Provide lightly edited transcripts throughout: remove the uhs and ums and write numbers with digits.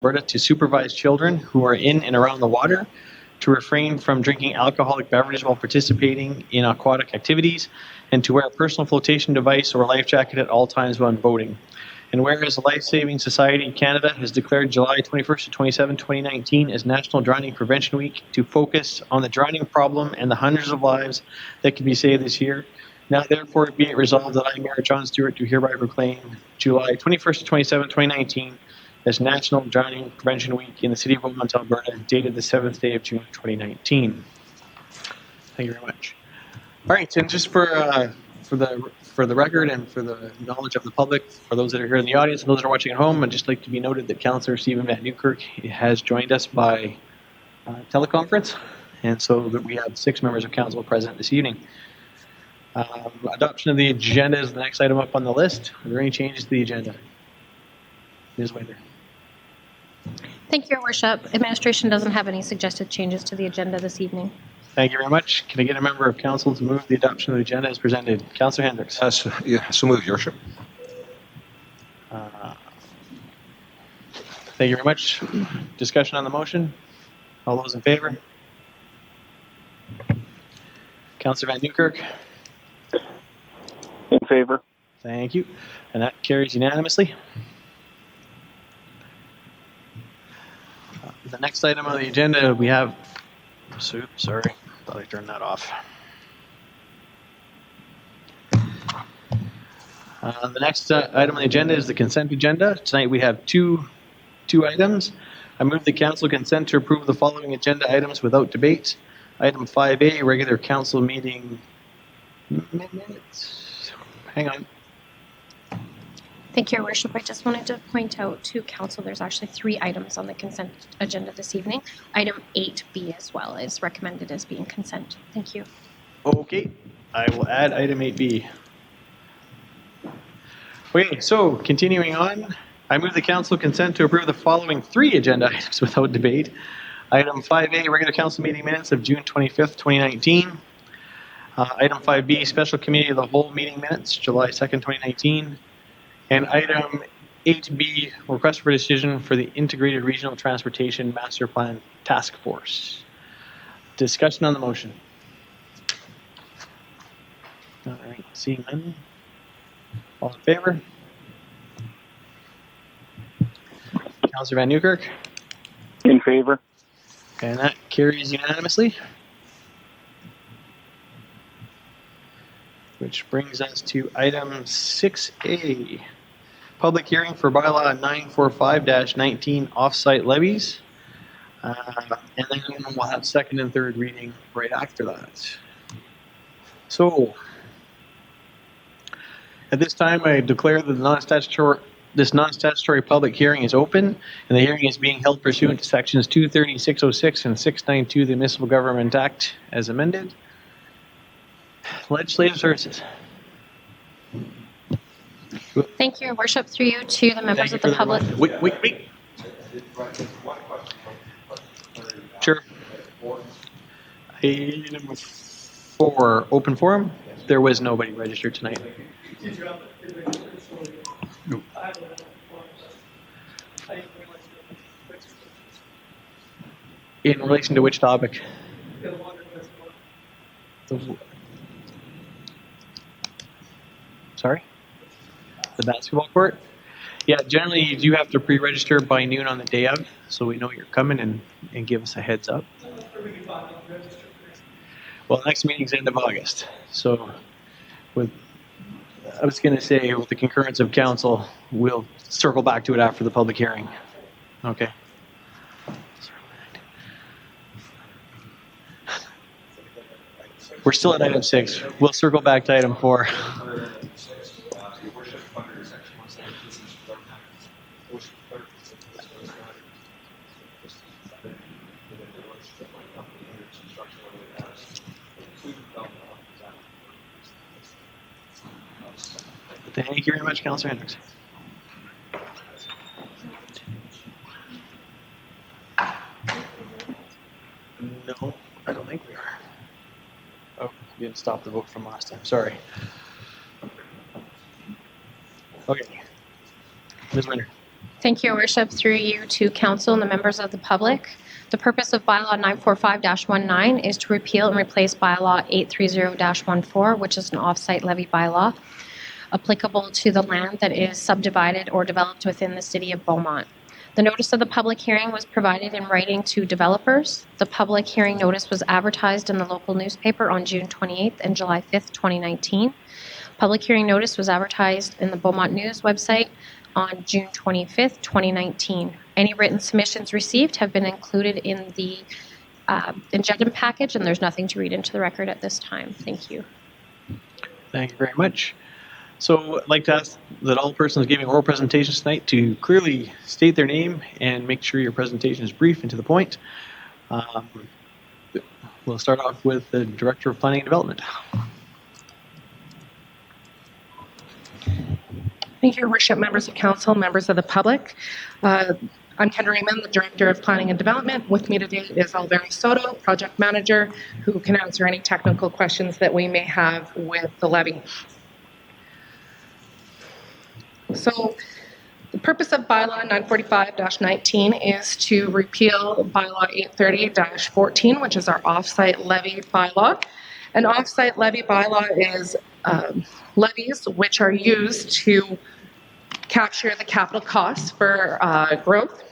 Alberta to supervise children who are in and around the water to refrain from drinking alcoholic beverages while participating in aquatic activities, and to wear a personal flotation device or life jacket at all times when boating. And whereas the Life Saving Society Canada has declared July 21st to 27, 2019 as National Drowning Prevention Week to focus on the drowning problem and the hundreds of lives that can be saved this year. Now therefore be it resolved that I, Mayor John Stewart, do hereby proclaim July 21st to 27, 2019 as National Drowning Prevention Week in the City of Beaumont, Alberta, dated the 7th day of June 2019. Thank you very much. All right, and just for the record and for the knowledge of the public, for those that are here in the audience and those that are watching at home, I'd just like to be noted that Councillor Stephen Van Newkirk has joined us by teleconference, and so that we have 6 members of council present this evening. Adoption of the agenda is the next item up on the list. Are there any changes to the agenda? Ms. Wader. Thank you, Your Worship. Administration doesn't have any suggested changes to the agenda this evening. Thank you very much. Can I get a member of council to move the adoption of the agenda as presented? Councillor Hendricks. So moved, Your Worship. Thank you very much. Discussion on the motion? All those in favor? Councillor Van Newkirk. In favor. Thank you. And that carries unanimously. The next item on the agenda, we have, sorry, thought I turned that off. The next item on the agenda is the consent agenda. Tonight we have two items. I move the council consent to approve the following agenda items without debate. Item 5A, regular council meeting minutes. Hang on. Thank you, Your Worship. I just wanted to point out to council there's actually 3 items on the consent agenda this evening. Item 8B as well is recommended as being consent. Thank you. Okay, I will add item 8B. Okay, so continuing on, I move the council consent to approve the following 3 agenda items without debate. Item 5A, regular council meeting minutes of June 25th, 2019. Item 5B, special committee of the whole meeting minutes, July 2nd, 2019. And item 8B, request for decision for the Integrated Regional Transportation Master Plan Task Force. Discussion on the motion. All right, seeing none. All in favor? Councillor Van Newkirk. In favor. And that carries unanimously. Which brings us to item 6A. Public hearing for bylaw 945-19 off-site levies. And then we'll have second and third reading right after that. So, at this time, I declare that this non-statutory public hearing is open, and the hearing is being held pursuant to sections 230, 606, and 692 of the Municipal Government Act as amended. Legislative services. Thank you, Your Worship. Through you to the members of the public. Wait. Sure. Item 4, open forum. There was nobody registered tonight. No. In relation to which topic? Sorry? The basketball court? Yeah, generally you do have to pre-register by noon on the day of, so we know you're coming and give us a heads up. Well, next meeting's end of August, so I was going to say with the concurrence of council, we'll circle back to it after the public hearing. Okay. We're still at item 6. We'll circle back to item 4. Thank you very much, Councillor Hendricks. No, I don't think we are. Oh, we didn't stop the vote from last time. Sorry. Okay. Ms. Winter. Thank you, Your Worship. Through you to council and the members of the public. The purpose of bylaw 945-19 is to repeal and replace bylaw 830-14, which is an off-site levy bylaw applicable to the land that is subdivided or developed within the city of Beaumont. The notice of the public hearing was provided in writing to developers. The public hearing notice was advertised in the local newspaper on June 28th and July 5th, 2019. Public hearing notice was advertised in the Beaumont News website on June 25th, 2019. Any written submissions received have been included in the agenda package, and there's nothing to read into the record at this time. Thank you. Thank you very much. So I'd like to ask that all persons giving oral presentations tonight to clearly state their name and make sure your presentation is brief and to the point. We'll start off with the Director of Planning and Development. Thank you, Your Worship, members of council, members of the public. I'm Ken Raymond, the Director of Planning and Development. With me today is Alvaro Soto, Project Manager, who can answer any technical questions that we may have with the levy. So the purpose of bylaw 945-19 is to repeal bylaw 830-14, which is our off-site levy bylaw. An off-site levy bylaw is levies which are used to capture the capital costs for growth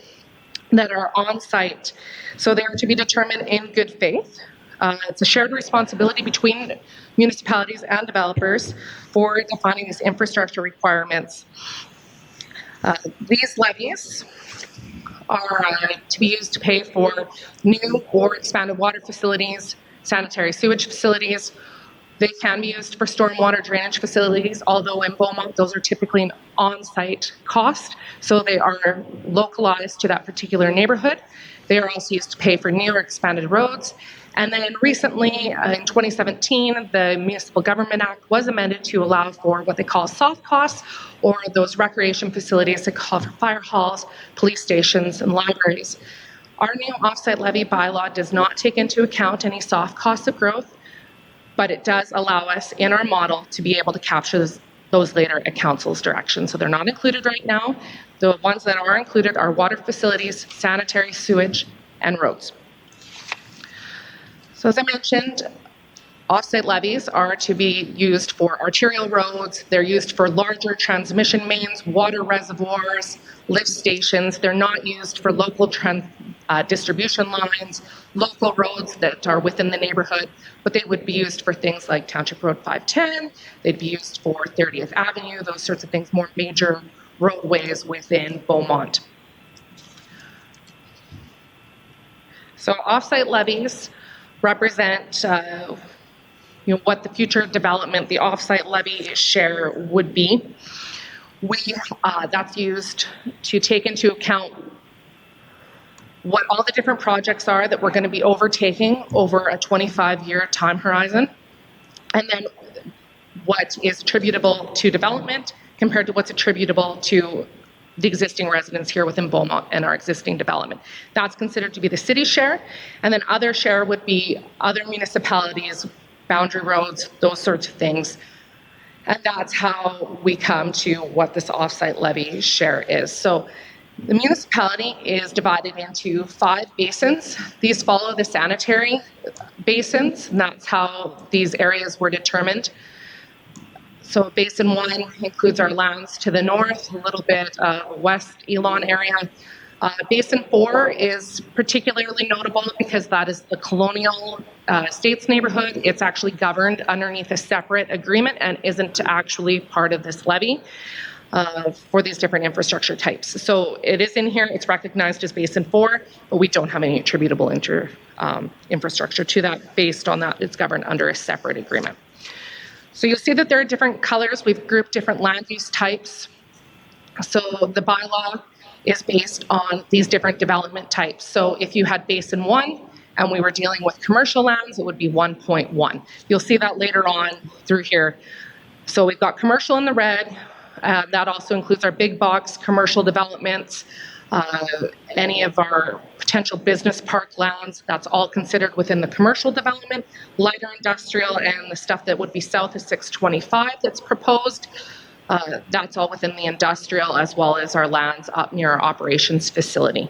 that are on site. So they are to be determined in good faith. It's a shared responsibility between municipalities and developers for defining these infrastructure requirements. These levies are to be used to pay for new or expanded water facilities, sanitary sewage facilities. They can be used for stormwater drainage facilities, although in Beaumont, those are typically an on-site cost, so they are localized to that particular neighborhood. They are also used to pay for new or expanded roads. And then recently, in 2017, the Municipal Government Act was amended to allow for what they call soft costs, or those recreation facilities that call for fire halls, police stations, and libraries. Our new offsite levy bylaw does not take into account any soft costs of growth, but it does allow us in our model to be able to capture those later at council's direction. So they're not included right now. The ones that are included are water facilities, sanitary sewage, and roads. So as I mentioned, offsite levies are to be used for arterial roads. They're used for larger transmission mains, water reservoirs, lift stations. They're not used for local distribution lines, local roads that are within the neighborhood, but they would be used for things like Township Road 510. They'd be used for 30th Avenue, those sorts of things, more major roadways within Beaumont. So offsite levies represent what the future development, the offsite levy share would be. That's used to take into account what all the different projects are that we're going to be overtaking over a 25-year time horizon, and then what is attributable to development compared to what's attributable to the existing residents here within Beaumont and our existing development. That's considered to be the city share, and then other share would be other municipalities, boundary roads, those sorts of things. And that's how we come to what this offsite levy share is. So the municipality is divided into 5 basins. These follow the sanitary basins, and that's how these areas were determined. So Basin 1 includes our lands to the north, a little bit west Elon area. Basin 4 is particularly notable because that is the Colonial Estates neighborhood. It's actually governed underneath a separate agreement and isn't actually part of this levy for these different infrastructure types. So it is in here, it's recognized as Basin 4, but we don't have any attributable infrastructure to that. Based on that, it's governed under a separate agreement. So you'll see that there are different colors. We've grouped different land use types. So the bylaw is based on these different development types. So if you had Basin 1 and we were dealing with commercial lands, it would be 1.1. You'll see that later on through here. So we've got commercial in the red. That also includes our big box commercial developments, any of our potential business park lands. That's all considered within the commercial development, lighter industrial, and the stuff that would be south of 625 that's proposed That's all within the industrial as well as our lands up near our operations facility.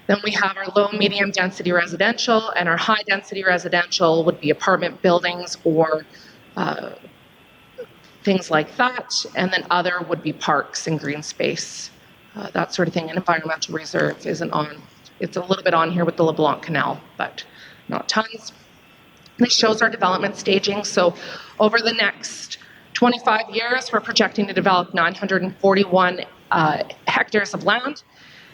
Then we have our low, medium density residential, and our high density residential would be apartment buildings or things like that. And then other would be parks and green space, that sort of thing. And environmental reserve isn't on. It's a little bit on here with the LeBlanc Canal, but not tons. This shows our development staging. So over the next 25 years, we're projecting to develop 941 hectares of land.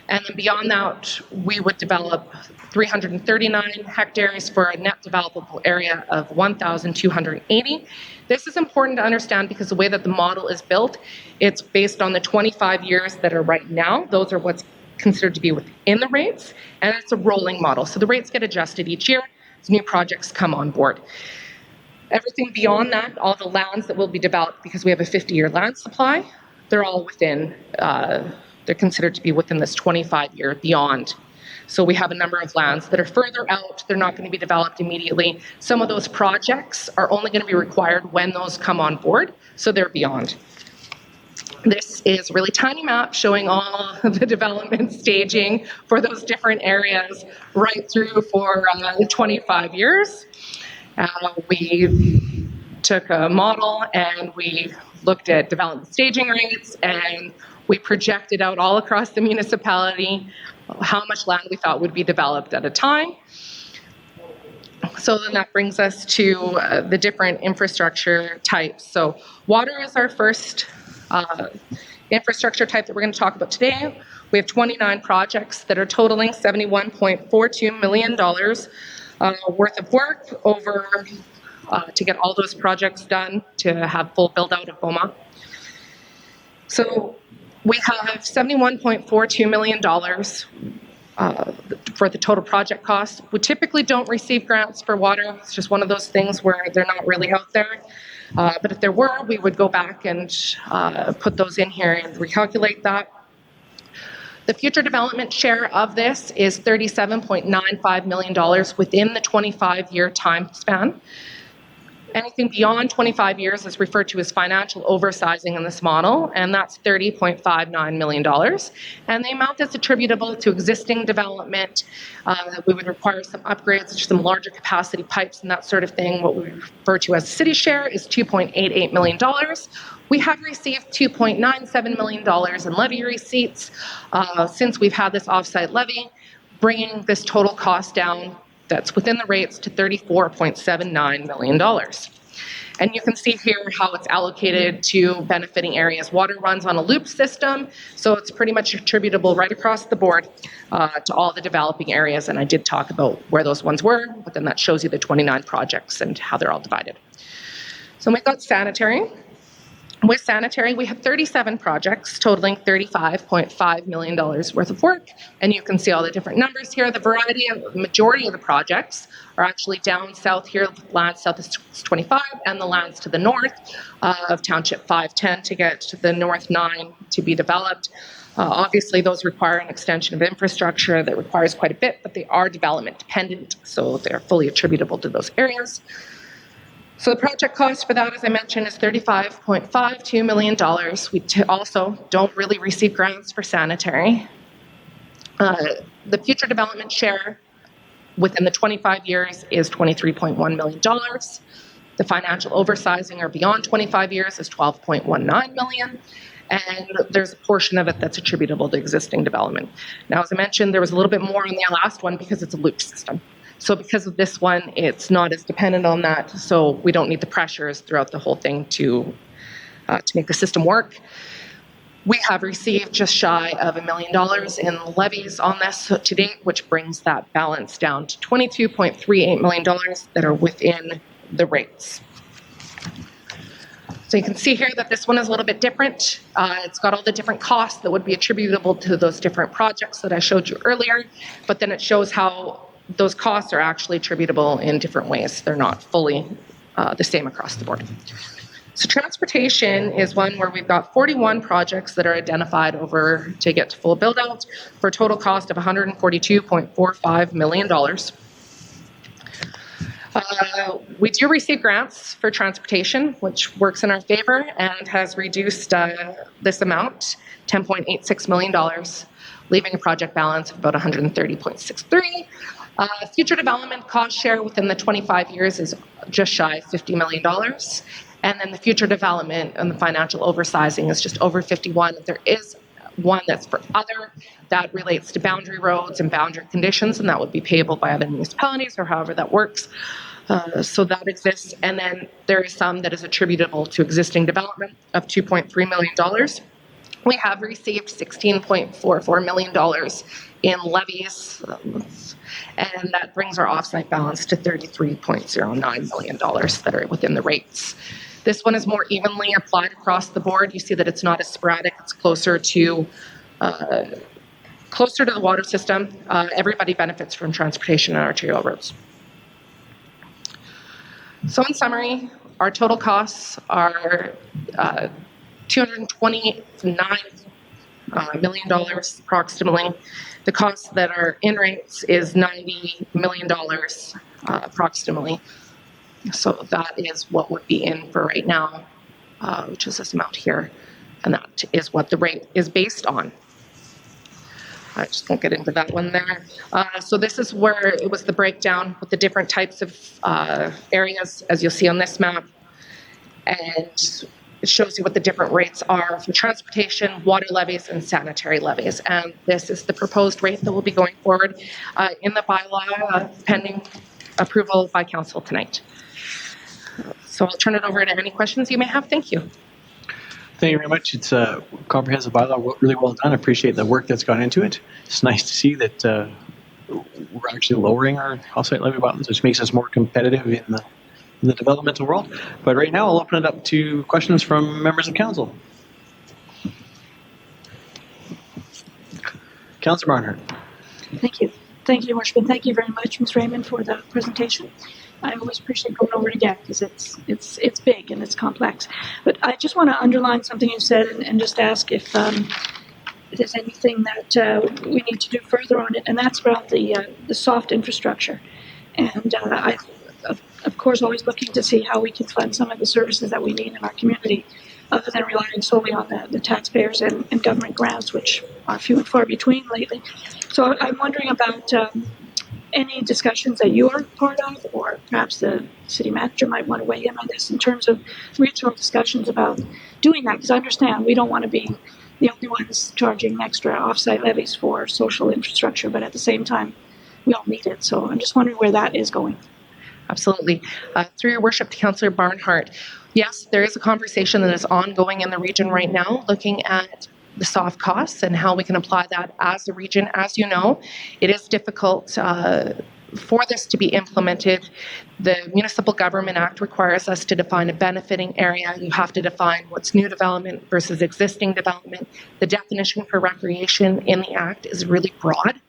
And then beyond that, we would develop 339 hectares for a net developable area of 1,280. This is important to understand because the way that the model is built, it's based on the 25 years that are right now. Those are what's considered to be within the rates, and it's a rolling model. So the rates get adjusted each year as new projects come on board. Everything beyond that, all the lands that will be developed, because we have a 50-year land supply, they're all within, they're considered to be within this 25-year beyond. So we have a number of lands that are further out. They're not going to be developed immediately. Some of those projects are only going to be required when those come on board, so they're beyond. This is a really tiny map showing all of the development staging for those different areas right through for 25 years. We took a model and we looked at development staging rates, and we projected out all across the municipality how much land we thought would be developed at a time. So then that brings us to the different infrastructure types. So water is our first infrastructure type that we're going to talk about today. We have 29 projects that are totaling $71.42 million worth of work over to get all those projects done to have full build out of BOMA. So we have $71.42 million for the total project cost. We typically don't receive grants for water. It's just one of those things where they're not really out there. But if there were, we would go back and put those in here and recalculate that. The future development share of this is $37.95 million within the 25-year time span. Anything beyond 25 years is referred to as financial oversizing in this model, and that's $30.59 million. And the amount that's attributable to existing development, we would require some upgrades, such as some larger capacity pipes and that sort of thing. What we refer to as city share is $2.88 million. We have received $2.97 million in levy receipts since we've had this offsite levy, bringing this total cost down that's within the rates to $34.79 million. And you can see here how it's allocated to benefiting areas. Water runs on a loop system, so it's pretty much attributable right across the board to all the developing areas. And I did talk about where those ones were, but then that shows you the 29 projects and how they're all divided. So we've got sanitary. With sanitary, we have 37 projects totaling $35.5 million worth of work. And you can see all the different numbers here. The majority of the projects are actually down south here, lands south of 25, and the lands to the north of Township 510 to get to the North 9 to be developed. Obviously, those require an extension of infrastructure that requires quite a bit, but they are development dependent, so they're fully attributable to those areas. So the project cost for that, as I mentioned, is $35.52 million. We also don't really receive grants for sanitary. The future development share within the 25 years is $23.1 million. The financial oversizing or beyond 25 years is $12.19 million. And there's a portion of it that's attributable to existing development. Now, as I mentioned, there was a little bit more on the last one because it's a loop system. So because of this one, it's not as dependent on that, so we don't need the pressures throughout the whole thing to make the system work. We have received just shy of $1 million in levies on this to date, which brings that balance down to $22.38 million that are within the rates. So you can see here that this one is a little bit different. It's got all the different costs that would be attributable to those different projects that I showed you earlier, but then it shows how those costs are actually attributable in different ways. They're not fully the same across the board. So transportation is one where we've got 41 projects that are identified over to get to full build out for a total cost of $142.45 million. We do receive grants for transportation, which works in our favor and has reduced this amount, $10.86 million, leaving a project balance of about $130.63. Future development cost share within the 25 years is just shy of $50 million. And then the future development and the financial oversizing is just over 51. There is one that's for other that relates to boundary roads and boundary conditions, and that would be payable by other municipalities or however that works. So that exists. And then there is some that is attributable to existing development of $2.3 million. We have received $16.44 million in levies, and that brings our offsite balance to $33.09 million that are within the rates. This one is more evenly applied across the board. You see that it's not as sporadic. It's closer to the water system. Everybody benefits from transportation on arterial roads. So in summary, our total costs are $229 million approximately. The costs that are in rates is $90 million approximately. So that is what would be in for right now, which is this amount here. And that is what the rate is based on. I just won't get into that one there. So this is where it was the breakdown with the different types of areas, as you'll see on this map. And it shows you what the different rates are for transportation, water levies, and sanitary levies. And this is the proposed rate that will be going forward in the bylaw pending approval by council tonight. So I'll turn it over to any questions you may have. Thank you. Thank you very much. It's a comprehensive bylaw, really well done. I appreciate the work that's gone into it. It's nice to see that we're actually lowering our offsite levy balance, which makes us more competitive in the developmental world. But right now, I'll open it up to questions from members of council. Councillor Barnhart. Thank you. Thank you, Your Worship, and thank you very much, Ms. Raymond, for the presentation. I always appreciate going over it again because it's big and it's complex. But I just want to underline something you said and just ask if there's anything that we need to do further on it, and that's around the soft infrastructure. And I, of course, always looking to see how we can fund some of the services that we need in our community, other than relying solely on the taxpayers and government grants, which are few and far between lately. So I'm wondering about any discussions that you're part of, or perhaps the city manager might want to weigh in on this in terms of regional discussions about doing that, because I understand we don't want to be the only ones charging extra offsite levies for social infrastructure, but at the same time, we all need it. So I'm just wondering where that is going. Absolutely. Through your worship to Councillor Barnhart, yes, there is a conversation that is ongoing in the region right now looking at the soft costs and how we can apply that as a region. As you know, it is difficult for this to be implemented. The Municipal Government Act requires us to define a benefiting area. You have to define what's new development versus existing development. The definition for recreation in the Act is really broad.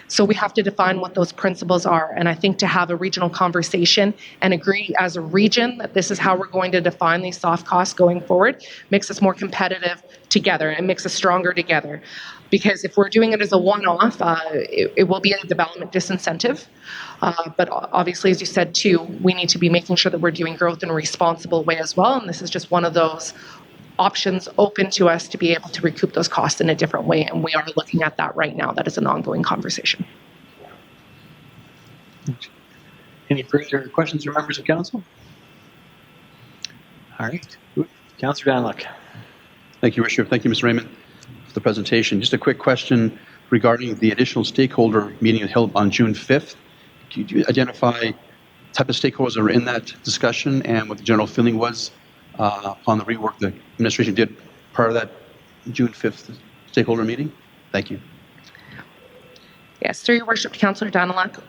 So we have to define what those principles are. And I think to have a regional conversation and agree as a region that this is how we're going to define these soft costs going forward makes us more competitive together and makes us stronger together. Because if we're doing it as a one-off, it will be a development disincentive. But obviously, as you said too, we need to be making sure that we're doing growth in a responsible way as well. And this is just one of those options open to us to be able to recoup those costs in a different way. And we are looking at that right now. That is an ongoing conversation. Any further questions from members of council? All right. Councillor Danluck. Thank you, Richard. Thank you, Ms. Raymond, for the presentation. Just a quick question regarding the additional stakeholder meeting held on June 5th. Could you identify the type of stakeholders that were in that discussion and what the general feeling was upon the rework the administration did prior to that June 5th stakeholder meeting? Thank you. Yes, through your worship, Councillor Danluck,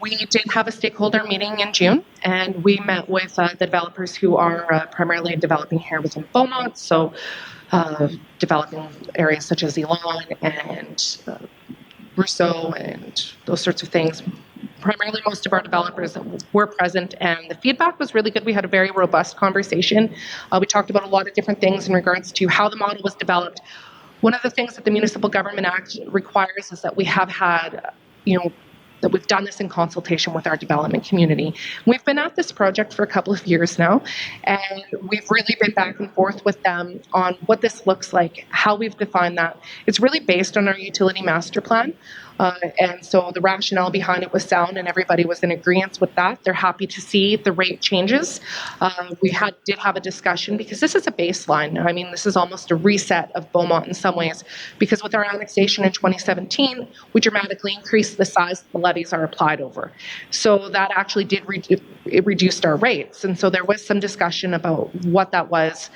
we did have a stakeholder meeting in June, and we met with the developers who are primarily developing here within Beaumont, so developing areas such as Elon and Rousseau and those sorts of things. Primarily, most of our developers were present, and the feedback was really good. We had a very robust conversation. We talked about a lot of different things in regards to how the model was developed. One of the things that the Municipal Government Act requires is that we have had, that we've done this in consultation with our development community. We've been at this project for a couple of years now, and we've really been back and forth with them on what this looks like, how we've defined that. It's really based on our utility master plan. And so the rationale behind it was sound, and everybody was in agreement with that. They're happy to see the rate changes. We did have a discussion because this is a baseline. I mean, this is almost a reset of Beaumont in some ways, because with our annexation in 2017, we dramatically increased the size the levies are applied over. So that actually did it reduced our rates, and so there was some discussion about what that was.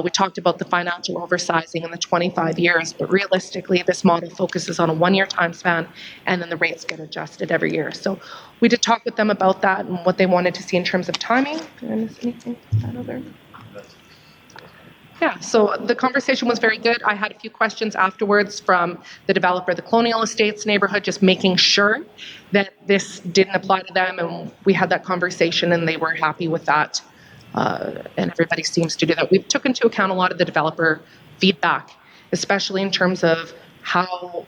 We talked about the financial oversizing in the 25 years, but realistically, this model focuses on a 1-year time span, and then the rates get adjusted every year. So we did talk with them about that and what they wanted to see in terms of timing. Did I miss anything? That other? Yeah, so the conversation was very good. I had a few questions afterwards from the developer, the Colonial Estates neighborhood, just making sure that this didn't apply to them, and we had that conversation and they were happy with that. And everybody seems to do that. We've took into account a lot of the developer feedback, especially in terms of how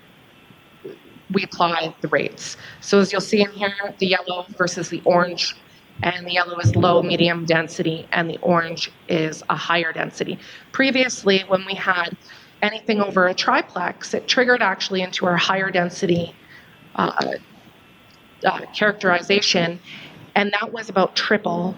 we apply the rates. So as you'll see in here, the yellow versus the orange, and the yellow is low, medium density, and the orange is a higher density. Previously, when we had anything over a triplex, it triggered actually into our higher density characterization, and that was about triple,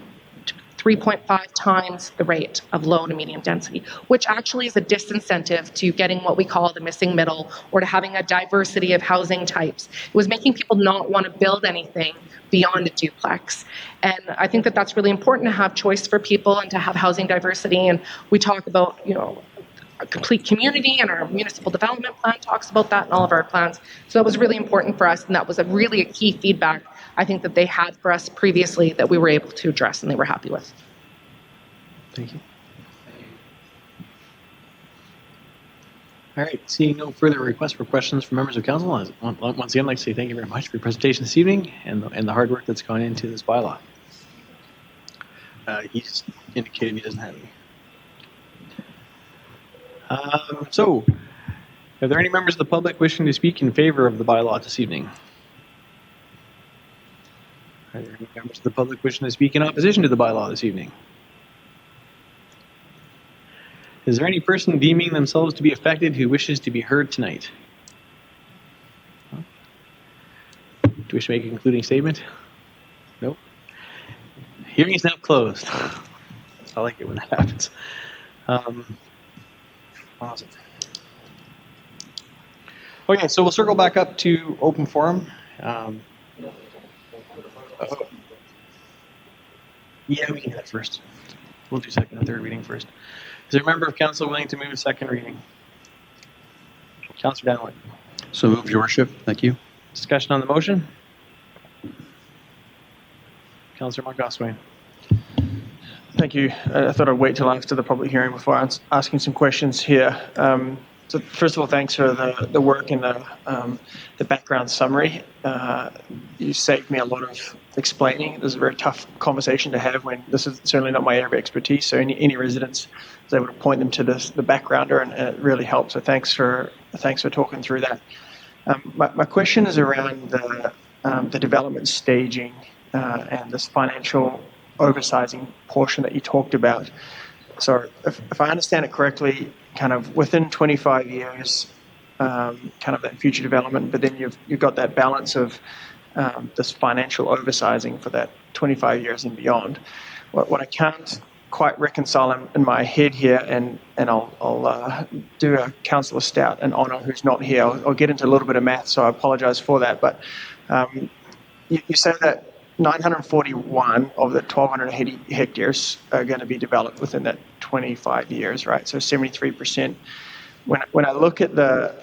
3.5 times the rate of low to medium density, which actually is a disincentive to getting what we call the missing middle, or to having a diversity of housing types. It was making people not want to build anything beyond a duplex. And I think that that's really important, to have choice for people and to have housing diversity. And we talk about, a complete community, and our municipal development plan talks about that in all of our plans. So that was really important for us, and that was really a key feedback I think that they had for us previously that we were able to address and they were happy with. Thank you. All right, seeing no further requests for questions from members of council, once again, I'd like to say thank you very much for your presentation this evening and the hard work that's gone into this bylaw. He's indicated he doesn't have any. So, are there any members of the public wishing to speak in favor of the bylaw this evening? Are there any members of the public wishing to speak in opposition to the bylaw this evening? Is there any person deeming themselves to be affected who wishes to be heard tonight? Do you wish to make a concluding statement? Nope. Hearing is now closed. I like it when that happens. Awesome. Okay, so we'll circle back up to open forum. Yeah, we can do that first. We'll do second and third reading first. Is there a member of council willing to move a second reading? Councillor Danwood. So move, Your Worship. Thank you. Discussion on the motion? Councillor Montgoswin. Thank you. I thought I'd wait till after the public hearing before asking some questions here. So first of all, thanks for the work and the background summary. You saved me a lot of explaining. This is a very tough conversation to have when this is certainly not my area of expertise. So any residents is able to point them to the backgrounder, and it really helps. So thanks for talking through that. My question is around the development staging and this financial oversizing portion that you talked about. So if I understand it correctly, kind of within 25 years, kind of that future development, but then you've got that balance of this financial oversizing for that 25 years and beyond. What I can't quite reconcile in my head here, and I'll do a Councillor Stout an honour who's not here. I'll get into a little bit of math, so I apologise for that. But you say that 941 of the 1,200 hectares are going to be developed within that 25 years, right? So 73%. When I look at the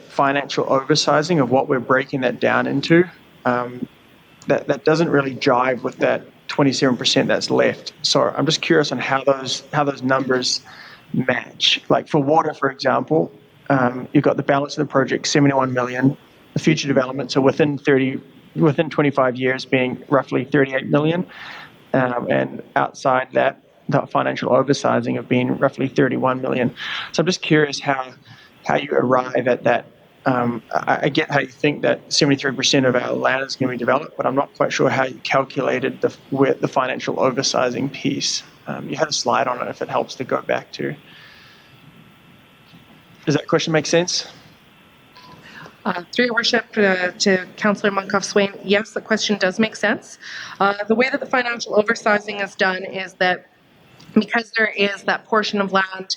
financial oversizing of what we're breaking that down into, that doesn't really jive with that 27% that's left. So I'm just curious on how those numbers match. Like for water, for example, you've got the balance of the project, 71 million. The future development, so within 25 years being roughly 38 million, and outside that financial oversizing of being roughly 31 million. So I'm just curious how you arrive at that I get how you think that 73% of our land is going to be developed, but I'm not quite sure how you calculated the financial oversizing piece. You had a slide on it, if it helps to go back to. Does that question make sense? Through your worship, to Councillor Monkoff-Swain, yes, the question does make sense. The way that the financial oversizing is done is that because there is that portion of land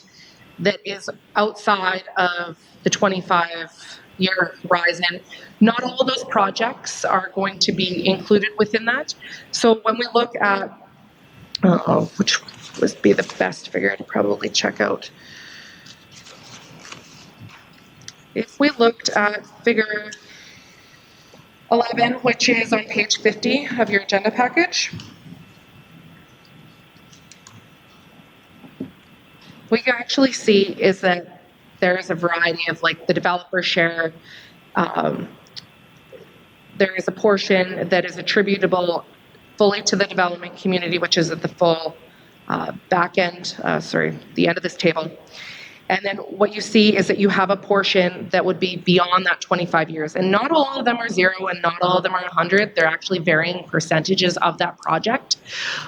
that is outside of the 25-year horizon, not all of those projects are going to be included within that. So when we look at, which would be the best figure to probably check out. If we looked at figure 11, which is on page 50 of your agenda package, what you actually see is that there is a variety of, like, the developer share. There is a portion that is attributable fully to the development community, which is at the full the end of this table. And then what you see is that you have a portion that would be beyond that 25 years. And not all of them are 0 and not all of them are 100. They're actually varying percentages of that project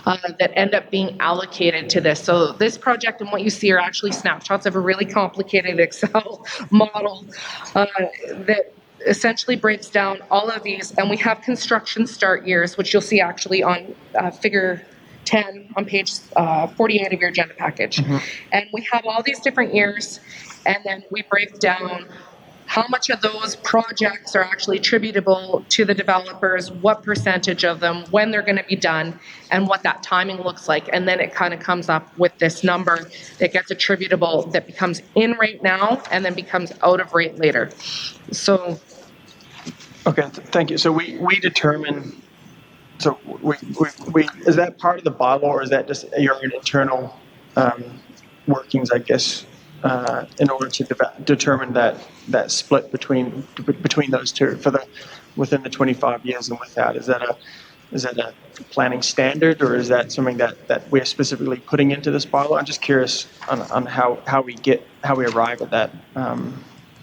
that end up being allocated to this. So this project and what you see are actually snapshots of a really complicated Excel model that essentially breaks down all of these. And we have construction start years, which you'll see actually on figure 10 on page 48 of your agenda package. And we have all these different years, and then we break down how much of those projects are actually attributable to the developers, what percentage of them, when they're going to be done, and what that timing looks like. And then it kind of comes up with this number that gets attributable, that becomes in rate now and then becomes out of rate later. So Okay, thank you. So we determine. So we is that part of the bylaw, or is that just your own internal workings, I guess, in order to determine that split between those two for within the 25 years and without? Is that a planning standard, or is that something that we're specifically putting into this bylaw? I'm just curious on how we arrive at that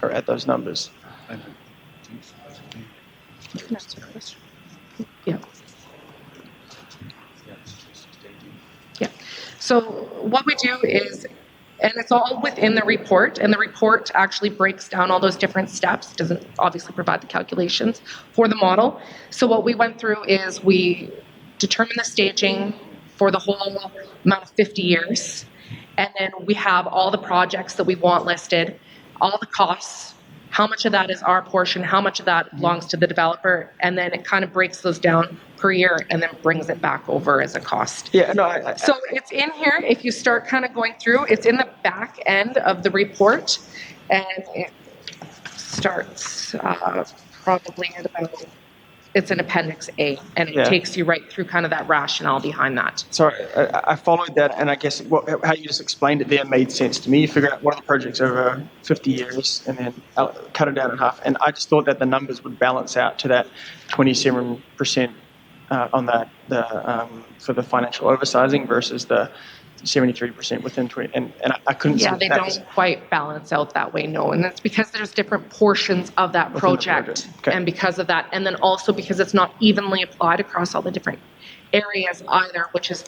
or at those numbers. Yeah. Yeah. So what we do is, and it's all within the report, and the report actually breaks down all those different steps. It doesn't obviously provide the calculations for the model. So what we went through is we determined the staging for the whole amount of 50 years. And then we have all the projects that we want listed, all the costs, how much of that is our portion, how much of that belongs to the developer, and then it kind of breaks those down per year and then brings it back over as a cost. Yeah, no. So it's in here. If you start kind of going through, it's in the back end of the report, and it starts probably at about, it's an Appendix A, and it takes you right through kind of that rationale behind that. Sorry, I followed that, and I guess how you just explained it there made sense to me. You figure out what are the projects over 50 years, and then cut it down in half. And I just thought that the numbers would balance out to that 27% on that for the financial oversizing versus the 73% within 20. And I couldn't. Yeah, see they that don't quite balance out that way, no. And that's because there's different portions of that project. Okay. And because of that, and then also because it's not evenly applied across all the different areas either, which is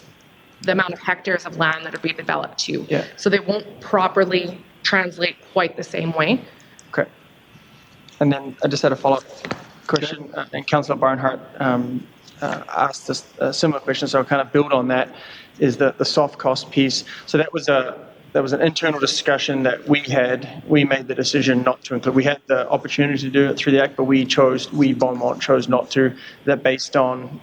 the amount of hectares of land that are being developed too. Yeah. So they won't properly translate quite the same way. Okay. And then I just had a follow-up question, and Councillor Barnhart asked us a similar question, so I'll kind of build on that. Is the soft cost piece. So that was an internal discussion that we had. We made the decision not to include. We had the opportunity to do it through the Act, but Beaumont chose not to. Is that based on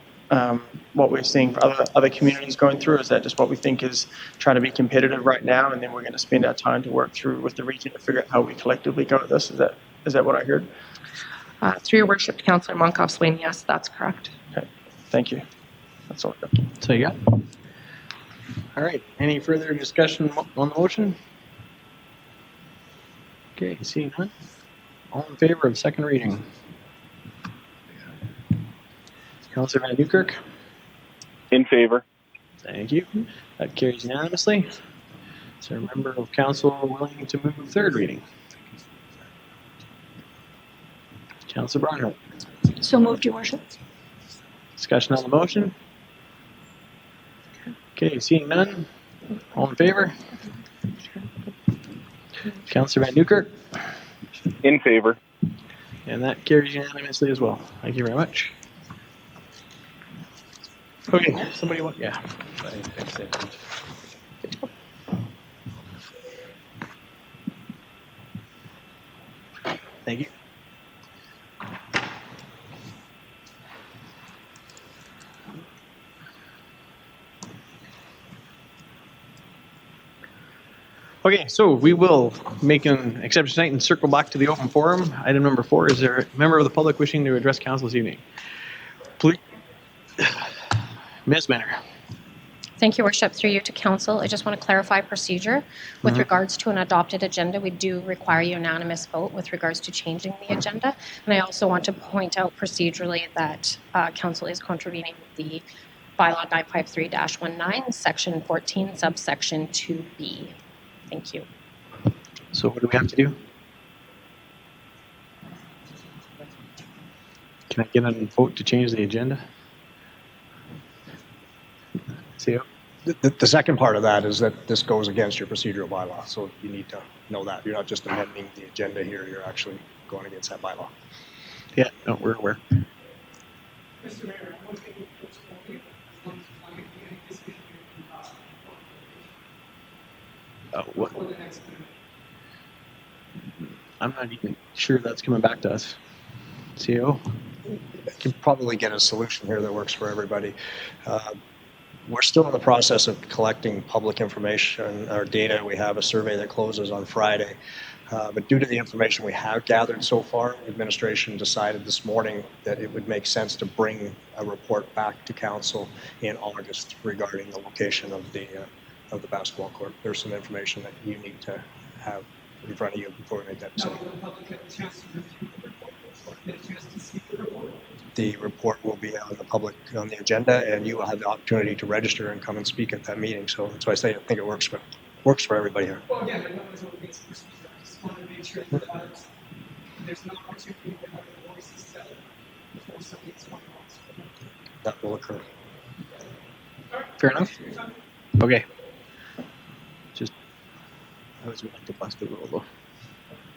what we're seeing for other communities going through? Is that just what we think is trying to be competitive right now, and then we're going to spend our time to work through with the region to figure out how we collectively go with this? Is that what I heard? Through your worship, Councillor Monkoff-Swain, yes, that's correct. Okay, thank you. That's all I got. So yeah. All right. Any further discussion on the motion? Okay, seeing none. All in favor of second reading? Councillor Van Newkirk? In favor. Thank you. That carries unanimously. Is there a member of council willing to move third reading? Councillor Barnhart. So moved, Your Worship. Discussion on the motion? Okay, seeing none. All in favor? Councillor Van Newkirk? In favor. And that carries unanimously as well. Thank you very much. Okay, somebody want, yeah. Thank you. Okay, so we will make an exception tonight and circle back to the open forum. Item number 4, is there a member of the public wishing to address council this evening? Please. Ms. Manner. Thank you, Worship. Through you to council, I just want to clarify procedure. With regards to an adopted agenda, we do require unanimous vote with regards to changing the agenda. And I also want to point out procedurally that council is contravening the bylaw 953-19, section 14, subsection 2B. Thank you. So what do we have to do? Can I get a vote to change the agenda? See you. The second part of that is that this goes against your procedural bylaw, so you need to know that. You're not just amending the agenda here, you're actually going against that bylaw. Yeah, no, we're aware. Mr. Mayor, one thing which What? for the next minute. I'm not even sure that's coming back to us. CEO? You can probably get a solution here that works for everybody. We're still in the process of collecting public information or data. We have a survey that closes on Friday. But due to the information we have gathered so far, administration decided this morning that it would make sense to bring a report back to council in August regarding the location of the basketball court. There's some information that you need to have in front of you before we make that Now, decision. will the public have a chance to review the report, or get a chance to see the report? The report will be on the agenda, and you will have the opportunity to register and come and speak at that meeting. So that's why I say I think it works for everybody here. Well, again, I know there's always procedure. I just want to make sure that there's an opportunity to have the voices said before something gets going on. That will occur. Fair enough? Okay. Just, I was willing to bust the rule though.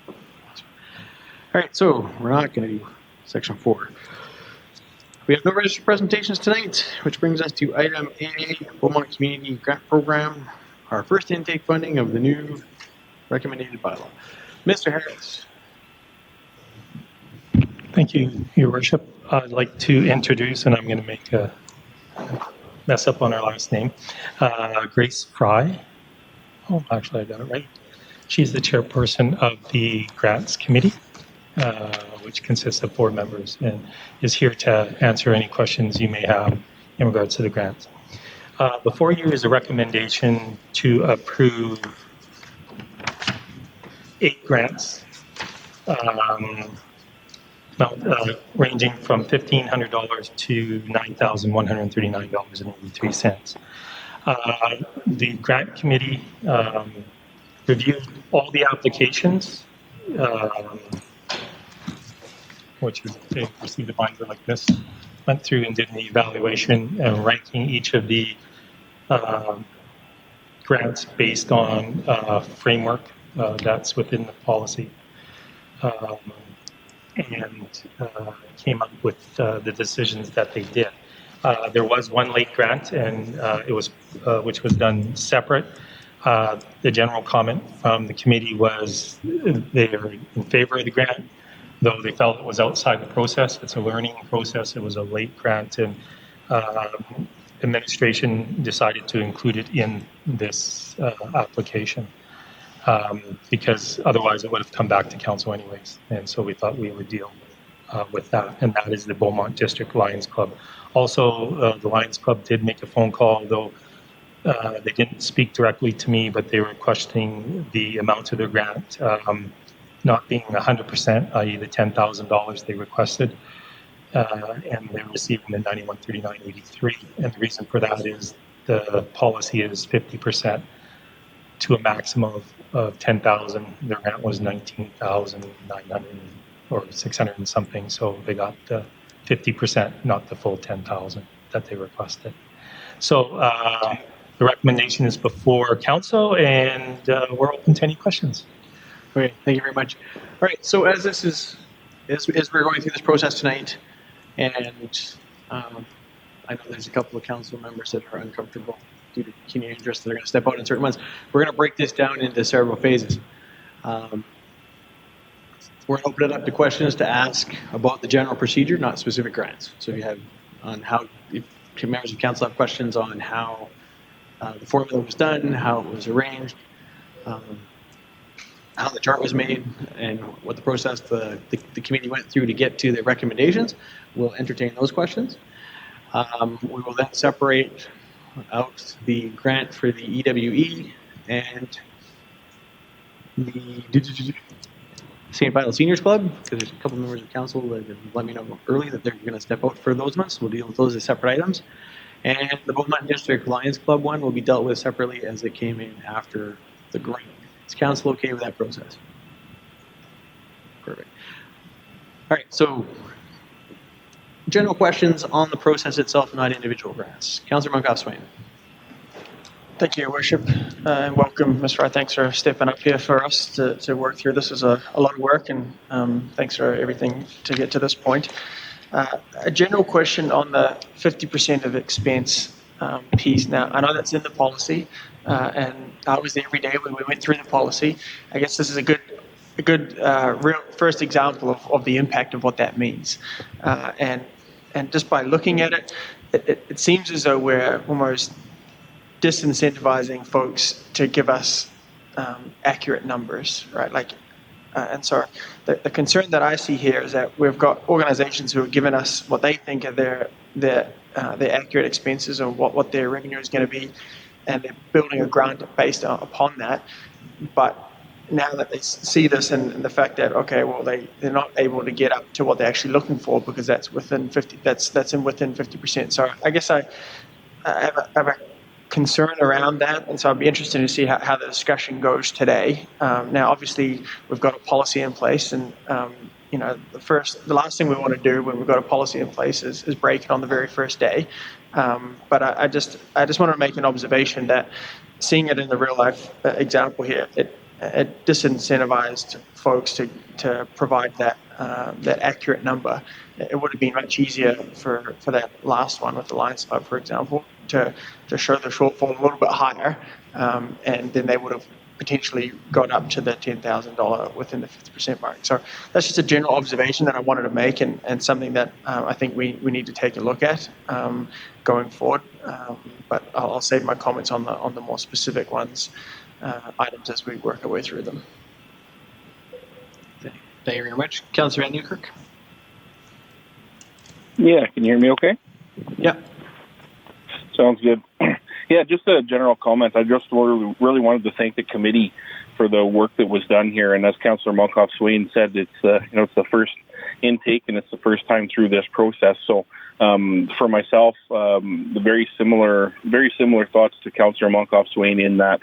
All right, so we're not going to do section 4. We have no registered presentations tonight, which brings us to item A, Beaumont Community Grant Program, our first intake funding of the new recommended bylaw. Mr. Harris. Thank you, Your Worship. I'd like to introduce, and I'm going to make a mess up on her last name, Grace Fry. Oh, actually, I got it right. She's the chairperson of the Grants Committee, which consists of 4 members, and is here to answer any questions you may have in regards to the grants. Before you is a recommendation to approve 8 grants, ranging from $1,500 to $9,139.83. The grant committee reviewed all the applications, which they received a binder like this, went through and did an evaluation ranking each of the grants based on framework that's within the policy, and came up with the decisions that they did. There was one late grant, and it was which was done separate. The general comment from the committee was they are in favor of the grant, though they felt it was outside the process. It's a learning process. It was a late grant, and administration decided to include it in this application because otherwise it would have come back to council anyways. And so we thought we would deal with that, and that is the Beaumont District Lions Club. Also, the Lions Club did make a phone call, though they didn't speak directly to me, but they were questioning the amount of their grant not being 100%, i.e. the $10,000 they requested, and they're receiving the $9139.83. And the reason for that is the policy is 50% to a maximum of $10,000. Their grant was $19,900 or 600 and something. So they got the 50%, not the full 10,000 that they requested. So the recommendation is before council, and we're open to any questions. Okay, thank you very much. All right, so as we're going through this process tonight, and I know there's a couple of council members that are uncomfortable due to community interest that are going to step out in certain ones. We're going to break this down into several phases. We're going to open it up to questions to ask about the general procedure, not specific grants. So if you have on how, if members of council have questions on how the formula was done, how it was arranged, how the chart was made, and what the process the committee went through to get to the recommendations, we'll entertain those questions. We will then separate out the grant for the EWE and the St. Vital Seniors Club, because there's a couple members of council that have let me know early that they're going to step out for those ones. We'll deal with those as separate items. And the Beaumont District Lions Club one will be dealt with separately as it came in after the grant. Is council okay with that process? Perfect. All right, so general questions on the process itself, not individual grants. Councillor Monkoff-Swain. Thank you, Your Worship, and welcome, Mr. Wright. Thanks for stepping up here for us to work through. This is a lot of work, and thanks for everything to get to this point. A general question on the 50% of expense piece. Now, I know that's in the policy, and I was there every day when we went through the policy. I guess this is a good real first example of the impact of what that means. And just by looking at it, it seems as though we're almost disincentivizing folks to give us accurate numbers, right? Like, and so the concern that I see here is that we've got organizations who have given us what they think are their accurate expenses or what their revenue is going to be, and they're building a grant based upon that. But now that they see this and the fact that, okay, well, they're not able to get up to what they're actually looking for because that's within 50, that's within 50%. So I guess I have a concern around that, and so I'd be interested to see how the discussion goes today. Now, obviously, we've got a policy in place, and the last thing we want to do when we've got a policy in place is break it on the very first day. But I just want to make an observation that seeing it in the real life example here, it disincentivized folks to provide that accurate number. It would have been much easier for that last one with the Lions Club, for example, to show the shortfall a little bit higher, and then they would have potentially got up to the $10,000 within the 50% mark. So that's just a general observation that I wanted to make, and something that I think we need to take a look at going forward. But I'll save my comments on the more specific items as we work our way through them. Thank you very much. Councillor Van Newkirk. Yeah, can you hear me okay? Yeah. Sounds good. Yeah, just a general comment. I just really wanted to thank the committee for the work that was done here. And as Councillor Monkoff-Swain said, it's it's the first intake and it's the first time through this process. So for myself, the very similar thoughts to Councillor Monkoff-Swain in that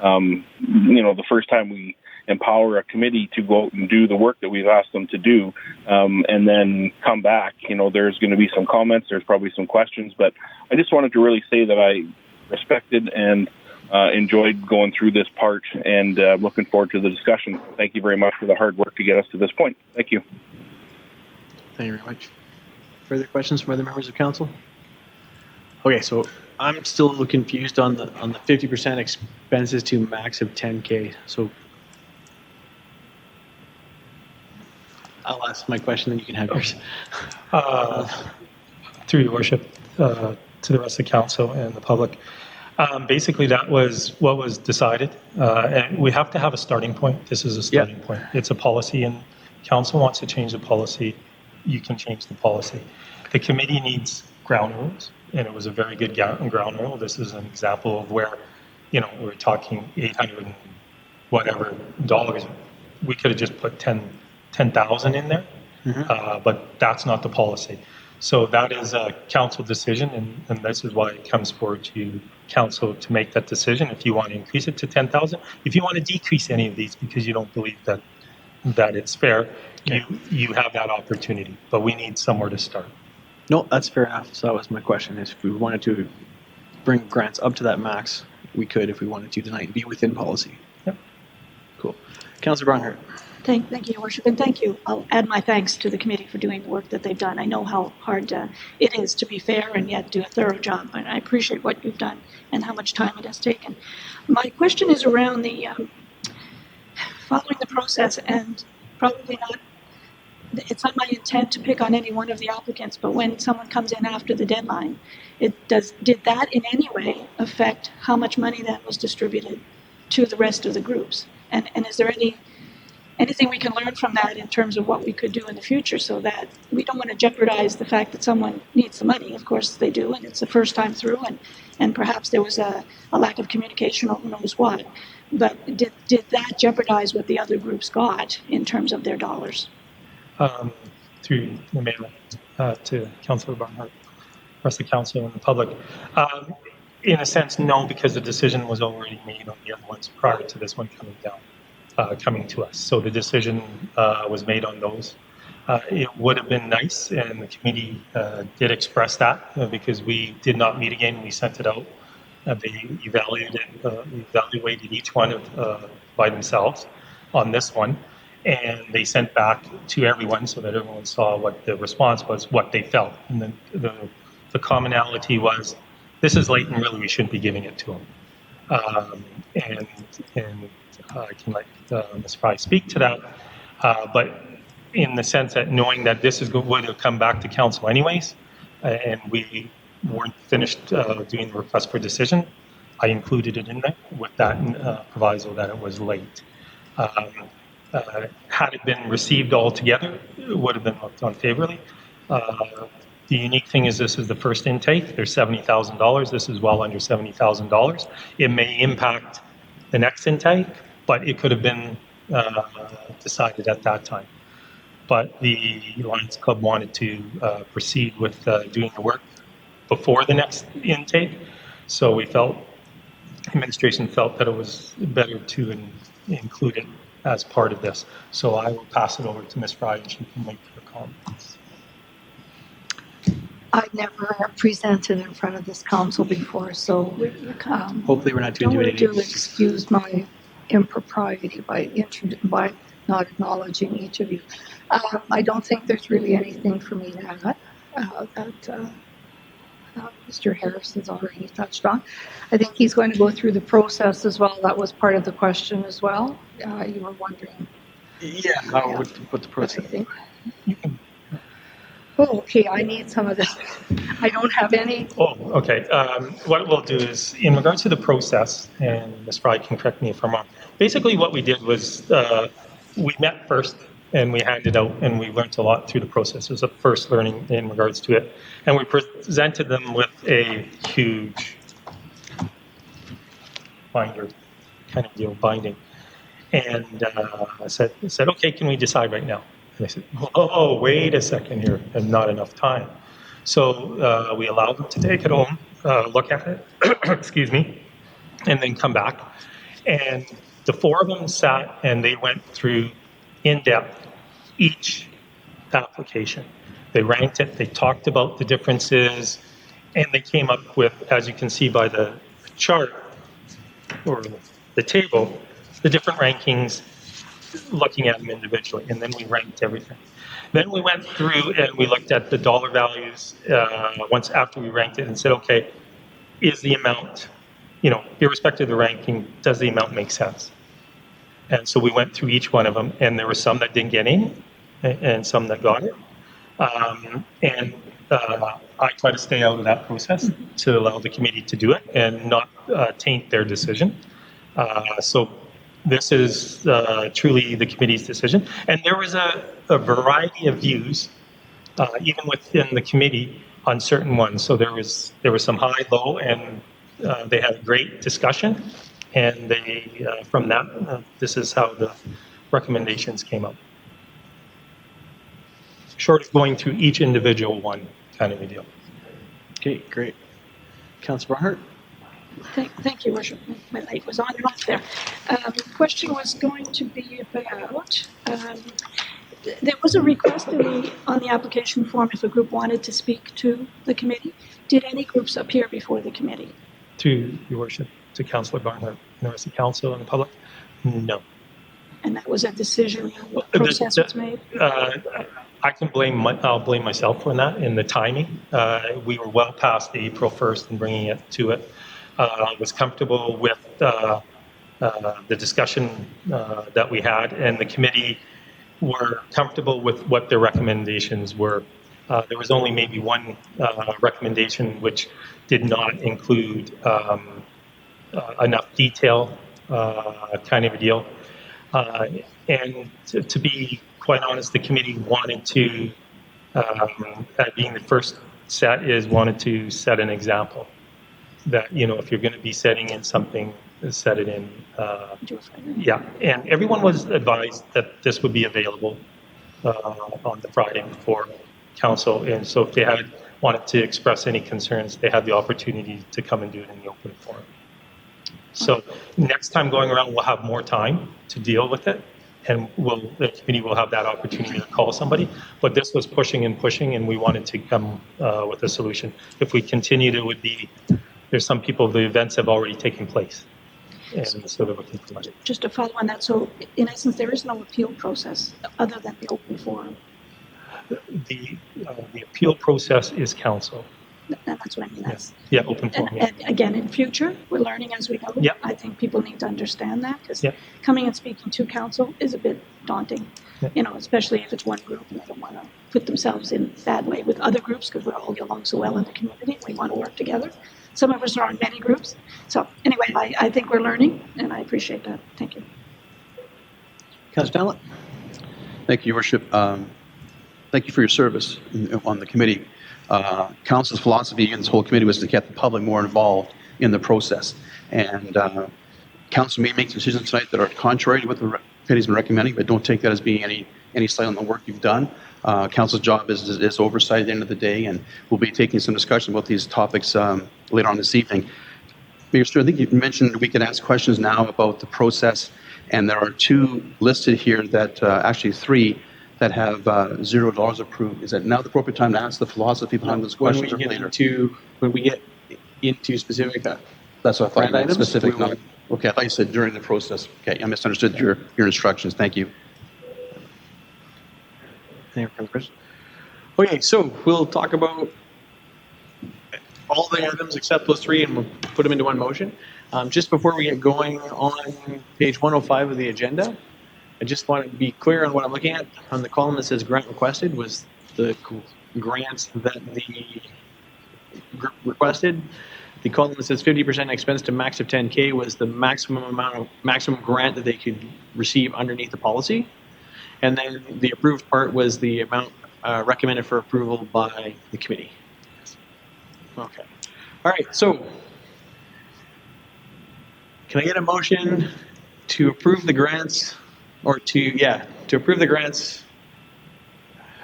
the first time we empower a committee to go out and do the work that we've asked them to do, and then come back. There's going to be some comments, there's probably some questions, but I just wanted to really say that I respected and enjoyed going through this part, and looking forward to the discussion. Thank you very much for the hard work to get us to this point. Thank you. Thank you very much. Further questions from other members of council? Okay, so I'm still a little confused on the 50% expenses to max of 10K. So I'll ask my question, then you can have yours. Through your worship, to the rest of the council and the public. Basically, that was what was decided. And we have to have a starting point. This is a starting point. It's a policy, and council wants to change the policy. You can change the policy. The committee needs ground rules, and it was a very good ground rule. This is an example of where, we're talking 800 and whatever dollars. We could have just put 10,000 in there, but that's not the policy. So that is a council decision, and this is why it comes forward to council to make that decision. If you want to increase it to 10,000, if you want to decrease any of these because you don't believe that it's fair, you have that opportunity, but we need somewhere to start. No, that's fair enough. So that was my question: is if we wanted to bring grants up to that max, we could if we wanted to tonight, be within policy. Yep. Cool. Councillor Barnhart. Thank you, Your Worship, and thank you. I'll add my thanks to the committee for doing the work that they've done. I know how hard it is to be fair and yet do a thorough job, and I appreciate what you've done and how much time it has taken. My question is around the following the process, and probably not, it's not my intent to pick on any one of the applicants, but when someone comes in after the deadline, did that in any way affect how much money that was distributed to the rest of the groups? And is there anything we can learn from that in terms of what we could do in the future, so that we don't want to jeopardize the fact that someone needs the money? Of course they do, and it's the first time through, and perhaps there was a lack of communication or who knows what. But did that jeopardize what the other groups got in terms of their dollars? Through the mayor to Councillor Barnhart, rest of the council and the public. In a sense, no, because the decision was already made on the other ones prior to this one coming down. Coming to us. So the decision was made on those. It would have been nice, and the committee did express that because we did not meet again. We sent it out. They evaluated each one by themselves on this one, and they sent back to everyone so that everyone saw what the response was, what they felt. And then the commonality was, this is late and really we shouldn't be giving it to them. And I can let Ms. Fry speak to that, but in the sense that knowing that this would have come back to council anyways, and we weren't finished doing the request for decision, I included it in there with that proviso that it was late. Had it been received all together, it would have been looked on favorably. The unique thing is this is the first intake. There's $70,000. This is well under $70,000. It may impact the next intake, but it could have been decided at that time. But the Lions Club wanted to proceed with doing the work before the next intake, so administration felt that it was better to include it as part of this. So I will pass it over to Ms. Fry and she can make her comments. I've never presented in front of this council before, so Hopefully we're not too don't want intimidating. to excuse my impropriety by not acknowledging each of you. I don't think there's really anything for me to add that Mr. Harrison's already touched on. I think he's going to go through the process as well. That was part of the question as well. You were wondering. Yeah, how would you put the process? Oh, okay, I need some of this. I don't have any. Oh, okay. What we'll do is, in regards to the process, and Ms. Fry can correct me if I'm wrong, basically what we did was we met first and we handed out, and we learned a lot through the process. It was a first learning in regards to it. And we presented them with a huge binder, kind of deal, binding. And I said, okay, can we decide right now? And they said, oh, wait a second here, and not enough time. So we allowed them to take it home, look at it, excuse me, and then come back. And the four of them sat and they went through in depth each application. They ranked it, they talked about the differences, and they came up with, as you can see by the chart or the table, the different rankings, looking at them individually, and then we ranked everything. Then we went through and we looked at the dollar values once after we ranked it and said, okay, is the amount, irrespective of the ranking, does the amount make sense? And so we went through each one of them, and there were some that didn't get any and some that got it. I try to stay out of that process to allow the committee to do it and not taint their decision. So this is truly the committee's decision. And there was a variety of views, even within the committee, on certain ones. So there was some high, low, and they had a great discussion. And they, from that, this is how the recommendations came up. Short of going through each individual one, kind of a deal. Okay, great. Councillor Barnhart? Thank you, Worship. My light was on and off there. The question was going to be about There was a request on the application form if a group wanted to speak to the committee. Did any groups appear before the committee? To Your Worship, to Councillor Barnhart, and the rest of council and the public, no. And that was a decision, what The- process was made? I'll blame myself on that in the timing. We were well past April 1st and bringing it to it. I was comfortable with the discussion that we had, and the committee were comfortable with what their recommendations were. There was only maybe one recommendation which did not include enough detail, kind of a deal. And to be quite honest, the committee wanted to, being the first set, wanted to set an example that, you know, if you're going to be setting in something, set it in. Yeah, and everyone was advised that this would be available on the Friday before council, and so if they had wanted to express any concerns, they had the opportunity to come and do it in the open forum. So next time going around, we'll have more time to deal with it, and the committee will have that opportunity to call somebody. But this was pushing and pushing, and we wanted to come with a solution. If we continued, it would be, there's some people, the events have already taken place, and so they're looking for money. Just to follow on that, so in essence, there is no appeal process other than the open forum. The appeal process is council. And that's what I mean. That's, Yeah, open forum. Yeah. and again, in future, we're learning as we go. Yeah. I think people need to understand that because Yeah. coming and speaking to council is a bit daunting, Yeah. you know, especially if it's one group and they don't want to put themselves in bad way with other groups because we all get along so well in the community. We want to work together. Some of us are on many groups. So anyway, I think we're learning and I appreciate that. Thank you. Councillor Talent? Thank you, Your Worship. Thank you for your service on the committee. Council's philosophy and this whole committee was to get the public more involved in the process. And council may make decisions tonight that are contrary to what the committee's been recommending, but don't take that as being any slight on the work you've done. Council's job is oversight at the end of the day, and we'll be taking some discussion about these topics later on this evening. Mayor Stewart, I think you mentioned we can ask questions now about the process, and there are two listed here that, actually three, that have $0 approved. Is that now the appropriate time to ask the philosophy behind those When questions, or we get later? into specific, That's what I thought you Brand meant, items, specific. we will- Not, okay, I thought you said during the process. Okay, I misunderstood your instructions. Thank you. Okay, so we'll talk about all the items except those three, and we'll put them into one motion. Just before we get going on page 105 of the agenda, I just want to be clear on what I'm looking at. On the column that says grant requested was the grants that the group requested. The column that says 50% expense to max of 10K was the maximum grant that they could receive underneath the policy. And then the approved part was the amount recommended for approval by the committee. Okay. All right, so can I get a motion to approve the grants, or to approve the grants?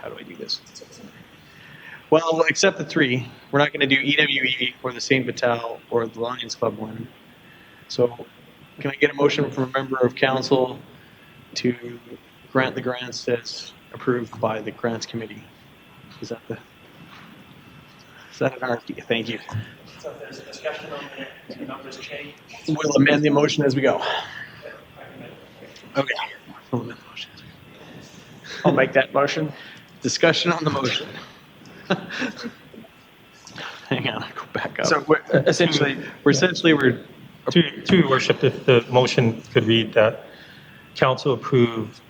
How do I do this? Well, except the three. We're not going to do EWE or the St. Vital or the Lions Club one. So can I get a motion from a member of council to grant the grants as approved by the grants committee? Is that an RFP? Thank you. So if there's a discussion on the numbers change. We'll amend the motion as we go. Okay. We'll amend the motion. I'll make that motion. Discussion on the motion. Hang on, I'll go back up. So we're essentially, To Your Worship, if the motion could read that council approve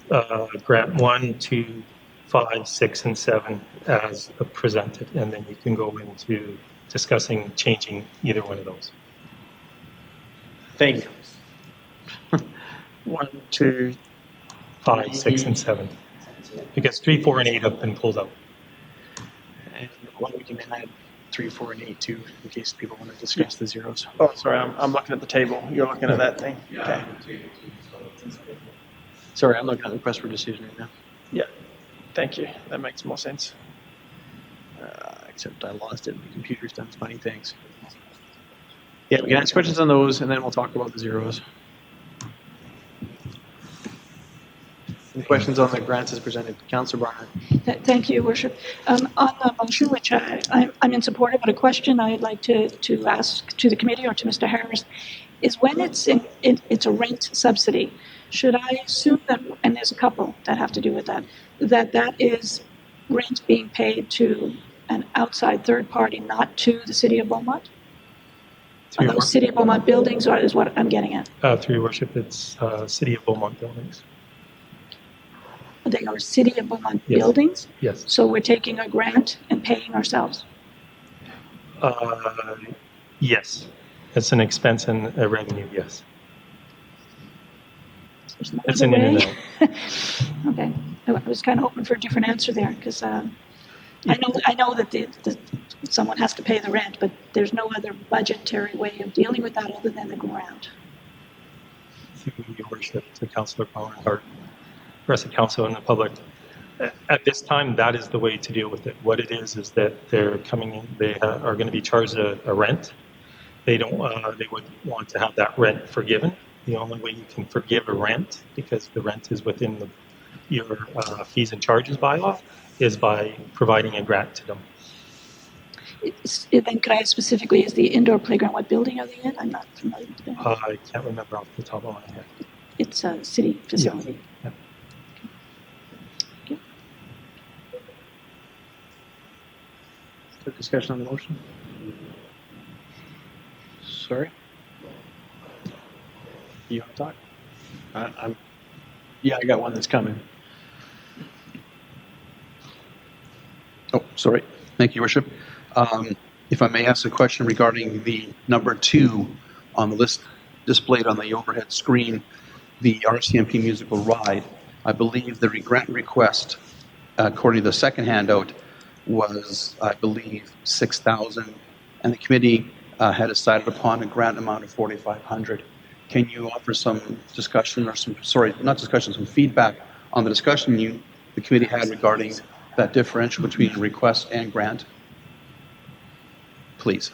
grant 1, 2, 5, 6, and 7 as presented, and then you can go into discussing changing either one of those. Thank you. 1, 2, 5, 6, and 7. Because 3, 4, and 8 have been pulled out. And one we can add 3, 4, and 8 too, in case people want to discuss the zeros. oh, sorry, I'm looking at the table. You're looking at that thing. Okay. Sorry, I'm looking at the request for decision right now. Yeah. Thank you. That makes more sense. Except I lost it. My computer's done funny things. Yeah, we can ask questions on those, and then we'll talk about the zeros. Any questions on the grants as presented? Councillor Barnard. Thank you, Your Worship. On the motion, which I'm in support of, but a question I'd like to ask to the committee or to Mr. Harris is when it's a rent subsidy, should I assume that, and there's a couple that have to do with that, that is rent being paid to an outside third party, not to the City of Beaumont? Are those City of Beaumont buildings, or is what I'm getting at? Through your worship, it's City of Beaumont buildings. They are City of Beaumont Yes. buildings? Yes. So we're taking a grant and paying ourselves? Yes. It's an expense and a revenue, yes. There's no It's other an in and way? out. Okay. I was kind of hoping for a different answer there, because I know that someone has to pay the rent, but there's no other budgetary way of dealing with that other than the grant. Through your worship, to Councillor Barnhart, the rest of council and the public. At this time, that is the way to deal with it. What it is that they're coming in, they are going to be charged a rent. They don't. They would want to have that rent forgiven. The only way you can forgive a rent, because the rent is within your fees and charges bylaw, is by providing a grant to them. Then could I ask specifically, is the indoor playground, what building are they in? I'm not familiar with the building. I can't remember off the top of my head. It's a city facility. Yeah. Is there discussion on the motion? Sorry? You want to talk? Yeah, I got one that's coming. Oh, sorry. Thank you, Worship. If I may ask a question regarding the number 2 on the list displayed on the overhead screen, the RCMP musical ride. I believe the grant request, according to the second handout, was, I believe, $6,000, and the committee had decided upon a grant amount of $4,500. Can you offer some discussion or some feedback on the discussion the committee had regarding that differential between request and grant? Please.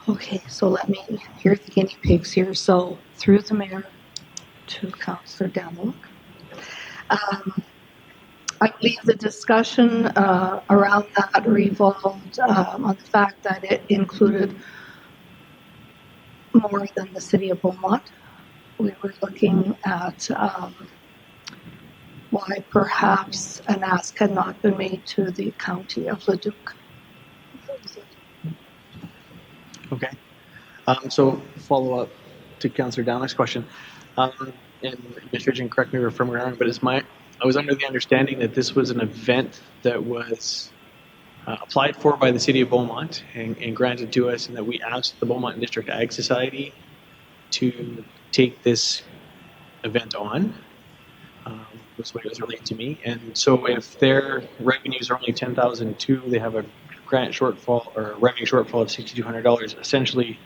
Okay, so let me, here's the guinea pigs here. So through the mayor to Councillor Damlock. I believe the discussion around that revolved on the fact that it included more than the City of Beaumont. We were looking at why perhaps an ask had not been made to the County of Leduc. Okay. So follow up to Councillor Downey's question. And Mr. Jing, correct me if I'm wrong, but I was under the understanding that this was an event that was applied for by the City of Beaumont and granted to us, and that we asked the Beaumont District Ag Society to take this event on. That's what it was related to me. And so if their revenues are only $10,002, they have a grant shortfall or a revenue shortfall of $6,200. Essentially,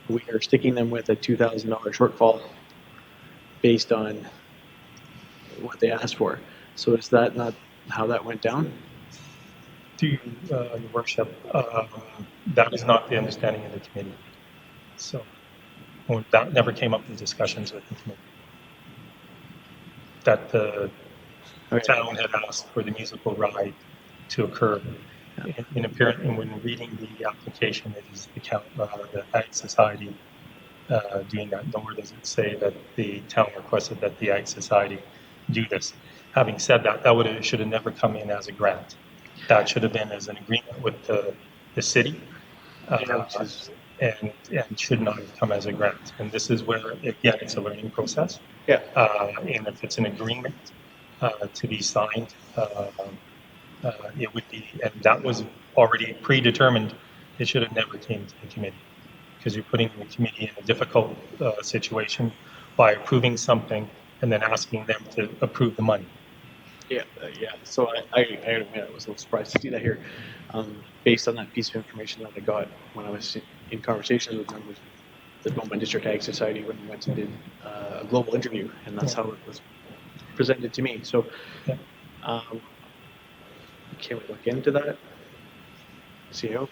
we are sticking them with a $2,000 shortfall based on what they asked for. So is that not how that went down? To your worship, that is not the understanding of the committee. So that never came up in discussions with the committee. That the town had asked for the musical ride to occur. And when reading the application, it is the Ag Society doing that. Nor does it say that the town requested that the Ag Society do this. Having said that, should have never come in as a grant. That should have been as an agreement with the city, and should not have come as a grant. And this is where, again, it's a learning process. Yeah. And if it's an agreement to be signed, it would be, and that was already predetermined, it should have never came to the committee, because you're putting the committee in a difficult situation by approving something and then asking them to approve the money. Yeah. So I admit I was a little surprised to see that here, based on that piece of information that I got when I was in conversation with them with the Beaumont District Ag Society when we went and did a global interview, and that's how it was presented to me. So, can we look into that? CEO?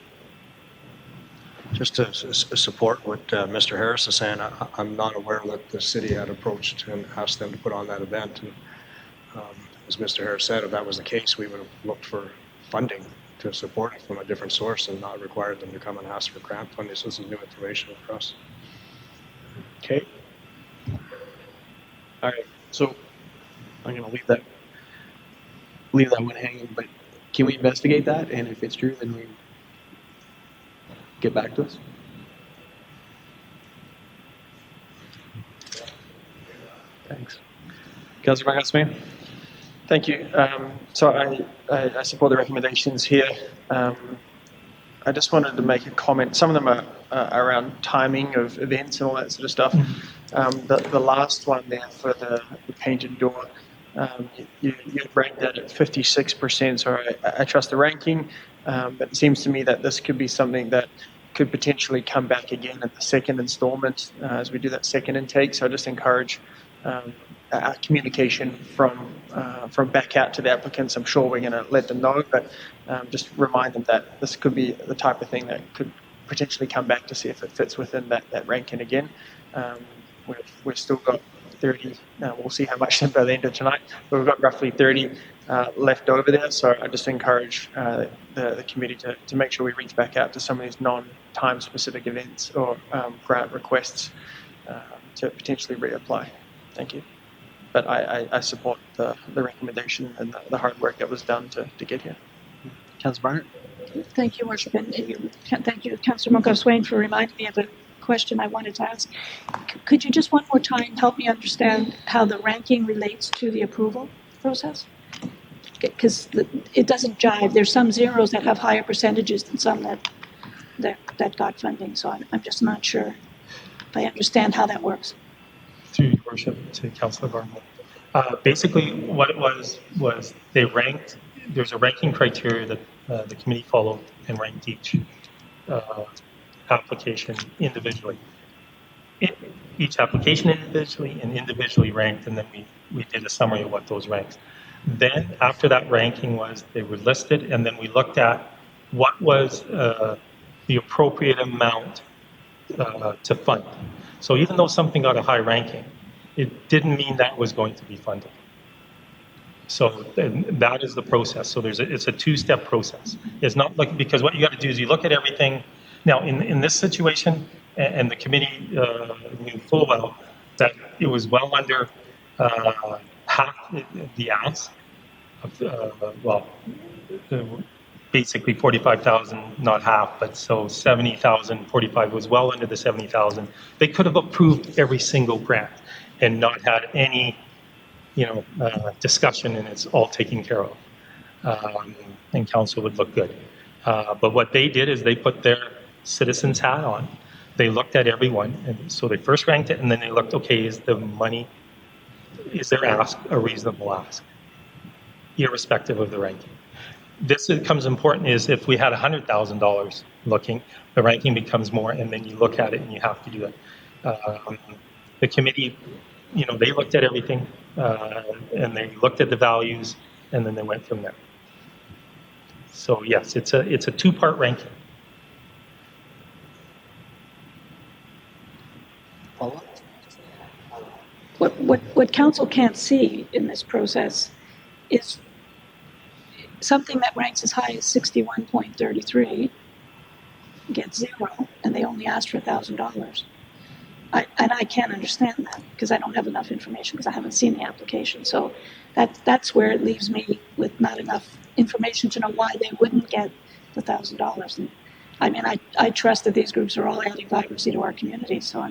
Just to support what Mr. Harris is saying, I'm not aware that the city had approached and asked them to put on that event. as Mr. Harris said, if that was the case, we would have looked for funding to support it from a different source and not required them to come and ask for grant funding. So this is new information for us. Okay. All right. So I'm going to leave that one hanging, but can we investigate that? And if it's true, then we get back to us. Thanks. Councillor Marcos-Swain? Thank you. So I support the recommendations here. I just wanted to make a comment. Some of them are around timing of events and all that sort of stuff. The last one there for the painted door, you ranked that at 56%, so I trust the ranking, but it seems to me that this could be something that could potentially come back again at the second installment as we do that second intake. So I just encourage communication from back out to the applicants. I'm sure we're going to let them know, but just remind them that this could be the type of thing that could potentially come back to see if it fits within that ranking again. We've still got 30. We'll see how much by the end of tonight. But we've got roughly 30 left over there. So I just encourage the committee to make sure we reach back out to some of these non-time specific events or grant requests to potentially reapply. Thank you. But I support the recommendation and the hard work that was done to get here. Councillor Barnett? Thank you, Worship, and thank you, Councillor Marcos-Swain, for reminding me of a question I wanted to ask. Could you just one more time help me understand how the ranking relates to the approval process? Because it doesn't jive. There's some zeros that have higher percentages than some that got funding. So I'm just not sure if I understand how that works. Through your worship, to Councillor Barnett. Basically, what it was they ranked. There's a ranking criteria that the committee followed and ranked each application individually. Each application individually ranked, and then we did a summary of what those ranks. Then after that ranking they were listed, and then we looked at what was the appropriate amount to fund. So even though something got a high ranking, it didn't mean that was going to be funded. So that is the process. So it's a two-step process. It's not like, because what you got to do is you look at everything. Now, in this situation, and the committee knew full well that it was well under half the ask of, basically 45,000, not half, but so 70,000, 45 was well under the 70,000. They could have approved every single grant and not had any, discussion, and it's all taken care of. And council would look good. But what they did is they put their citizens hat on. They looked at everyone, and so they first ranked it, and then they looked, okay, is their ask a reasonable ask, irrespective of the ranking. This becomes important is if we had $100,000 looking, the ranking becomes more, and then you look at it and you have to do it. The committee, they looked at everything, and they looked at the values, and then they went from there. So yes, it's a two-part ranking. What council can't see in this process is something that ranks as high as 61.33 gets zero, and they only asked for $1,000. And I can't understand that because I don't have enough information because I haven't seen the application. So that's where it leaves me with not enough information to know why they wouldn't get the $1,000. And I mean, I trust that these groups are all adding vibrancy to our community. So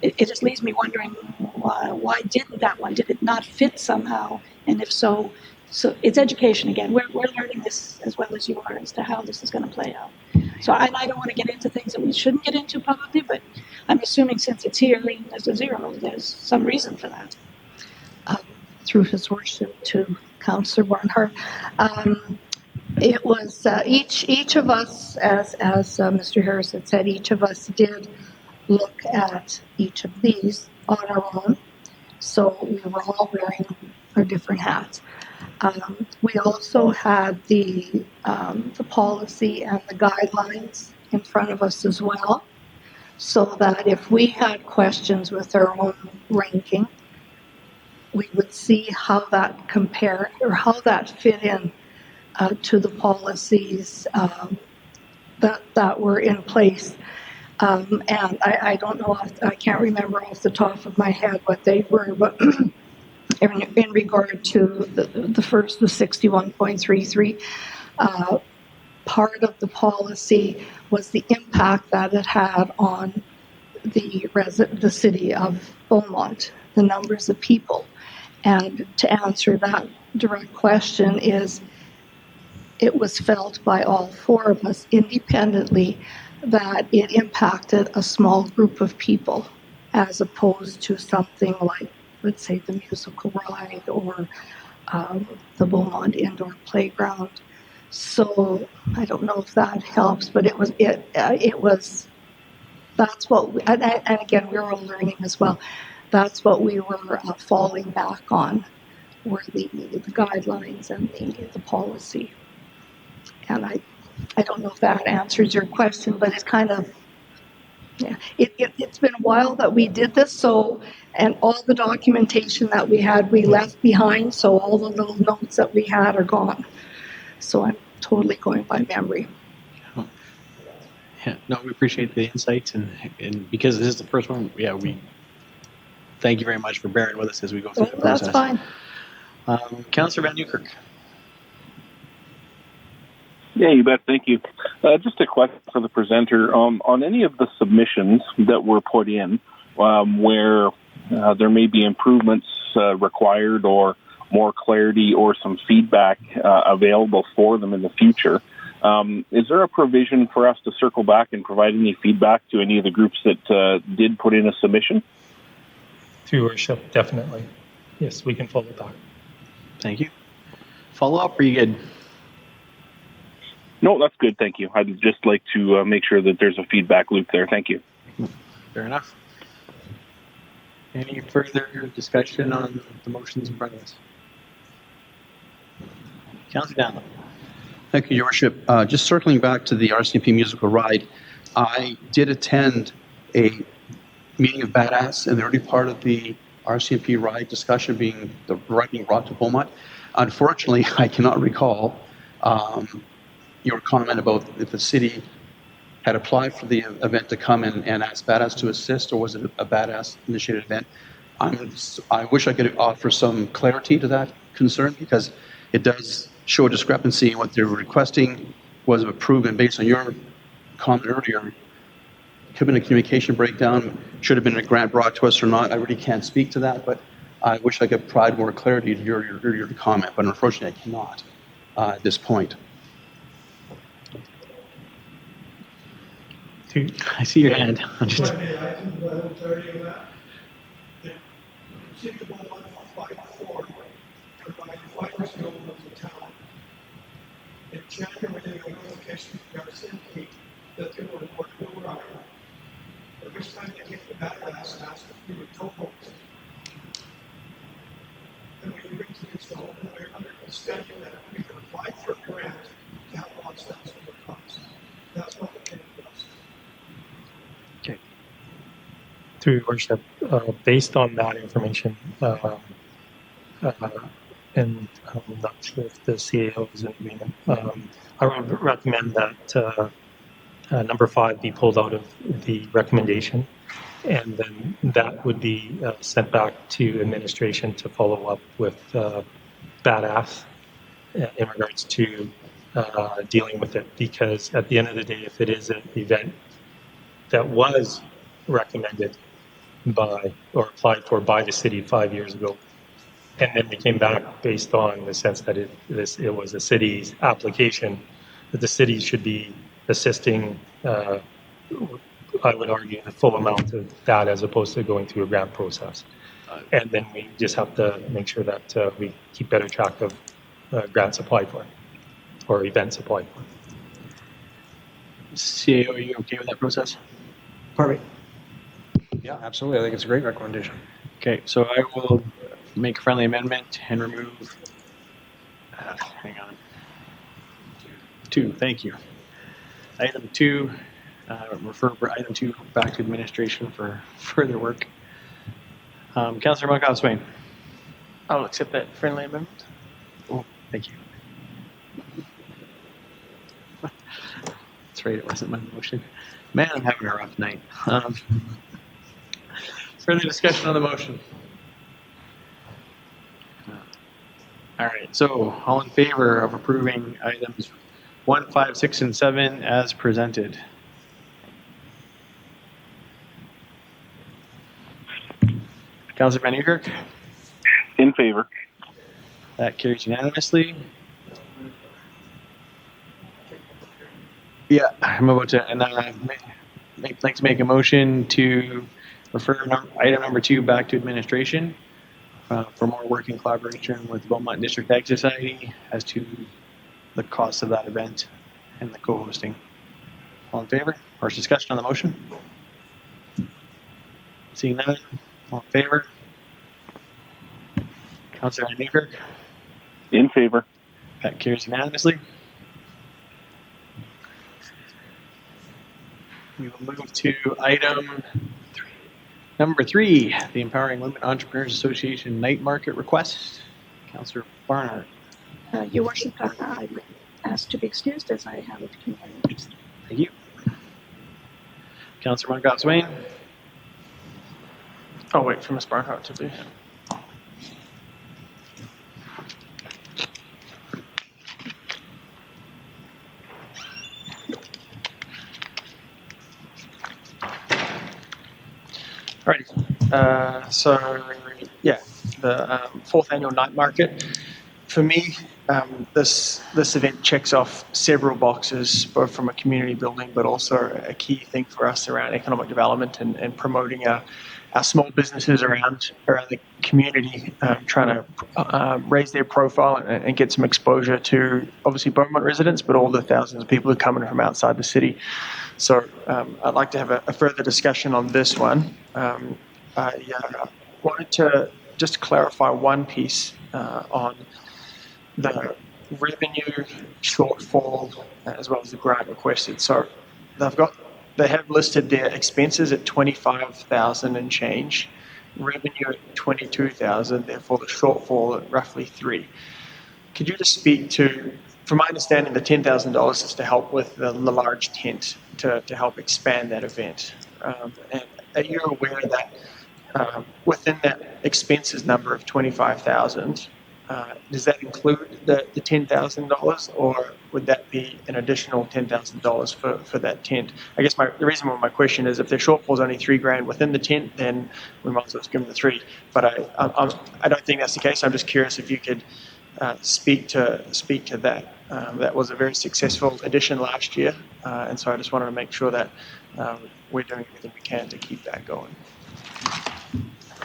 it just leaves me wondering why didn't that one? Did it not fit somehow? And if so it's education again. We're learning this as well as you are as to how this is going to play out. So I don't want to get into things that we shouldn't get into publicly, but I'm assuming since it's here as a zero, there's some reason for that. Through his worship to Councillor Barnhart. It was each of us, as Mr. Harris had said, each of us did look at each of these on our own. So we were all wearing our different hats. We also had the policy and the guidelines in front of us as well, so that if we had questions with our own ranking, we would see how that compared or how that fit in to the policies that were in place. And I don't know, I can't remember off the top of my head what they were, but in regard to the first, the 61.33, part of the policy was the impact that it had on the city of Beaumont, the numbers of people. And to answer that direct question is, it was felt by all four of us independently that it impacted a small group of people as opposed to something like, let's say, the musical ride or the Beaumont Indoor Playground. So I don't know if that helps, but it was, that's what, and again, we're all learning as well. That's what we were falling back on, were the guidelines and the policy. And I don't know if that answers your question, but it's kind of, yeah, it's been a while that we did this, so, and all the documentation that we had, we left behind, so all the little notes that we had are gone. So I'm totally going by memory. Yeah, no, we appreciate the insights, and because this is the first one, yeah, we thank you very much for bearing with us as we go through the process. That's fine. Councillor Van Newkirk. Yeah, you bet. Thank you. Just a question for the presenter. On any of the submissions that were put in where there may be improvements required or more clarity or some feedback available for them in the future, is there a provision for us to circle back and provide any feedback to any of the groups that did put in a submission? Through your worship, definitely. Yes, we can follow back. Thank you. Follow up, or are you good? No, that's good. Thank you. I'd just like to make sure that there's a feedback loop there. Thank you. Fair enough. Any further discussion on the motions in front of us? Councillor Danlow. Thank you, Your Worship. Just circling back to the RCMP musical ride, I did attend a meeting of Badass in the early part of the RCMP ride discussion being brought to Beaumont. Unfortunately, I cannot recall your comment about if the city had applied for the event to come and ask Badass to assist, or was it a Badass initiated event? I wish I could offer some clarity to that concern, because it does show a discrepancy in what they were requesting was approved, and based on your comment earlier, could have been a communication breakdown, should have been a grant brought to us or not. I really can't speak to that, but I wish I could provide more clarity to your comment, but unfortunately I cannot at this point. I see your hand. I'm just... I can clarity on that. The city of Beaumont applied for providing 5% of the town. In January, they got notification from RCMP that they were working over Iowa. At which time they came to Badass and asked if we would co-host. And we agreed to do so, and we're under understanding that we could apply for a grant to help offset some of the costs. That's what the came to us. Okay. Through your worship, based on that information, and I'm not sure if the CAO is in agreement, I would recommend that number 5 be pulled out of the recommendation, and then that would be sent back to administration to follow up with Badass in regards to dealing with it, because at the end of the day, if it is an event that was recommended by or applied for by the city 5 years ago, and then they came back based on the sense that it was a city's application, that the city should be assisting, I would argue, the full amount of that as opposed to going through a grant process. And then we just have to make sure that we keep better track of grants applied for or events applied for. CAO, are you okay with that process? Pardon me? Yeah, absolutely. I think it's a great recommendation. Okay, so I will make a friendly amendment and remove, hang on, 2, thank you. Item 2, refer item 2 back to administration for further work. Councillor Monkoff-Swain. I'll accept that friendly amendment. Oh, thank you. That's right, it wasn't my motion. Man, I'm having a rough night. Further discussion on the motion? All right, so all in favor of approving items 1, 5, 6, and 7 as presented? Councilor Van Nieuwkerk? In favor. That carries unanimously. Yeah, I'm about to, and like to make a motion to refer item number 2 back to administration for more working collaboration with the Beaumont District Ag Society as to the cost of that event and the co-hosting. All in favor? Or discussion on the motion? Seeing none, all in favor? Councilor Van Nieuwkerk? In favor. That carries unanimously. We will move to item number 3, the Empowering Women Entrepreneurs Association Night Market Request. Councillor Barnhart. Your worship, I would ask to be excused as I have a community. Thank you. Councillor Monkoff Swain. I'll wait for Ms. Barnhart to be. Alrighty. So, yeah, the 4th annual night market. For me, this event checks off several boxes, both from a community building, but also a key thing for us around economic development and promoting our small businesses around the community, trying to raise their profile and get some exposure to obviously Beaumont residents, but all the thousands of people who come in from outside the city. So I'd like to have a further discussion on this one. I wanted to just clarify one piece on the revenue shortfall as well as the grant requested. So they have listed their expenses at 25,000 and change, revenue at 22,000, therefore the shortfall at roughly 3. Could you just speak to, from my understanding, the $10,000 is to help with the large tent to help expand that event. And are you aware that within that expenses number of 25,000, does that include the $10,000, or would that be an additional $10,000 for that tent? I guess the reason why my question is, if their shortfall is only $3,000 within the tent, then we might as well just give them the 3. But I don't think that's the case. I'm just curious if you could speak to that. That was a very successful addition last year, and so I just wanted to make sure that we're doing everything we can to keep that going.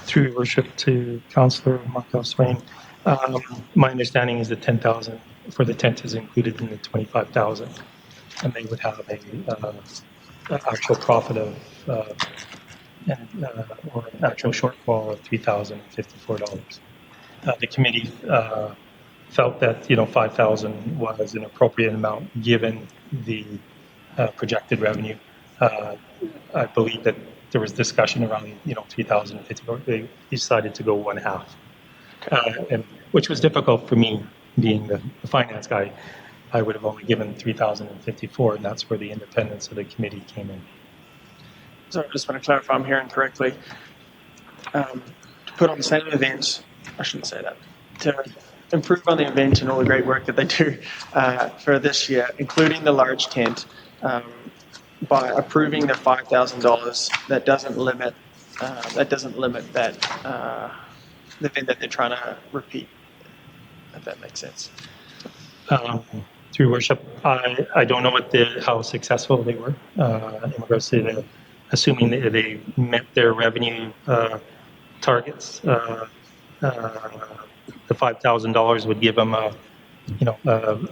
Through your worship to Councillor Monkoff Swain, my understanding is that 10,000 for the tent is included in the 25,000, and they would have an actual profit of or an actual shortfall of $3,054. The committee felt that 5,000 was an appropriate amount given the projected revenue. I believe that there was discussion around 3,054. They decided to go one half. And which was difficult for me, being the finance guy. I would have only given 3,054, and that's where the independence of the committee came in. So I just want to clarify I'm hearing correctly. To put on the same event, I shouldn't say that, to improve on the event and all the great work that they do for this year, including the large tent, by approving the $5,000, that doesn't limit that the event that they're trying to repeat, if that makes sense. Through worship, I don't know how successful they were in regards to assuming that they met their revenue targets. The $5,000 would give them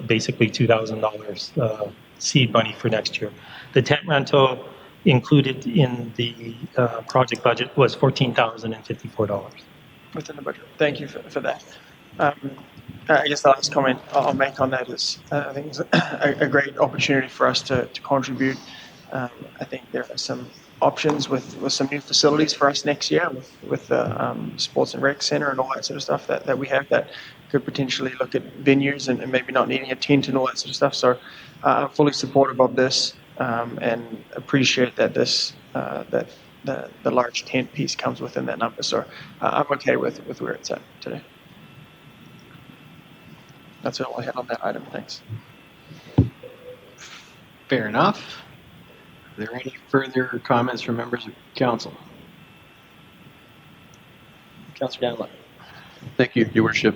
basically $2,000 seed money for next year. The tent rental included in the project budget was $14,054. Within the budget. Thank you for that. I guess the last comment I'll make on that is I think it's a great opportunity for us to contribute I think there are some options with some new facilities for us next year with the sports and rec center and all that sort of stuff that we have that could potentially look at venues and maybe not needing a tent and all that sort of stuff. So I'm fully supportive of this and appreciate that the large tent piece comes within that number. So I'm okay with where it's at today. That's all I had on that item. Thanks. Fair enough. Are there any further comments from members of council? Councillor Daniluk. Thank you, Your Worship.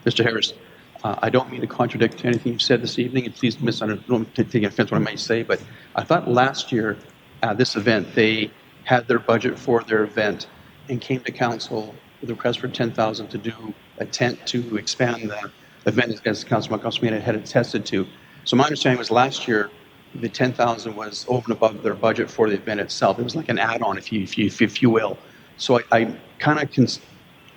Mr. Harris, I don't mean to contradict anything you said this evening, and please don't take offense what I might say, but I thought last year at this event, they had their budget for their event and came to council with a request for $10,000 to do a tent to expand the event as Councilor Montgomery had attested to. So my understanding was last year, the $10,000 was over and above their budget for the event itself. It was like an add-on, if you will. So I kind of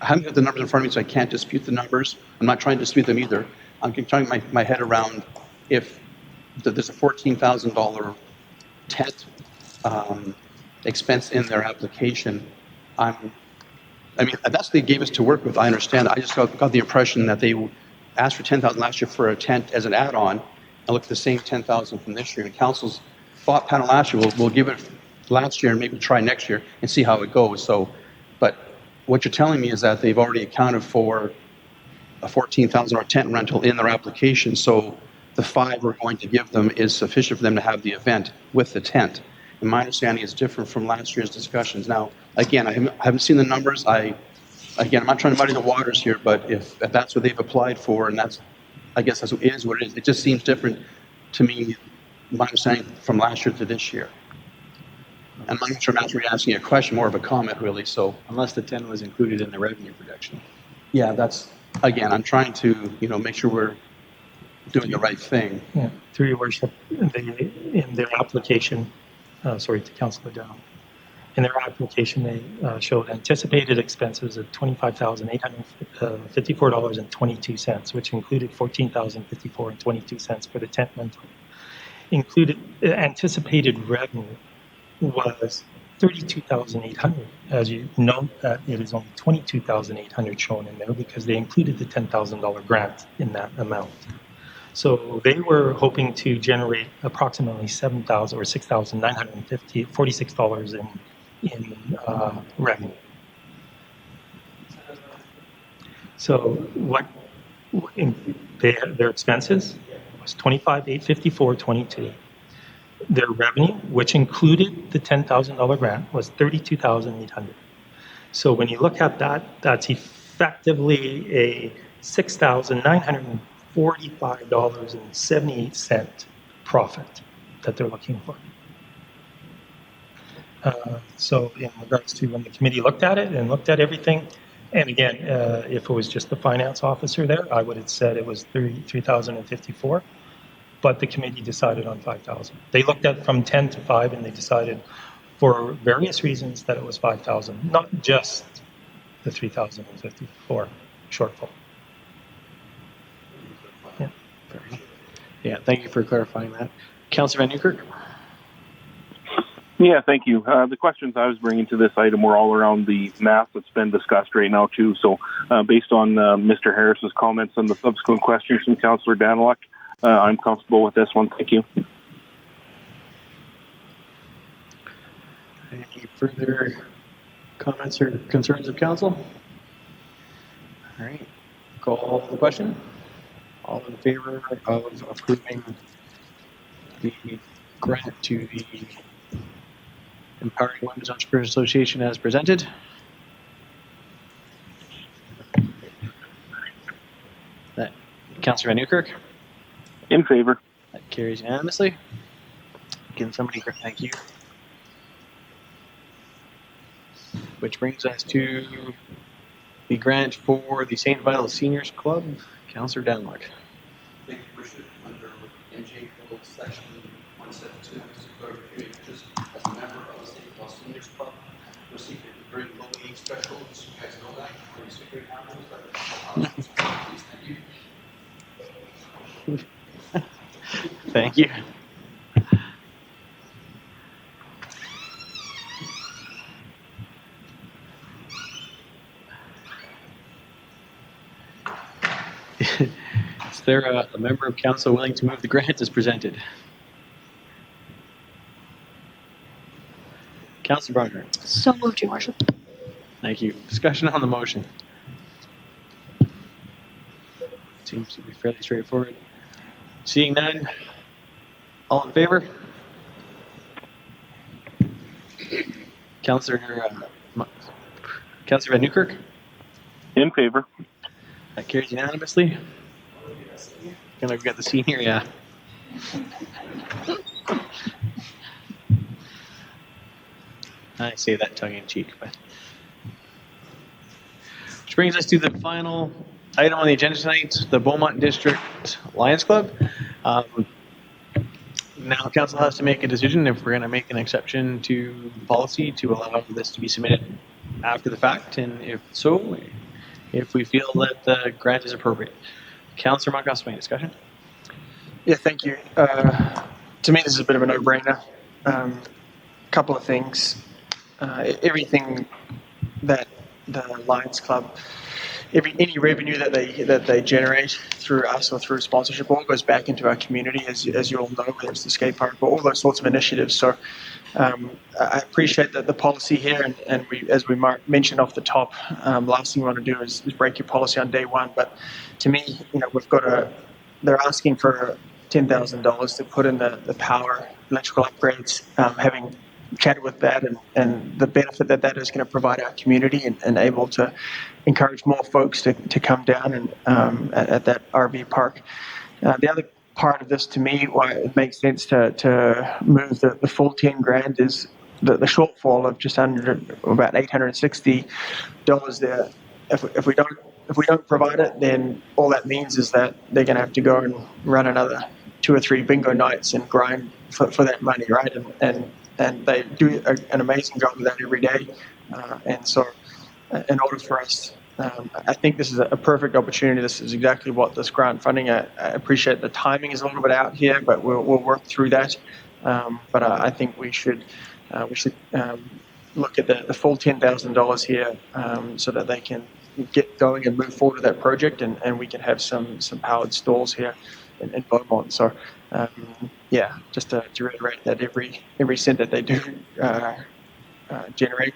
I haven't got the numbers in front of me, so I can't dispute the numbers. I'm not trying to dispute them either. I'm trying to get my head around if there's a $14,000 tent expense in their application. I mean, that's what they gave us to work with. I understand. I just got the impression that they asked for $10,000 last year for a tent as an add-on, and look at the same $10,000 from this year. And council's thought pattern last year, we'll give it last year and maybe try next year and see how it goes. So, but what you're telling me is that they've already accounted for a $14,000 tent rental in their application. So the $5,000 we're going to give them is sufficient for them to have the event with the tent. And my understanding is different from last year's discussions. Now, again, I haven't seen the numbers. I'm not trying to muddy the waters here, but if that's what they've applied for, and I guess that's what it is. It just seems different to me, my understanding from last year to this year. And I'm not sure I'm actually asking a question, more of a comment, really. So Unless the 10 was included in the revenue projection. yeah, again, I'm trying to, make sure we're doing the right thing. Yeah, through your worship, in their application, to Councillor Dow, in their application, they showed anticipated expenses of $25,854.22, which included $14,054.22 for the tent rental. Included anticipated revenue was $32,800. As you note, that it is only $22,800 shown in there because they included the $10,000 grant in that amount. So they were hoping to generate approximately $7,000 or $6,946 in revenue. So their expenses was $25,854.22. Their revenue, which included the $10,000 grant, was $32,800. So when you look at that, that's effectively a $6,945.78 profit that they're looking for. So in regards to when the committee looked at it and looked at everything, and again, if it was just the finance officer there, I would have said it was $33,054. But the committee decided on 5,000. They looked at from 10 to 5, and they decided for various reasons that it was 5,000, not just the 3,054 shortfall. Yeah. Yeah, thank you for clarifying that. Councillor Van Newkirk? Yeah, thank you. The questions I was bringing to this item were all around the math that's been discussed right now, too. So based on Mr. Harris's comments and the subsequent questions from Councillor Daniluk, I'm comfortable with this one. Thank you. Any further comments or concerns of council? All right, call the question. All in favor of approving the grant to the Empowering Women's Entrepreneurs Association as presented? That Councillor Van Newkirk? In favor. That carries unanimously. Can somebody thank you? Which brings us to the grant for the St. Vital Seniors Club. Councillor Daniluk. Thank you, Worship. Under NJ Code Section 172, just as a member of the St. Vital Seniors Club, we're seeking to bring low-age thresholds. You guys know that. We're seeking please, thank you. Thank you. there a member of council willing to move the grant as presented? Councillor Barnhart. So moved, Your Worship. Thank you. Discussion on the motion. Seems to be fairly straightforward. Seeing none, all in favor? Councillor Van Newkirk? In favor. That carries unanimously. Gonna get the senior, yeah. I say that tongue in cheek, but. Which brings us to the final item on the agenda tonight, the Beaumont District Lions Club. Now council has to make a decision if we're gonna make an exception to policy to allow this to be submitted after the fact, and if so, if we feel that the grant is appropriate. Councillor Monkhouse, discussion? Yeah, thank you. To me, this is a bit of a no-brainer. Couple of things. Everything that the Lions Club, any revenue that they generate through us or through sponsorship, all goes back into our community, as you all know, whether it's the skate park, but all those sorts of initiatives. So I appreciate that the policy here, and we, as we mentioned off the top, last thing we want to do is break your policy on day one. But to me, we've got they're asking for $10,000 to put in the power electrical upgrades, having chatted with that and the benefit that is going to provide our community and able to encourage more folks to come down and at that RV park. The other part of this, to me, why it makes sense to move the full 10 grand is the shortfall of just under about $860 there. If we don't provide it, then all that means is that they're going to have to go and run another 2 or 3 bingo nights and grind for that money, right? And they do an amazing job of that every day. And so in order for us, I think this is a perfect opportunity. This is exactly what this grant funding, I appreciate the timing is a little bit out here, but we'll work through that. But I think we should look at the full $10,000 here so that they can get going and move forward with that project, and we can have some powered stalls here in Beaumont. So just to reiterate that every cent that they do generate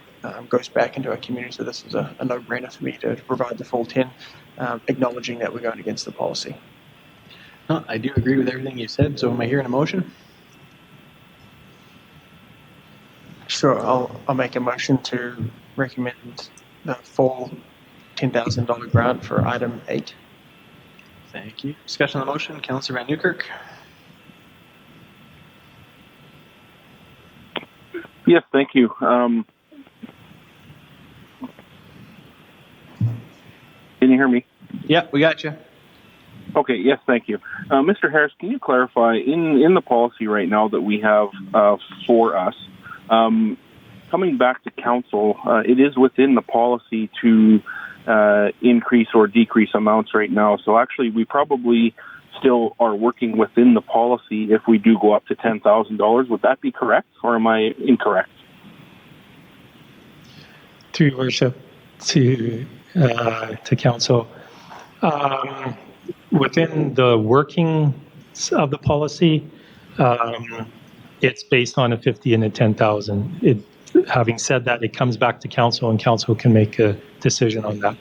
goes back into our community. So this is a no-brainer for me to provide the full 10, acknowledging that we're going against the policy. No, I do agree with everything you said. So am I hearing a motion? Sure, I'll make a motion to recommend the full $10,000 grant for item 8. Thank you. Discussion on the motion. Councillor Van Newkirk. Yes, thank you. Can you hear me? Yeah, we got you. Okay, yes, thank you. Mr. Harris, can you clarify, in the policy right now that we have for us, coming back to council, it is within the policy to increase or decrease amounts right now. So actually, we probably still are working within the policy if we do go up to $10,000. Would that be correct, or am I incorrect? Through your worship, to council, within the workings of the policy, it's based on a 50 and a 10,000. Having said that, it comes back to council, and council can make a decision on that.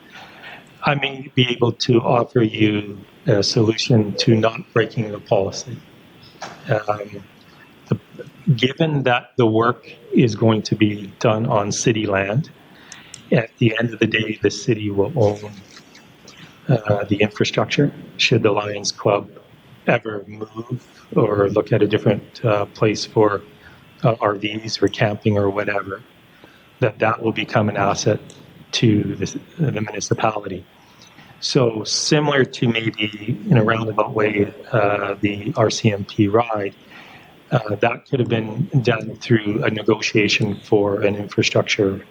I may be able to offer you a solution to not breaking the policy. Given that the work is going to be done on city land, at the end of the day, the city will own the infrastructure. Should the Lions Club ever move or look at a different place for RVs or camping or whatever, that will become an asset to the municipality. So similar to maybe in a roundabout way, the RCMP ride, that could have been done through a negotiation for an infrastructure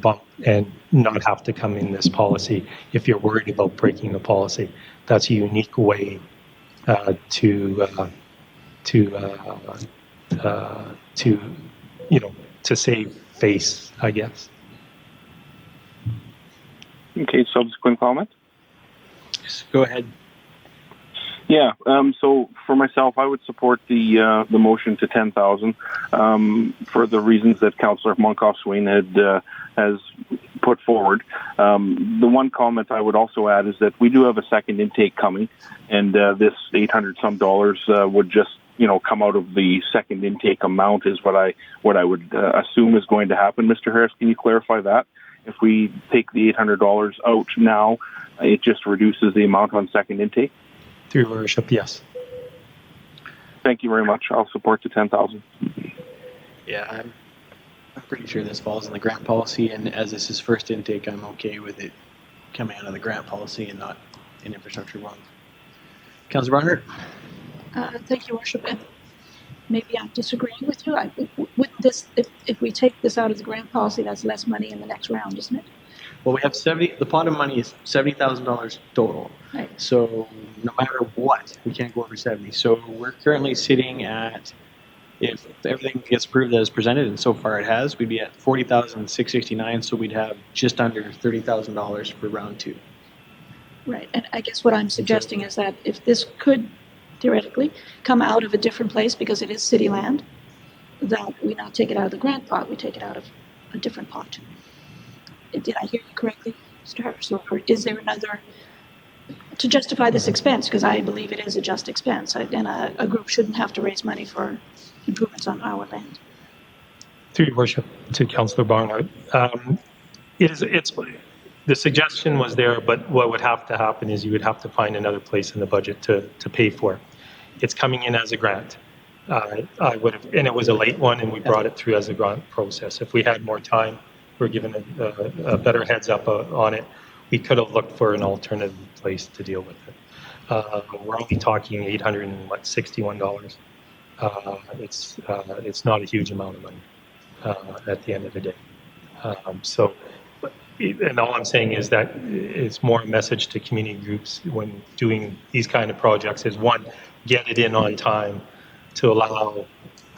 bump and not have to come in this policy if you're worried about breaking the policy. That's a unique way to save face, I guess. Okay, subsequent comment? Yes, go ahead. Yeah. So for myself, I would support the motion to 10,000 for the reasons that Councillor Monkoff Swain has put forward. The one comment I would also add is that we do have a second intake coming, and this $800 some would just come out of the second intake amount is what I would assume is going to happen. Mr. Harris, can you clarify that? If we take the $800 out now, it just reduces the amount on second intake? Through your worship, yes. Thank you very much. I'll support the 10,000. Yeah, I'm pretty sure this falls in the grant policy, and as this is first intake, I'm okay with it coming out of the grant policy and not in infrastructure one. Councillor Barnhart? Thank you, Worship. And maybe I'm disagreeing with you. With this, if we take this out of the grant policy, that's less money in the next round, isn't it? Well, we have the pot of money is $70,000 total. Right. So no matter what, we can't go over 70. So we're currently sitting at, if everything gets approved as presented, and so far it has, we'd be at $40,669. So we'd have just under $30,000 for round 2. Right. And I guess what I'm suggesting is that if this could theoretically come out of a different place because it is city land, that we not take it out of the grant pot, we take it out of a different pot. Did I hear you correctly, Mr. Harris? Or is there another, to justify this expense, because I believe it is a just expense, and a group shouldn't have to raise money for improvements on our land? Through your worship, to Councillor Barnhart, it's the suggestion was there, but what would have to happen is you would have to find another place in the budget to pay for it. It's coming in as a grant. I would have, and it was a late one, and we brought it through as a grant process. If we had more time, we're given a better heads up on it, we could have looked for an alternative place to deal with it. We're only talking $861. It's not a huge amount of money at the end of the day. And all I'm saying is that it's more a message to community groups when doing these kind of projects is, one, get it in on time to allow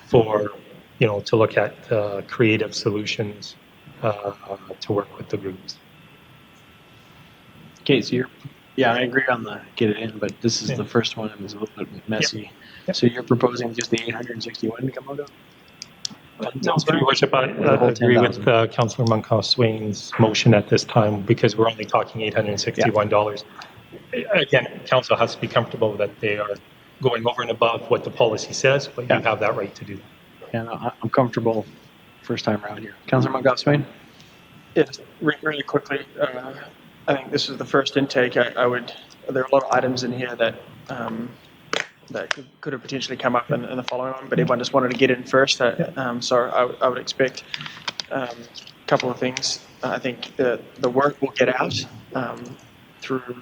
for, to look at creative solutions to work with the groups. Okay, so I agree on the get it in, but this is the first one and it's a little bit messy. Yep. So you're proposing just the 861 to come out of? No, Your Worship, I agree with Councillor Monkoff Swain's motion at this time because we're only talking $861. Yeah. Again, council has to be comfortable that they are going over and above what the policy says, but you have that right to do that. Yeah, no, I'm comfortable first time around here. Councillor Monkoff Swain? Yes, really quickly. I think this is the first intake. There are a lot of items in here that that could have potentially come up in the following one, but everyone just wanted to get in first. So I would expect a couple of things. I think the work will get out through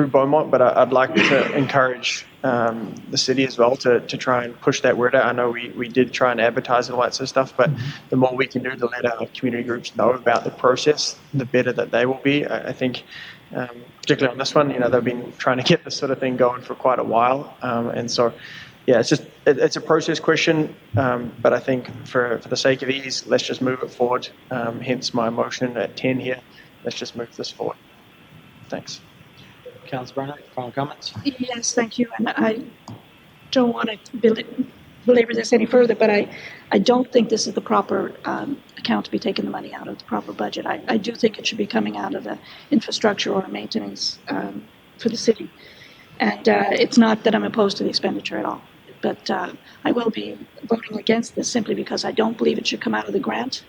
Beaumont, but I'd like to encourage the city as well to try and push that word out. I know we did try and advertise and all that sort of stuff, but the more we can do to let our community groups know about the process, the better that they will be. I think, particularly on this one, they've been trying to get this sort of thing going for quite a while, and so. Yeah, it's a process question, but I think for the sake of ease, let's just move it forward. Hence my motion at 10 here. Let's just move this forward. Thanks. Councillor Barnhart, final comments? Yes, thank you. And I don't want to belabor this any further, but I don't think this is the proper account to be taking the money out of the proper budget. I do think it should be coming out of the infrastructure or maintenance for the city. And it's not that I'm opposed to the expenditure at all, but I will be voting against this simply because I don't believe it should come out of the grant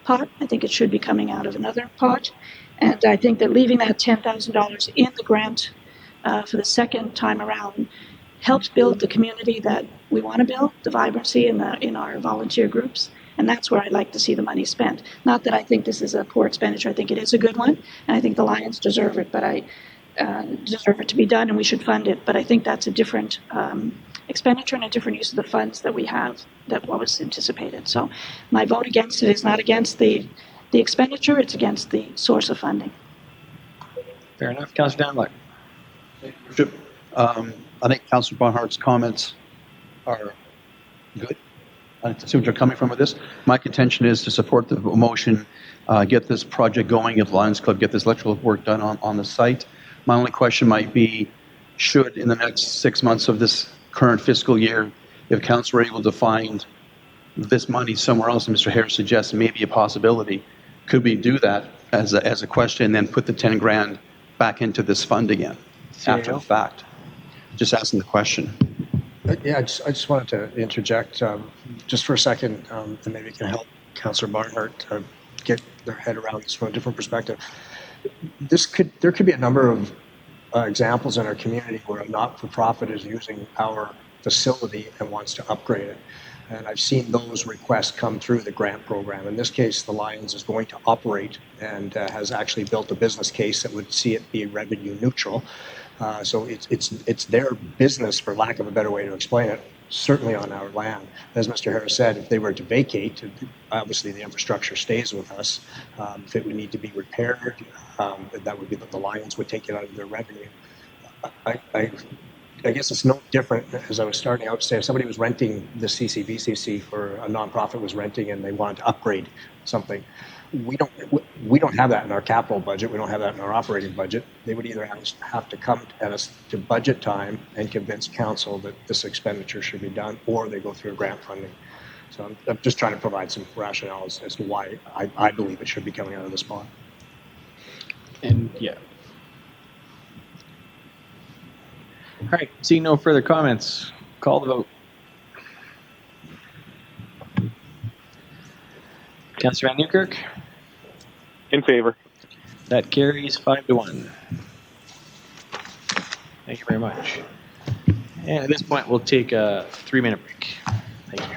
pot. I think it should be coming out of another pot. And I think that leaving that $10,000 in the grant for the second time around helps build the community that we want to build, the vibrancy in our volunteer groups. And that's where I'd like to see the money spent. Not that I think this is a poor expenditure. I think it is a good one. And I think the Lions deserve it, but I deserve it to be done and we should fund it. But I think that's a different expenditure and a different use of the funds that we have that what was anticipated. So my vote against it is not against the expenditure, it's against the source of funding. Fair enough. Councillor Danlock. I think Councillor Barnhart's comments are good. I see what you're coming from with this. My contention is to support the motion, get this project going at the Lions Club, get this electrical work done on the site. My only question might be, should, in the next 6 months of this current fiscal year, if council were able to find this money somewhere else, and Mr. Harris suggests maybe a possibility, could we do that as a question and then put the 10 grand back into this fund again after the fact? Just asking the question. Yeah, I just wanted to interject just for a second, and maybe it can help Councillor Barnhart get their head around this from a different perspective. There could be a number of examples in our community where a not-for-profit is using our facility and wants to upgrade it. And I've seen those requests come through the grant program. In this case, the Lions is going to operate and has actually built a business case that would see it be revenue neutral. So it's their business, for lack of a better way to explain it, certainly on our land. As Mr. Harris said, if they were to vacate, obviously the infrastructure stays with us. If it would need to be repaired, that would be that the Lions would take it out of their revenue. I guess it's no different, as I was starting out to say, if somebody was renting the CCBCC for a nonprofit was renting and they wanted to upgrade something, we don't have that in our capital budget. We don't have that in our operating budget. They would either have to come at us to budget time and convince council that this expenditure should be done, or they go through a grant funding. So I'm just trying to provide some rationales as to why I believe it should be coming out of this bond. And yeah. All right, seeing no further comments, call the vote. Councillor Van Newkirk? In favor. That carries 5-1. Thank you very much. And at this point, we'll take a 3-minute break. Thank you.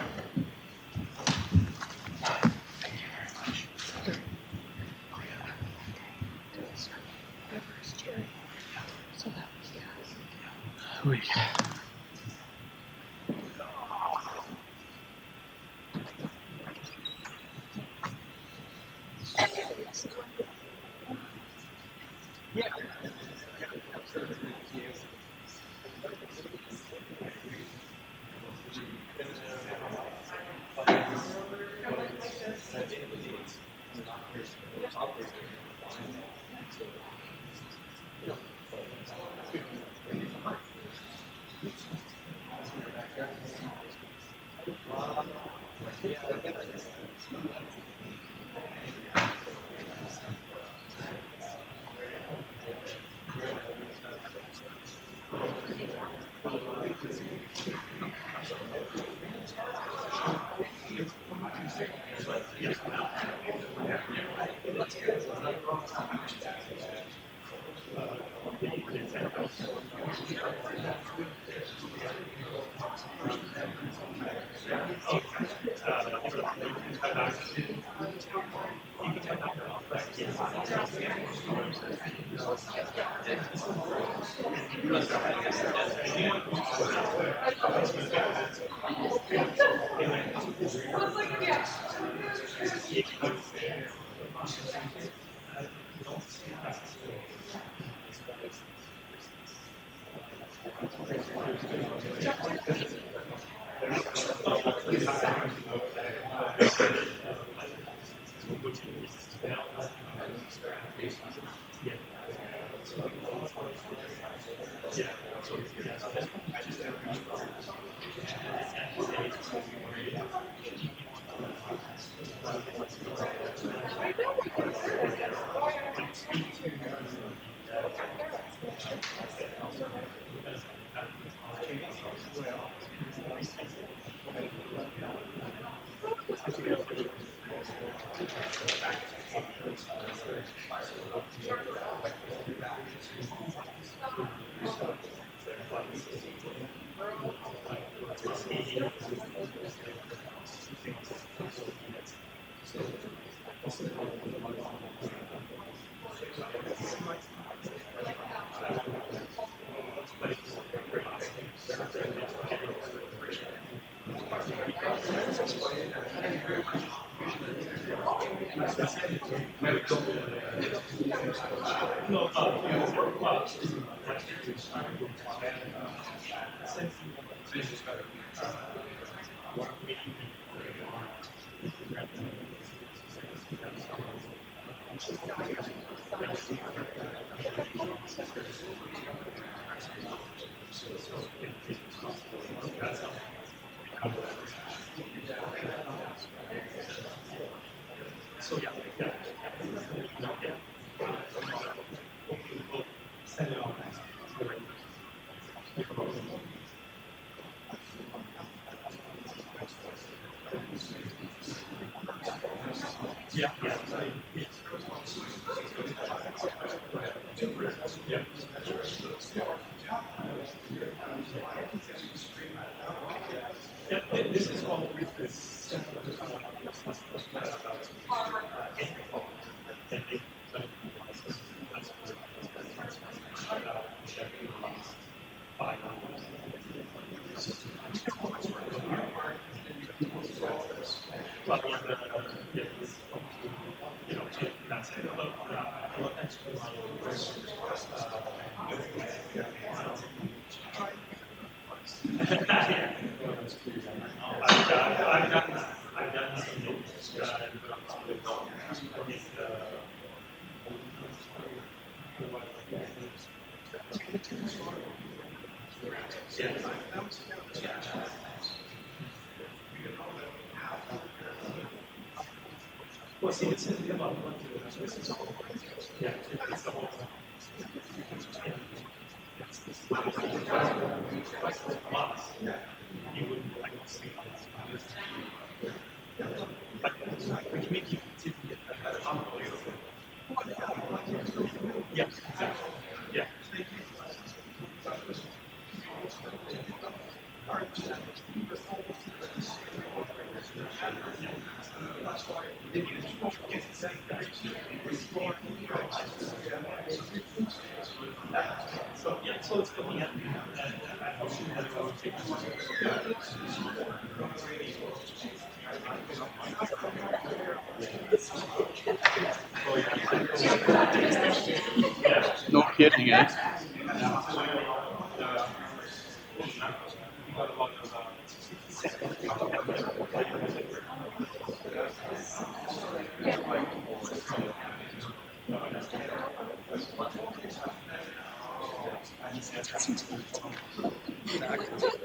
No kidding, eh?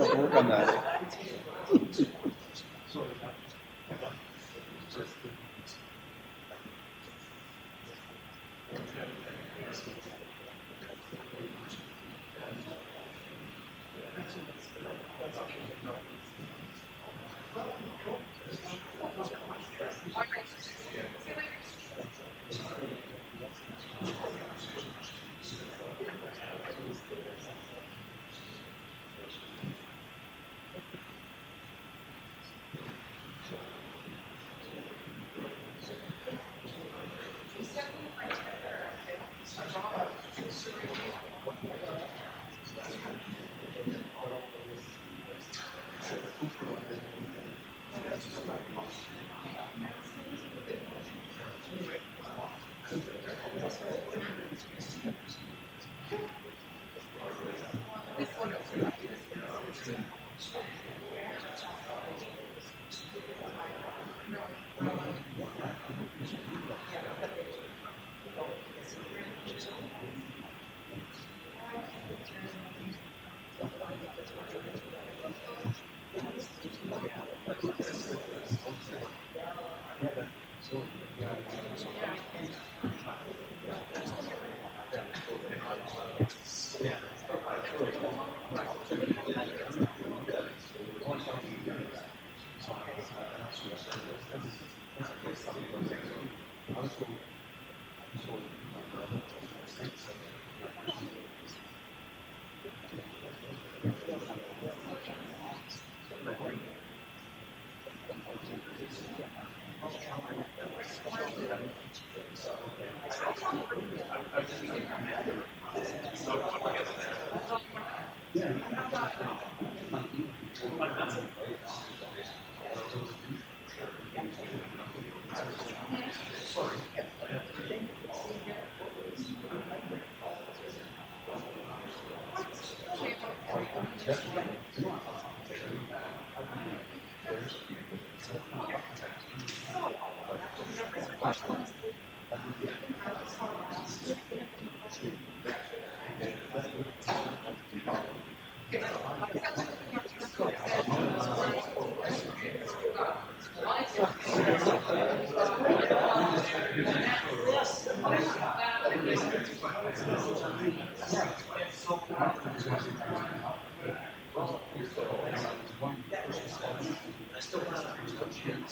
I'll work on that.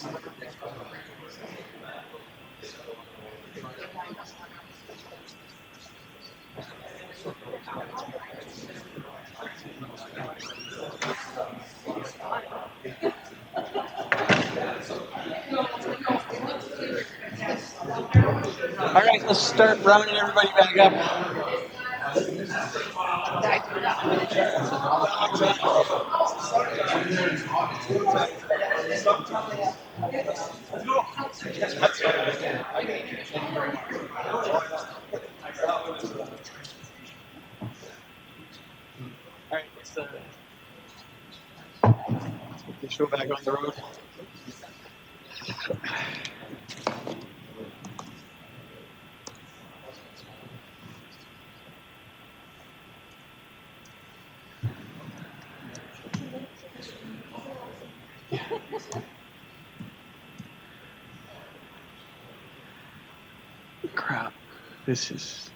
All right, let's start rounding everybody back up. All right, let's get the show back on the road. Crap. This is...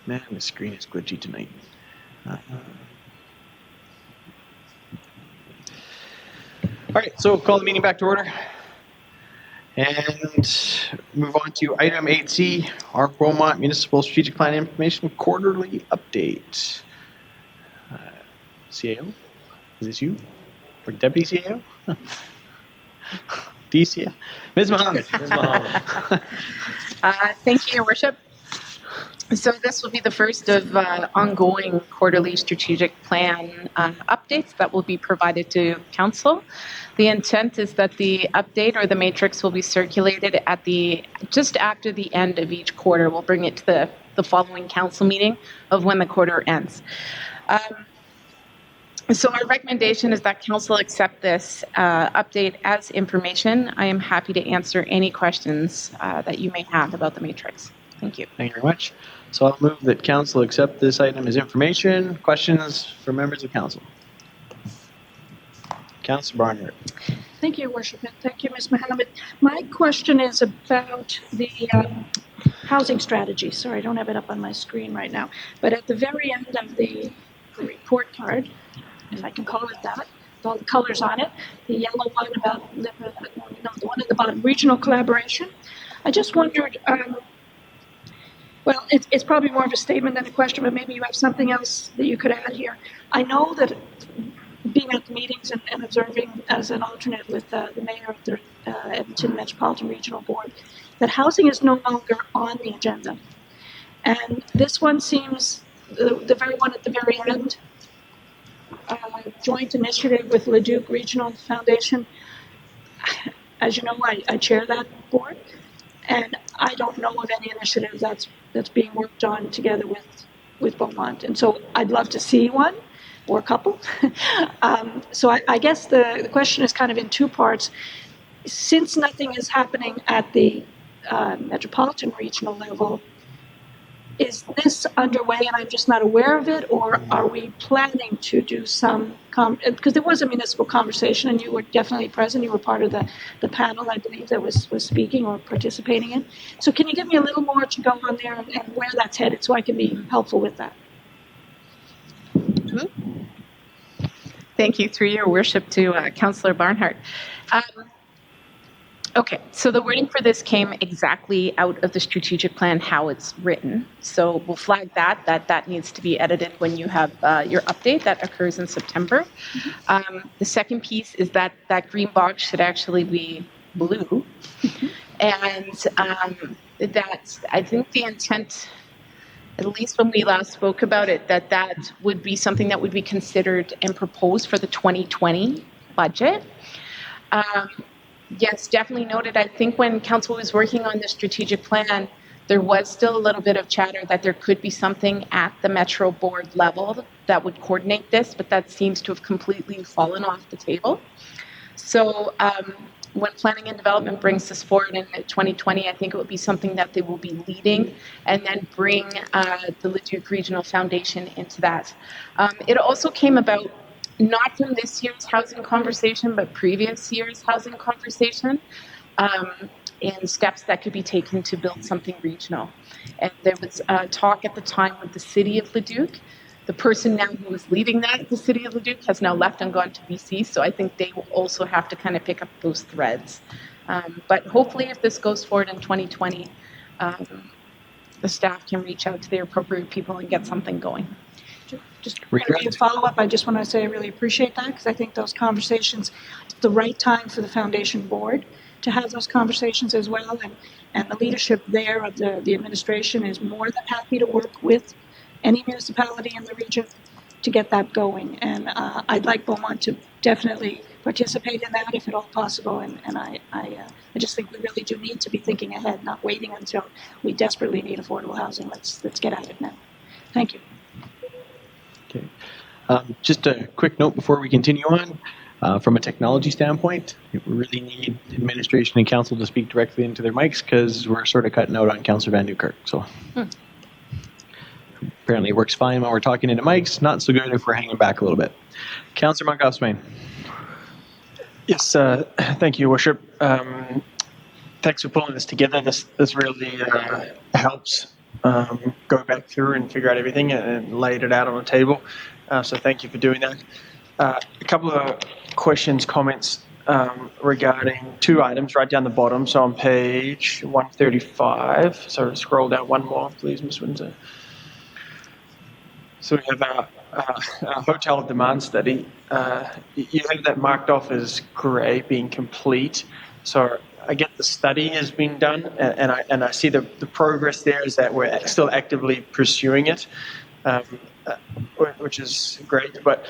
Man, the screen is glitchy tonight. All right, so call the meeting back to order. And move on to item 8C, our Beaumont Municipal Strategic Plan Information Quarterly Update. CAO, is this you? Or Deputy CAO? DCA? Ms. Mohammed. Ms. Mohammed. Thank you, Your Worship. So this will be the first of ongoing quarterly strategic plan updates that will be provided to Council. The intent is that the update or the matrix will be circulated at just after the end of each quarter. We'll bring it to the following Council meeting of when the quarter ends. So our recommendation is that Council accept this update as information. I am happy to answer any questions that you may have about the matrix. Thank you. Thank you very much. So I'll move that Council accept this item as information. Questions from members of Council? Councillor Barnhart. Thank you, Your Worship, and thank you, Ms. Mohammed. My question is about the housing strategy. Sorry, I don't have it up on my screen right now. But at the very end of the report card, if I can call it that, with all the colors on it, the yellow one about, the one at the bottom, regional collaboration. I just wondered, well, it's probably more of a statement than a question, but maybe you have something else that you could add here. I know that being at the meetings and observing as an alternate with the mayor of the Edmonton Metropolitan Regional Board, that housing is no longer on the agenda. And this one seems, the very one at the very end, joint initiative with Leduc Regional Foundation. As you know, I chair that board, and I don't know of any initiative that's being worked on together with Beaumont. And so I'd love to see one or a couple. So I guess the question is kind of in two parts. Since nothing is happening at the metropolitan regional level, is this underway and I'm just not aware of it, or are we planning to do some, because there was a municipal conversation and you were definitely present, you were part of the panel, I believe, that was speaking or participating in. So can you give me a little more to go on there and where that's headed so I can be helpful with that? Thank you, through Your Worship, to Councillor Barnhart. Okay, so the wording for this came exactly out of the strategic plan, how it's written. So we'll flag that needs to be edited when you have your update that occurs in September. The second piece is that green box should actually be blue. And that, I think the intent, at least when we last spoke about it, that would be something that would be considered and proposed for the 2020 budget. Yes, definitely noted. I think when Council was working on the strategic plan, there was still a little bit of chatter that there could be something at the Metro Board level that would coordinate this, but that seems to have completely fallen off the table. So when Planning and Development brings this forward in 2020, I think it would be something that they will be leading and then bring the Leduc Regional Foundation into that. It also came about not from this year's housing conversation, but previous year's housing conversation, and steps that could be taken to build something regional. And there was talk at the time with the city of Leduc the person now who is leading that, the city of Leduc, has now left and gone to BC. So I think they will also have to kind of pick up those threads. But hopefully, if this goes forward in 2020, the staff can reach out to the appropriate people and get something going. Just a follow-up, I just want to say I really appreciate that, because I think those conversations, it's the right time for the foundation board to have those conversations as well, and the leadership there of the administration is more than happy to work with any municipality in the region to get that going, and I'd like Beaumont to definitely participate in that if at all possible, and I just think we really do need to be thinking ahead, not waiting until we desperately need affordable housing. Let's get at it now. Thank you. Okay. Just a quick note before we continue on. From a technology standpoint, we really need administration and council to speak directly into their mics, because we're sort of cutting out on Councillor Van Newkirk. So apparently it works fine when we're talking into mics, not so good if we're hanging back a little bit. Councillor Monkhoff-Swain. Yes, thank you, Your Worship. Thanks for pulling this together. This really helps go back through and figure out everything and laid it out on the table. So thank you for doing that. A couple of questions, comments regarding two items right down the bottom. So on page 135, so scroll down one more, please, Ms. Windsor. So we have a hotel demand study. You have that marked off as grey, being complete. So I get the study has been done, and I see the progress there is that we're still actively pursuing it, which is great. But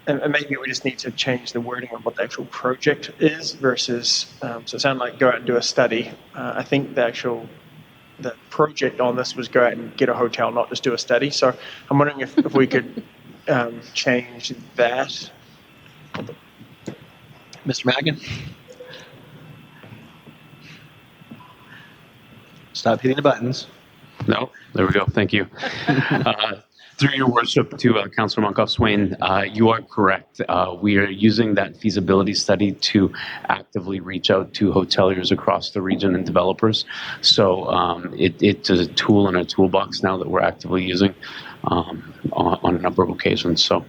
and maybe we just need to change the wording of what the actual project is versus. So it sounded like go out and do a study. I think the project on this was go out and get a hotel, not just do a study. So I'm wondering if we could change that. Mr. Madigan. Stop hitting the buttons. No, there we go. Thank you. Through your worship to Councillor Monkhoff-Swain, you are correct. We are using that feasibility study to actively reach out to hoteliers across the region and developers. So it's a tool in our toolbox now that we're actively using on a number of occasions. So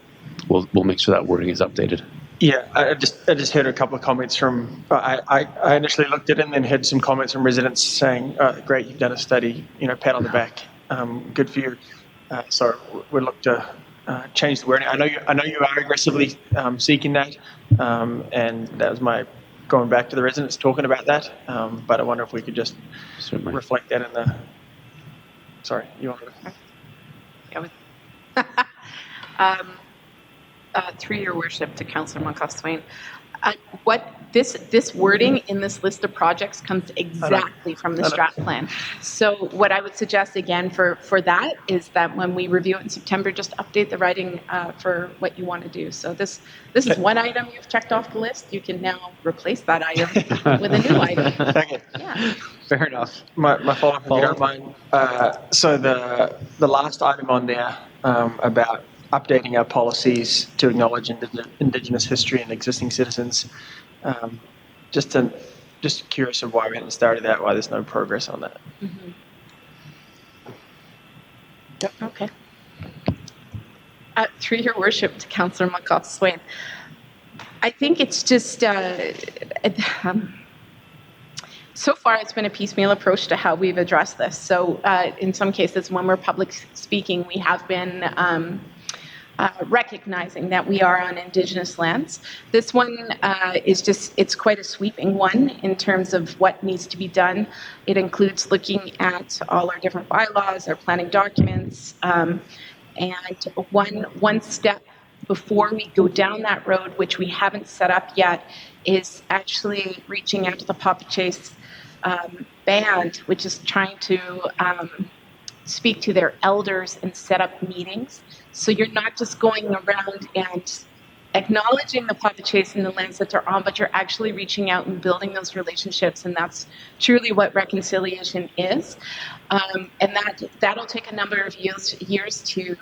we'll make sure that wording is updated. Yeah, I just heard a couple of comments from. I initially looked at it and then heard some comments from residents saying, "Great, you've done a study. Pat on the back. Good for you." So we'll look to change the wording. I know you are aggressively seeking that, and that was my going back to the residents talking about that. But I wonder if we could just reflect that in the. Sorry, you want to? Yeah. Through your worship to Councillor Monkhoff-Swain, what this wording in this list of projects comes exactly from the strat plan. So what I would suggest again for that is that when we review it in September, just update the writing for what you want to do. So this is one item you've checked off the list. You can now replace that item with a new item. Okay. Yeah. Fair enough. My follow-up, if you don't mind. So the last item on there about updating our policies to acknowledge Indigenous history and existing citizens. Just curious of why we haven't started that, why there's no progress on that. Mm-hmm. Yep. Okay. Through your worship to Councillor Monkhoff-Swain, I think it's just so far it's been a piecemeal approach to how we've addressed this. So in some cases, when we're public speaking, we have been recognizing that we are on Indigenous lands. This one it's quite a sweeping one in terms of what needs to be done. It includes looking at all our different bylaws, our planning documents, and one step before we go down that road, which we haven't set up yet, is actually reaching out to the Papachaise band, which is trying to speak to their elders and set up meetings. So you're not just going around and acknowledging the Papachaise and the lands that they're on, but you're actually reaching out and building those relationships, and that's truly what reconciliation is. And that'll take a number of years to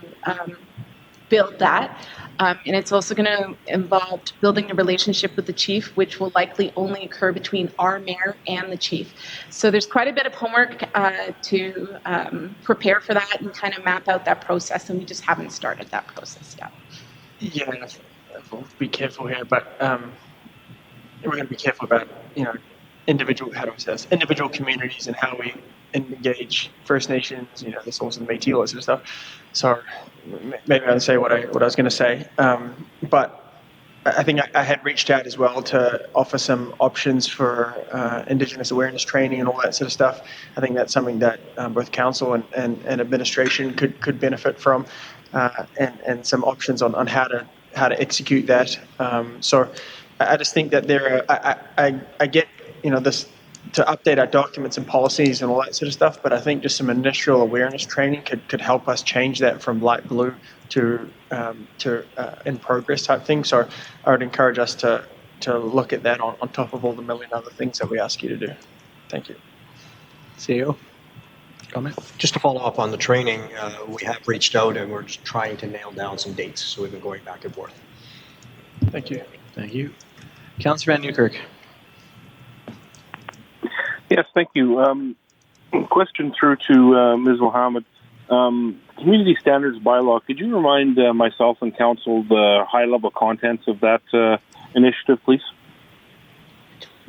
build that. And it's also going to involve building a relationship with the chief, which will likely only occur between our mayor and the chief. So there's quite a bit of homework to prepare for that and kind of map out that process, and we just haven't started that process yet. Yeah, we'll be careful here, but we're going to be careful about, individual communities and how we engage First Nations, the souls of the Métis, all that sort of stuff. So maybe I'll say what I was going to say. But I think I had reached out as well to offer some options for Indigenous awareness training and all that sort of stuff. I think that's something that both council and administration could benefit from, and some options on how to execute that. So I just think that I get this to update our documents and policies and all that sort of stuff, but I think just some initial awareness training could help us change that from light blue to in progress type thing. So I would encourage us to look at that on top of all the million other things that we ask you to do. Thank you. CEO, comment? Just to follow up on the training, we have reached out and we're just trying to nail down some dates. So we've been going back and forth. Thank you. Thank you. Councillor Van Newkirk. Yes, thank you. Question through to Ms. Mohammed. Community Standards Bylaw, could you remind myself and council the high-level contents of that initiative, please?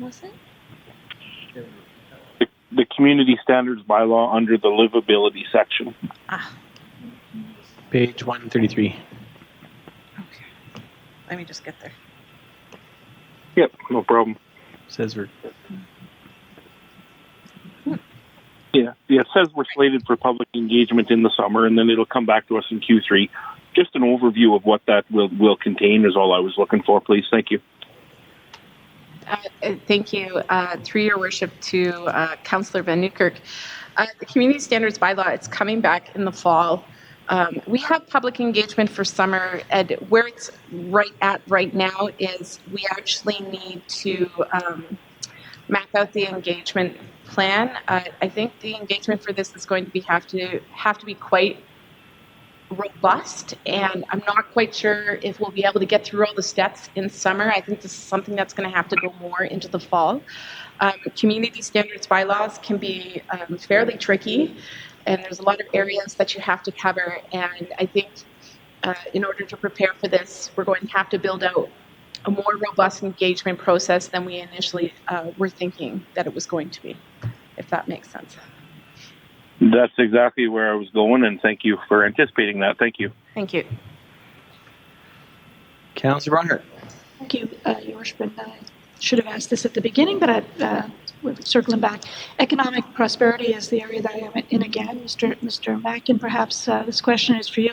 Was it? The Community Standards Bylaw under the livability section. Page 133. Let me just get there. Yep, no problem. Says we're... Yeah, it says we're slated for public engagement in the summer, and then it'll come back to us in Q3. Just an overview of what that will contain is all I was looking for, please. Thank you. Thank you. Through your worship to Councillor Van Newkirk. The Community Standards Bylaw, it's coming back in the fall. We have public engagement for summer, and where it's right now is we actually need to map out the engagement plan. I think the engagement for this is going to have to be quite robust, and I'm not quite sure if we'll be able to get through all the steps in summer. I think this is something that's going to have to go more into the fall. Community standards bylaws can be fairly tricky, and there's a lot of areas that you have to cover, and I think in order to prepare for this, we're going to have to build out a more robust engagement process than we initially were thinking that it was going to be, if that makes sense. That's exactly where I was going, and thank you for anticipating that. Thank you. Thank you. Councillor Barnhart. Thank you, Your Worship. I should have asked this at the beginning, but we're circling back. Economic prosperity is the area that I am in again. Mr. Mackin, perhaps this question is for you.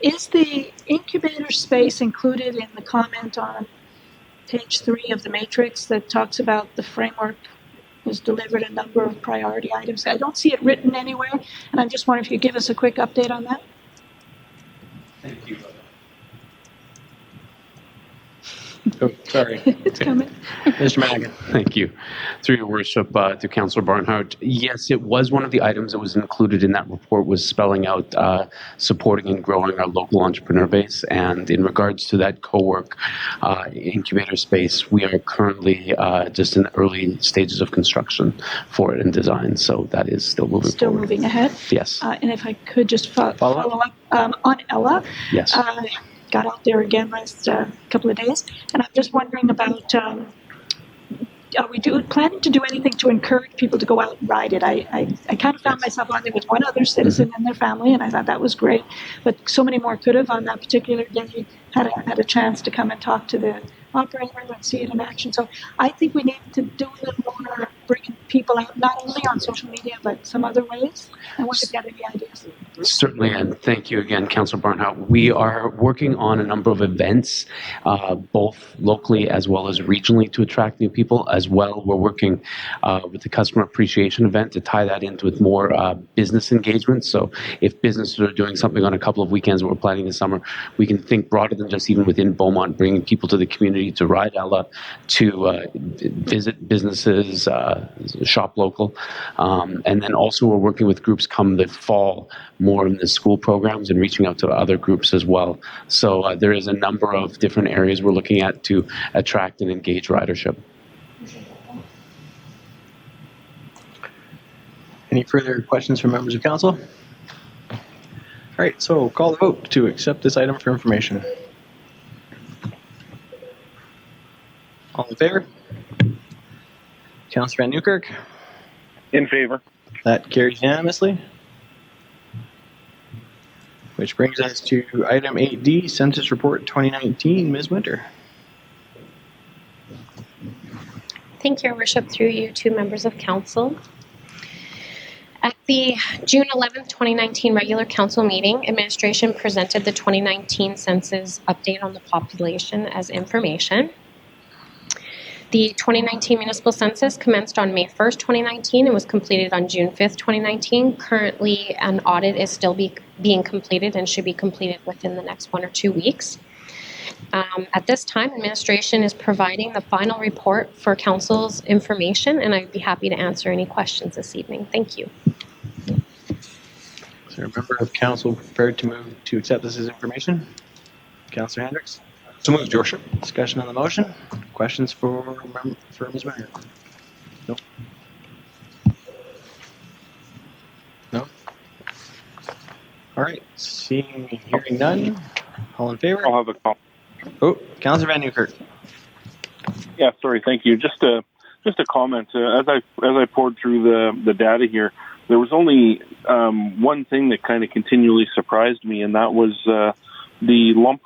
Is the incubator space included in the comment on page 3 of the matrix that talks about the framework was delivered a number of priority items? I don't see it written anywhere, and I'm just wondering if you could give us a quick update on that. Thank you. Oh, sorry. It's coming. Mr. Madigan. Thank you. Through your worship to Councillor Barnhart. Yes, it was one of the items that was included in that report was spelling out supporting and growing our local entrepreneur base. And in regards to that co-work incubator space, we are currently just in the early stages of construction for it and design. So that is still moving Still forward. moving ahead. Yes. And if I could just follow up on Ella. Yes. Got out there again last couple of days, and I'm just wondering about, are we planning to do anything to encourage people to go out and ride it? I kind of found myself on there with one other citizen and their family, and I thought that was great, but so many more could have on that particular day had a chance to come and talk to the operator and see it in action. So I think we need to do a little more bringing people out, not only on social media, but some other ways. I wonder if you have any ideas. Certainly, and thank you again, Councillor Barnhart. We are working on a number of events, both locally as well as regionally, to attract new people. As well, we're working with the customer appreciation event to tie that into with more business engagement. So, if businesses are doing something on a couple of weekends that we're planning this summer, we can think broader than just even within Beaumont, bringing people to the community to ride Ella, to visit businesses, shop local, and then also we're working with groups come the fall more in the school programs and reaching out to other groups as well. So there is a number of different areas we're looking at to attract and engage ridership. Any further questions from members of council? All right, so call the vote to accept this item for information. All in favor? Councillor Van Newkirk? In favor. That carries unanimously. Which brings us to item 8D, Census Report 2019. Ms. Winter. Thank you, Your Worship, through you to members of council. At the June 11th, 2019 regular council meeting, administration presented the 2019 census update on the population as information. The 2019 municipal census commenced on May 1st, 2019 and was completed on June 5th, 2019. Currently, an audit is still being completed and should be completed within the next 1 or 2 weeks. At this time, administration is providing the final report for council's information, and I'd be happy to answer any questions this evening. Thank you. Is there a member of council prepared to move to accept this as information? Councillor Hendricks? So moved, Your Worship. Discussion on the motion? Questions for Ms. Winter? No. No? All right, seeing and hearing none. All in favor? I'll have a call. Oh, Councillor Van Newkirk. Yeah, sorry. Thank you. Just a comment. As I poured through the data here, there was only one thing that kind of continually surprised me, and that was the lump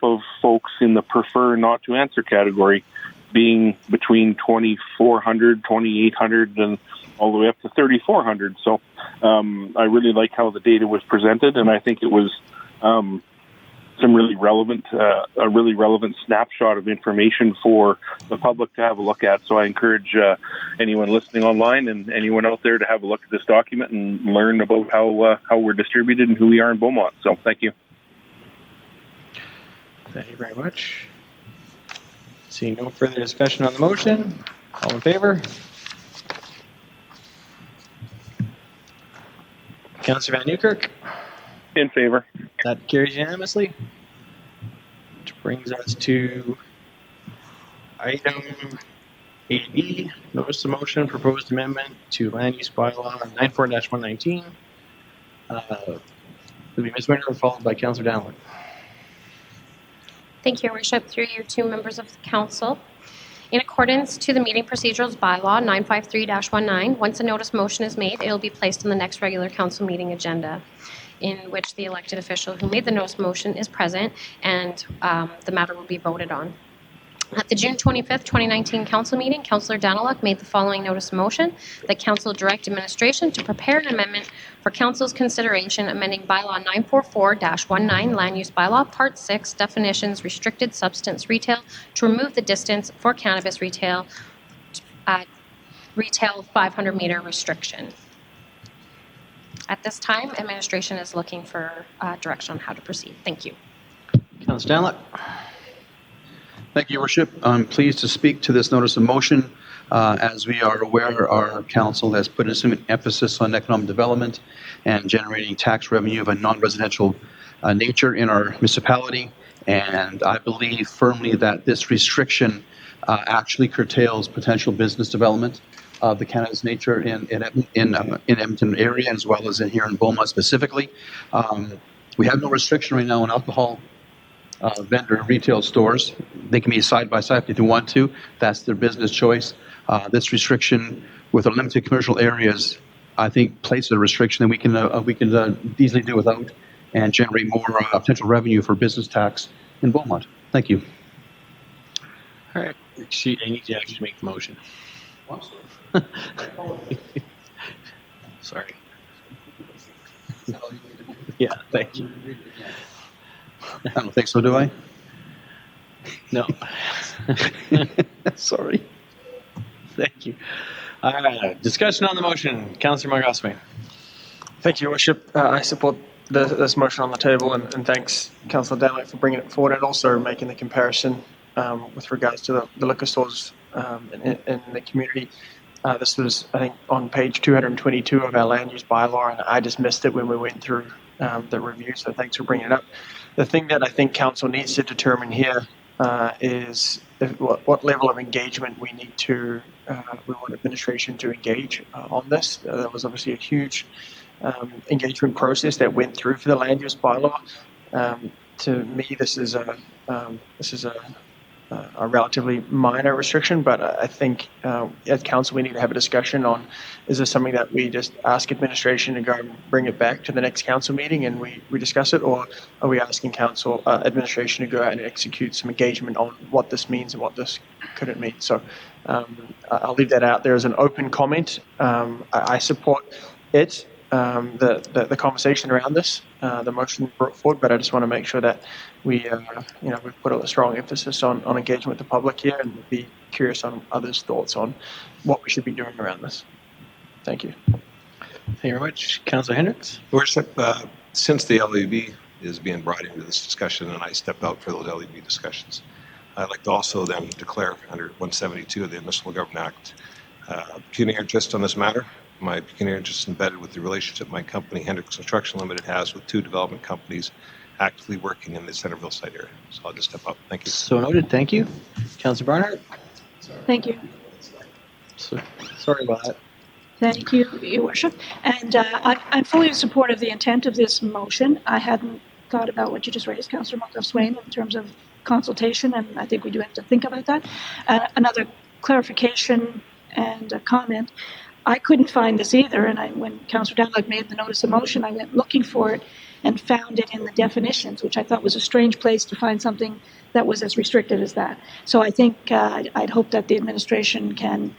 of folks in the prefer not to answer category being between 2,400, 2,800, and all the way up to 3,400. So I really like how the data was presented, and I think it was some really relevant, a really relevant snapshot of information for the public to have a look at. So I encourage anyone listening online and anyone out there to have a look at this document and learn about how we're distributed and who we are in Beaumont. So thank you. Thank you very much. Seeing no further discussion on the motion, all in favor? Councillor Van Newkirk? In favor. That carries unanimously. Which brings us to item 8E, notice of motion, proposed amendment to land use bylaw 94-119. It'll be Ms. Winter, followed by Councillor Danluk. Thank you, Your Worship. Through you to members of the council. In accordance to the meeting procedurals bylaw 953-19, once a notice motion is made, it will be placed on the next regular council meeting agenda, in which the elected official who made the notice motion is present, and the matter will be voted on. At the June 25th, 2019 council meeting, Councillor Daniluk made the following notice of motion that council direct administration to prepare an amendment for council's consideration amending bylaw 944-19 land use bylaw part 6 definitions restricted substance retail to remove the distance for cannabis retail 500 meter restriction. At this time, administration is looking for direction on how to proceed. Thank you. Councillor Danluk. Thank you, Your Worship. I'm pleased to speak to this notice of motion. As we are aware, our council has put some emphasis on economic development and generating tax revenue of a non-residential nature in our municipality. And I believe firmly that this restriction actually curtails potential business development of the cannabis nature in Edmonton area, as well as here in Beaumont specifically. We have no restriction right now on alcohol vendor retail stores. They can be side by side if they want to. That's their business choice. This restriction with the limited commercial areas, I think, places a restriction that we can easily do without and generate more potential revenue for business tax in Beaumont. Thank you. All right. I need to actually make the motion. Sorry. Yeah, thank you. I don't think so, do I? No. Sorry. Thank you. Discussion on the motion. Councillor Moncalfe. Thank you, Your Worship. I support this motion on the table, and thanks, Councillor Danluk, for bringing it forward and also making the comparison with regards to the liquor stores in the community. This was, I think, on page 222 of our land use bylaw, and I just missed it when we went through the review, so thanks for bringing it up. The thing that I think council needs to determine here is what level of engagement we need to, we want administration to engage on this. There was obviously a huge engagement process that went through for the land use bylaw. To me, this is a relatively minor restriction, but I think as council we need to have a discussion on, is this something that we just ask administration to go and bring it back to the next council meeting and we discuss it, or are we asking council administration to go out and execute some engagement on what this means and what this couldn't mean? So I'll leave that out there as an open comment. I support it. The conversation around this, the motion brought forward, but I just want to make sure that we put a strong emphasis on engagement with the public here, and be curious on others' thoughts on what we should be doing around this. Thank you. Thank you very much. Councillor Hendricks. Worship, since the LEB is being brought into this discussion and I stepped out for those LEB discussions, I'd like to also then declare under 172 of the Municipal Government Act pecuniary interest on this matter. My pecuniary interest is embedded with the relationship my company, Hendricks Construction Limited, has with 2 development companies actively working in the Centerville site area. So I'll just step up. Thank you. So noted. Thank you. Councillor Barnhart. Thank you. Sorry about that. Thank you, Your Worship. And I'm fully in support of the intent of this motion. I hadn't thought about what you just raised, Councillor Monkhoff-Swain, in terms of consultation, and I think we do have to think about that. Another clarification and a comment. I couldn't find this either, and when Councillor Dowdall made the notice of motion, I went looking for it and found it in the definitions, which I thought was a strange place to find something that was as restricted as that. So I think I'd hope that the administration can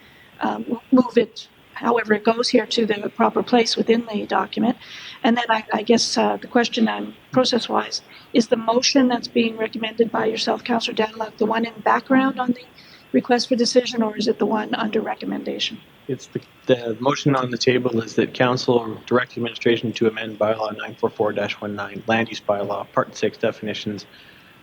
move it, however it goes here, to the proper place within the document. And then I guess the question process-wise, is the motion that's being recommended by yourself, Councillor Dowdall, the one in background on the request for decision, or is it the one under recommendation? It's the motion on the table is that council direct administration to amend bylaw 944-19, land use bylaw, part 6 definitions,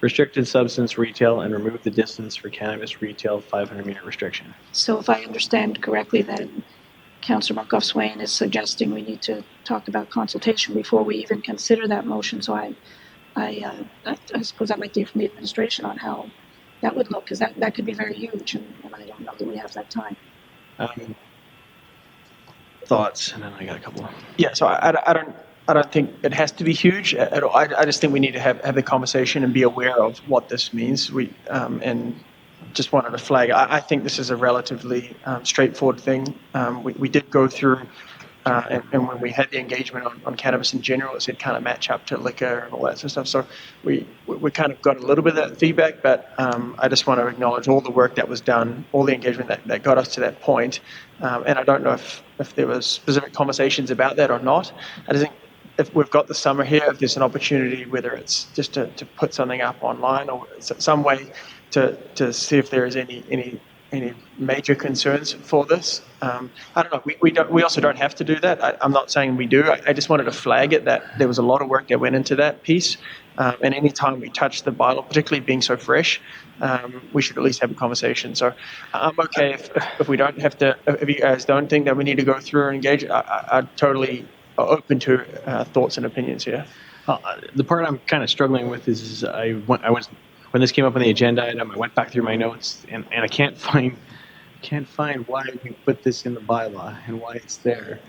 restricted substance retail, and remove the distance for cannabis retail 500-meter restriction. So if I understand correctly, then Councillor Monkhoff-Swain is suggesting we need to talk about consultation before we even consider that motion. So I suppose I'd like to hear from the administration on how that would look, because that could be very huge, and I don't know that we have that time. Thoughts, and then I got a couple. Yeah, so I don't think it has to be huge at all. I just think we need to have the conversation and be aware of what this means. And just wanted to flag, I think this is a relatively straightforward thing. We did go through, and when we had the engagement on cannabis in general, it said kind of match up to liquor and all that sort of stuff. So we kind of got a little bit of that feedback, but I just want to acknowledge all the work that was done, all the engagement that got us to that point. And I don't know if there was specific conversations about that or not. I just think if we've got the summer here, if there's an opportunity, whether it's just to put something up online or some way to see if there is any major concerns for this. I don't know. We also don't have to do that. I'm not saying we do. I just wanted to flag it that there was a lot of work that went into that piece. And any time we touch the bylaw, particularly being so fresh, we should at least have a conversation. So I'm okay if we don't have to. If you guys don't think that we need to go through and engage, I'm totally open to thoughts and opinions here. The part I'm kind of struggling with is when this came up on the agenda item, I went back through my notes and I can't find why we put this in the bylaw and why it's there.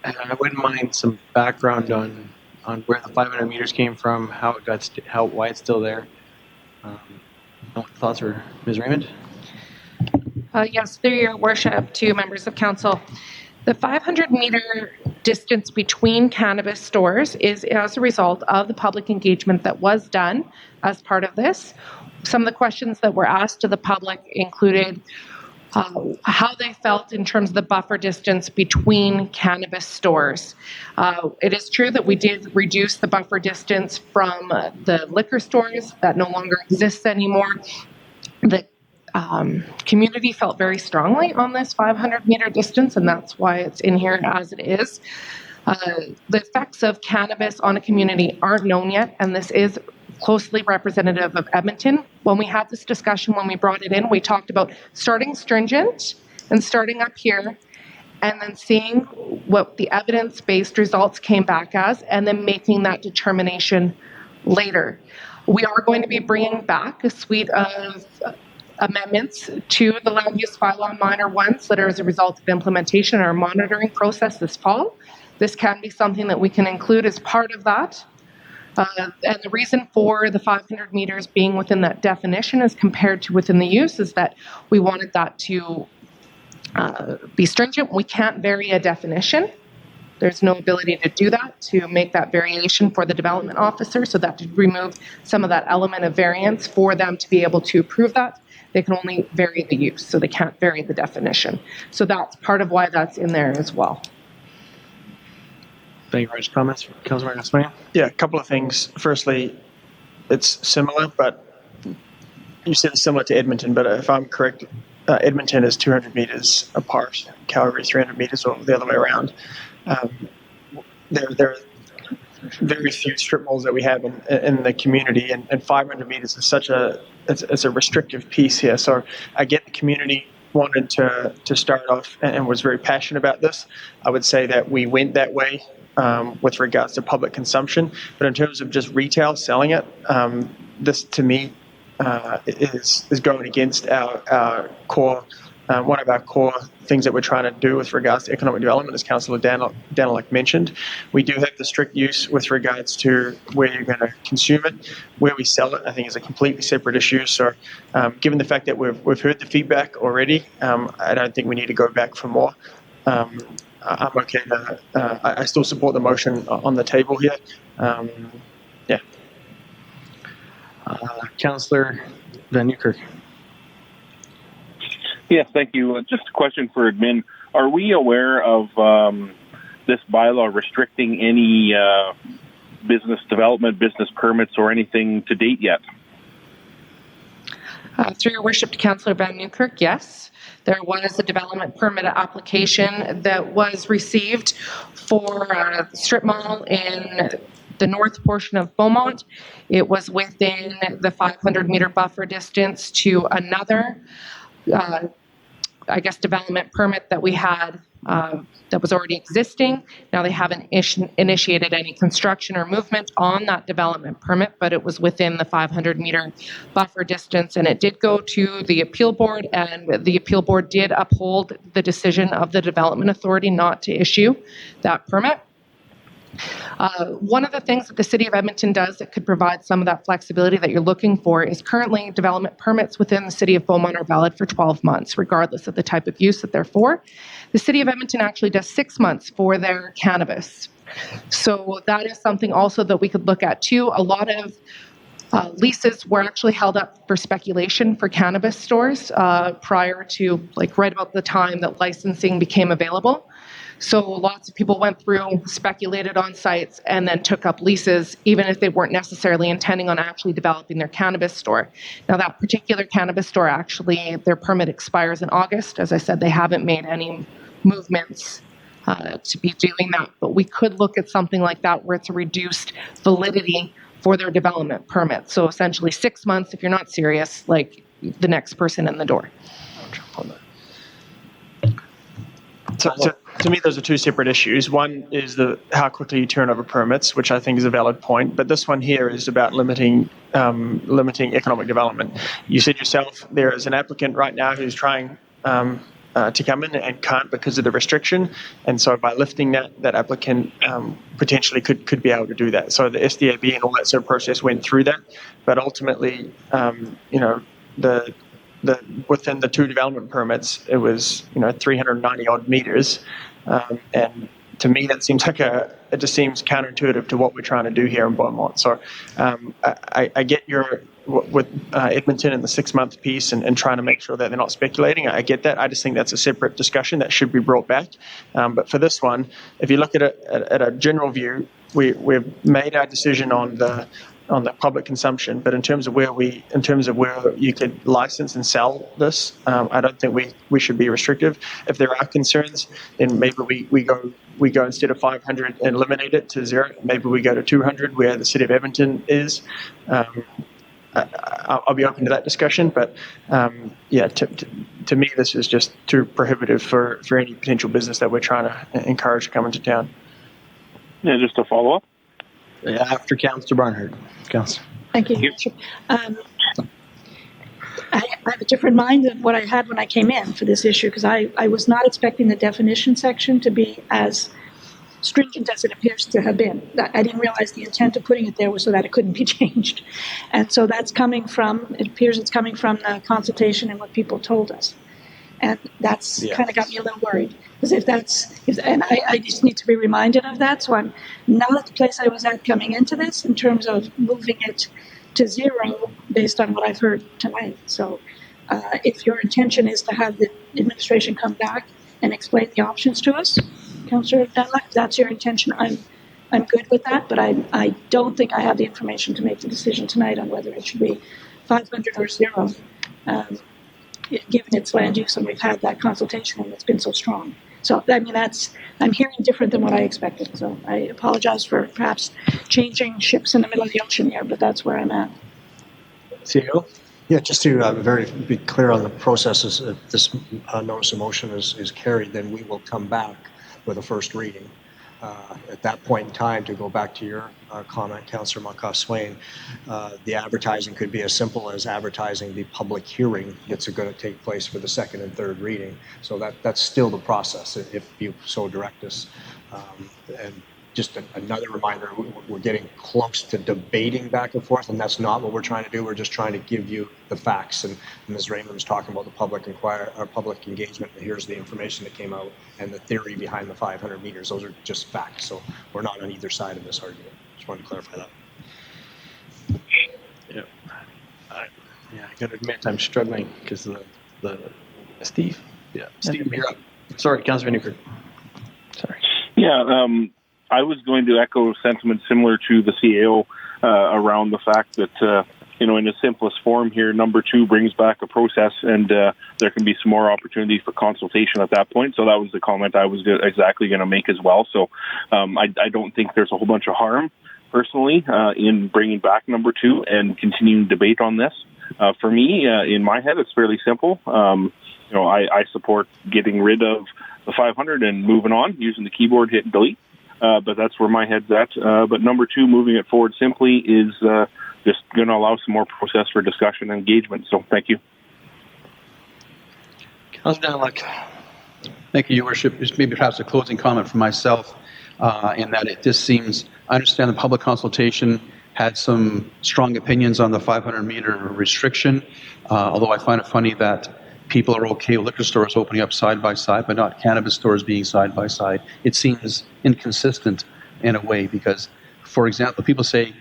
And I wouldn't mind some background on where the 500 meters came from, why it's still there. Thoughts, or Ms. Raymond? Yes, through your worship, to members of council. The 500-meter distance between cannabis stores is as a result of the public engagement that was done as part of this. Some of the questions that were asked to the public included how they felt in terms of the buffer distance between cannabis stores. It is true that we did reduce the buffer distance from the liquor stores. That no longer exists anymore. The community felt very strongly on this 500-meter distance, and that's why it's in here as it is. The effects of cannabis on a community aren't known yet, and this is closely representative of Edmonton. When we had this discussion, when we brought it in, we talked about starting stringent and starting up here, and then seeing what the evidence-based results came back as, and then making that determination later. We are going to be bringing back a suite of amendments to the land use bylaw, minor ones that are as a result of implementation in our monitoring process this fall. This can be something that we can include as part of that. And the reason for the 500 meters being within that definition as compared to within the use is that we wanted that to be stringent. We can't vary a definition. There's no ability to do that, to make that variation for the development officer, so that to remove some of that element of variance for them to be able to approve that. They can only vary the use, so they can't vary the definition. So that's part of why that's in there as well. Thank you very much. Comments from Councilor Swain? Yeah, a couple of things. Firstly, it's similar, but you said it's similar to Edmonton, but if I'm correct, Edmonton is 200 meters apart, Calgary 300 meters, or the other way around. There are very few strip malls that we have in the community, and 500 meters is such it's a restrictive piece here. So I get the community wanted to start off and was very passionate about this. I would say that we went that way with regards to public consumption, but in terms of just retail selling it, this to me is going against our core. One of our core things that we're trying to do with regards to economic development, as Councillor Daniluk mentioned, we do have the strict use with regards to where you're going to consume it. Where we sell it, I think, is a completely separate issue. So given the fact that we've heard the feedback already, I don't think we need to go back for more. I'm okay to, I still support the motion on the table here. Yeah. Councillor Van Newkirk. Yes, thank you. Just a question for admin. Are we aware of this bylaw restricting any business development, business permits, or anything to date yet? Through your worship to Councillor Van Newkirk, yes. There was a development permit application that was received for a strip mall in the north portion of Beaumont. It was within the 500-meter buffer distance to another development permit that we had that was already existing. Now they haven't initiated any construction or movement on that development permit, but it was within the 500-meter buffer distance, and it did go to the appeal board, and the appeal board did uphold the decision of the development authority not to issue that permit. One of the things that the City of Edmonton does that could provide some of that flexibility that you're looking for is currently development permits within the City of Beaumont are valid for 12 months, regardless of the type of use that they're for. The City of Edmonton actually does 6 months for their cannabis. So that is something also that we could look at too. A lot of leases were actually held up for speculation for cannabis stores prior to, right about the time that licensing became available. So lots of people went through, speculated on sites, and then took up leases, even if they weren't necessarily intending on actually developing their cannabis store. Now, that particular cannabis store, actually, their permit expires in August. As I said, they haven't made any movements to be doing that. But we could look at something like that where it's a reduced validity for their development permit. So essentially 6 months if you're not serious, like the next person in the door. So to me, those are two separate issues. One is how quickly you turn over permits, which I think is a valid point. But this one here is about limiting economic development. You said yourself there is an applicant right now who's trying to come in and can't because of the restriction. And so by lifting that applicant potentially could be able to do that. So the SDAB and all that sort of process went through that. But ultimately, within the two development permits, it was 390 odd meters, and to me that seems like it just seems counterintuitive to what we're trying to do here in Beaumont. So I get with Edmonton and the 6 month piece and trying to make sure that they're not speculating. I get that. I just think that's a separate discussion that should be brought back. But for this one, if you look at it at a general view, we've made our decision on the on the public consumption, but in terms of where you could license and sell this, I don't think we should be restrictive. If there are concerns, then maybe we go instead of 500 and eliminate it to 0. Maybe we go to 200 where the city of Edmonton is. I'll be open to that discussion, but to me, this is just too prohibitive for any potential business that we're trying to encourage to come into town. Yeah, just to follow up. After Councillor Barnhart. Councillor. Thank you. I have a different mind than what I had when I came in for this issue, because I was not expecting the definition section to be as stringent as it appears to have been. I didn't realize the intent of putting it there was so that it couldn't be changed. And so it appears it's coming from the consultation and what people told us. And that's kind of got me a little worried. Because I just need to be reminded of that. So I'm not at the place I was at coming into this in terms of moving it to 0 based on what I've heard tonight. So if your intention is to have the administration come back and explain the options to us, Councillor Dunlap, if that's your intention, I'm good with that, but I don't think I have the information to make the decision tonight on whether it should be 500 or 0, given its land use, and we've had that consultation and it's been so strong. So, I mean, I'm hearing different than what I expected, so I apologize for perhaps changing ships in the middle of the ocean here, but that's where I'm at. CEO? Yeah, just to be clear on the processes, if this notice of motion is carried, then we will come back with a first reading. At that point in time, to go back to your comment, Councillor Monkhoff-Swain, the advertising could be as simple as advertising the public hearing that's going to take place for the second and third reading. So that's still the process, if you so direct us. And just another reminder, we're getting close to debating back and forth, and that's not what we're trying to do. We're just trying to give you the facts. And Ms. Raymond was talking about the public engagement, and here's the information that came out and the theory behind the 500 meters. Those are just facts. So we're not on either side of this argument. Just wanted to clarify that. Yeah. I got to admit, I'm struggling because the Steve. Yeah, Steve, you're up. Sorry, Councillor Newkirk. Sorry. Yeah, I was going to echo sentiments similar to the CAO around the fact that, in the simplest form here, number 2 brings back a process, and there can be some more opportunities for consultation at that point. So that was the comment I was exactly going to make as well. So I don't think there's a whole bunch of harm, personally, in bringing back number 2 and continuing debate on this. For me, in my head, it's fairly simple. I support getting rid of the 500 and moving on, using the keyboard, hit delete. But that's where my head's at. But number 2, moving it forward simply, is just going to allow some more process for discussion and engagement. So thank you. Councillor Dunlap. Thank you, Your Worship. Just maybe perhaps a closing comment from myself in that it just seems, I understand the public consultation had some strong opinions on the 500-meter restriction, although I find it funny that people are okay with liquor stores opening up side by side, but not cannabis stores being side by side. It seems inconsistent in a way because, for example, people say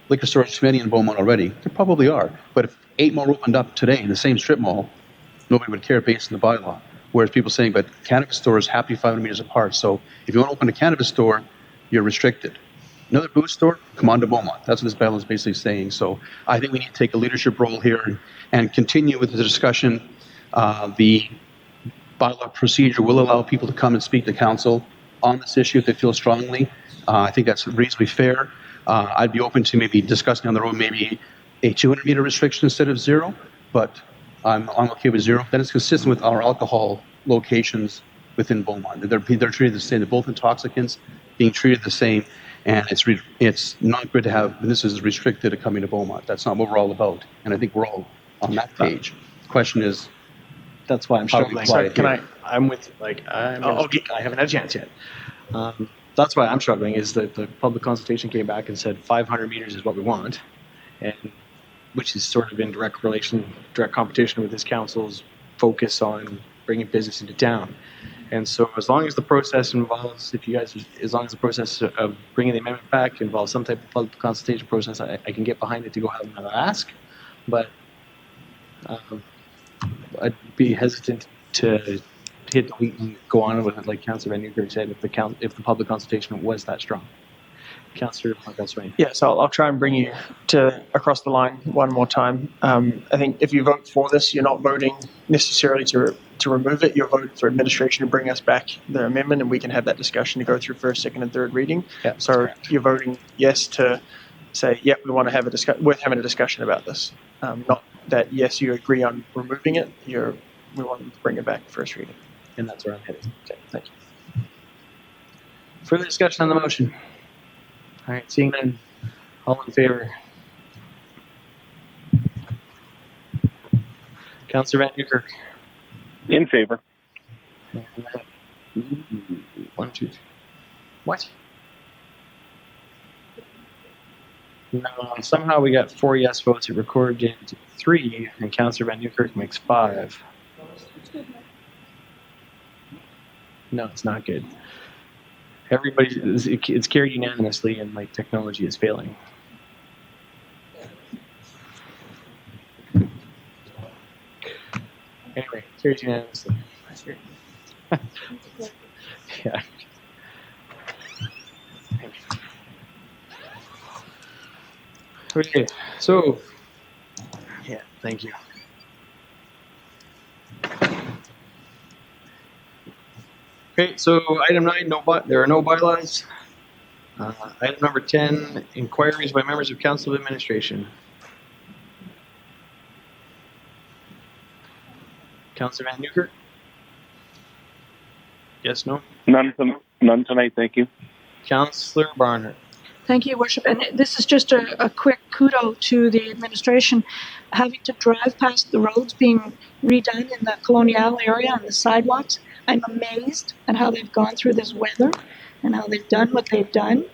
liquor stores too many in Beaumont already. There probably are. But if 8 more opened up today in the same strip mall, nobody would care based on the bylaw. Whereas people saying, but cannabis stores have to be 500 meters apart. So if you want to open a cannabis store, you're restricted. Another booze store, come on to Beaumont. That's what this bylaw is basically saying. So I think we need to take a leadership role here and continue with the discussion. The bylaw procedure will allow people to come and speak to council on this issue if they feel strongly. I think that's reasonably fair. I'd be open to maybe discussing on the road maybe a 200-meter restriction instead of 0, but I'm okay with 0. That is consistent with our alcohol locations within Beaumont. They're treated the same. They're both intoxicants being treated the same, and it's not good to have this is restricted to coming to Beaumont. That's not what we're all about, and I think we're all on that page. The question is, that's why I'm struggling. Sorry, I'm with you. I haven't had a chance yet. That's why I'm struggling is that the public consultation came back and said 500 meters is what we want, and which is sort of in direct competition with this council's focus on bringing business into town. And so as long as the process involves, as long as the process of bringing the amendment back involves some type of public consultation process, I can get behind it to go have another ask, but I'd be hesitant to hit delete and go on with it like Councillor Van Newkirk said if the public consultation was that strong. Councillor Monkhouse-Swain. Yes, I'll try and bring you to across the line one more time. I think if you vote for this, you're not voting necessarily to remove it. You're voting for administration to bring us back the amendment, and we can have that discussion to go through first, second, and third reading. Yeah, so you're voting yes to say, yep, we want to have worth having a discussion about this. Not that yes, you agree on removing it. We want to bring it back first reading. And that's where I'm headed. Okay, thank you. Further discussion on the motion? All right, seeing none, all in favor? Councillor Van Newkirk. In favor. One, two, three. What? No, somehow we got 4 yes votes. It recorded into 3, and Councillor Van Newkirk makes 5. No, it's not good. It's carried unanimously, and like technology is failing. Anyway, carries unanimously. Yeah. Okay, so yeah, thank you. Okay, so item 9, there are no bylaws. Item number 10, inquiries by members of Council of Administration. Councillor Van Newkirk? Yes, no? None tonight, thank you. Councillor Barnhart? Thank you, Worship. And this is just a quick kudo to the administration. Having to drive past the roads being redone in the Colonial area and the sidewalks, I'm amazed at how they've gone through this weather and how they've done what they've done.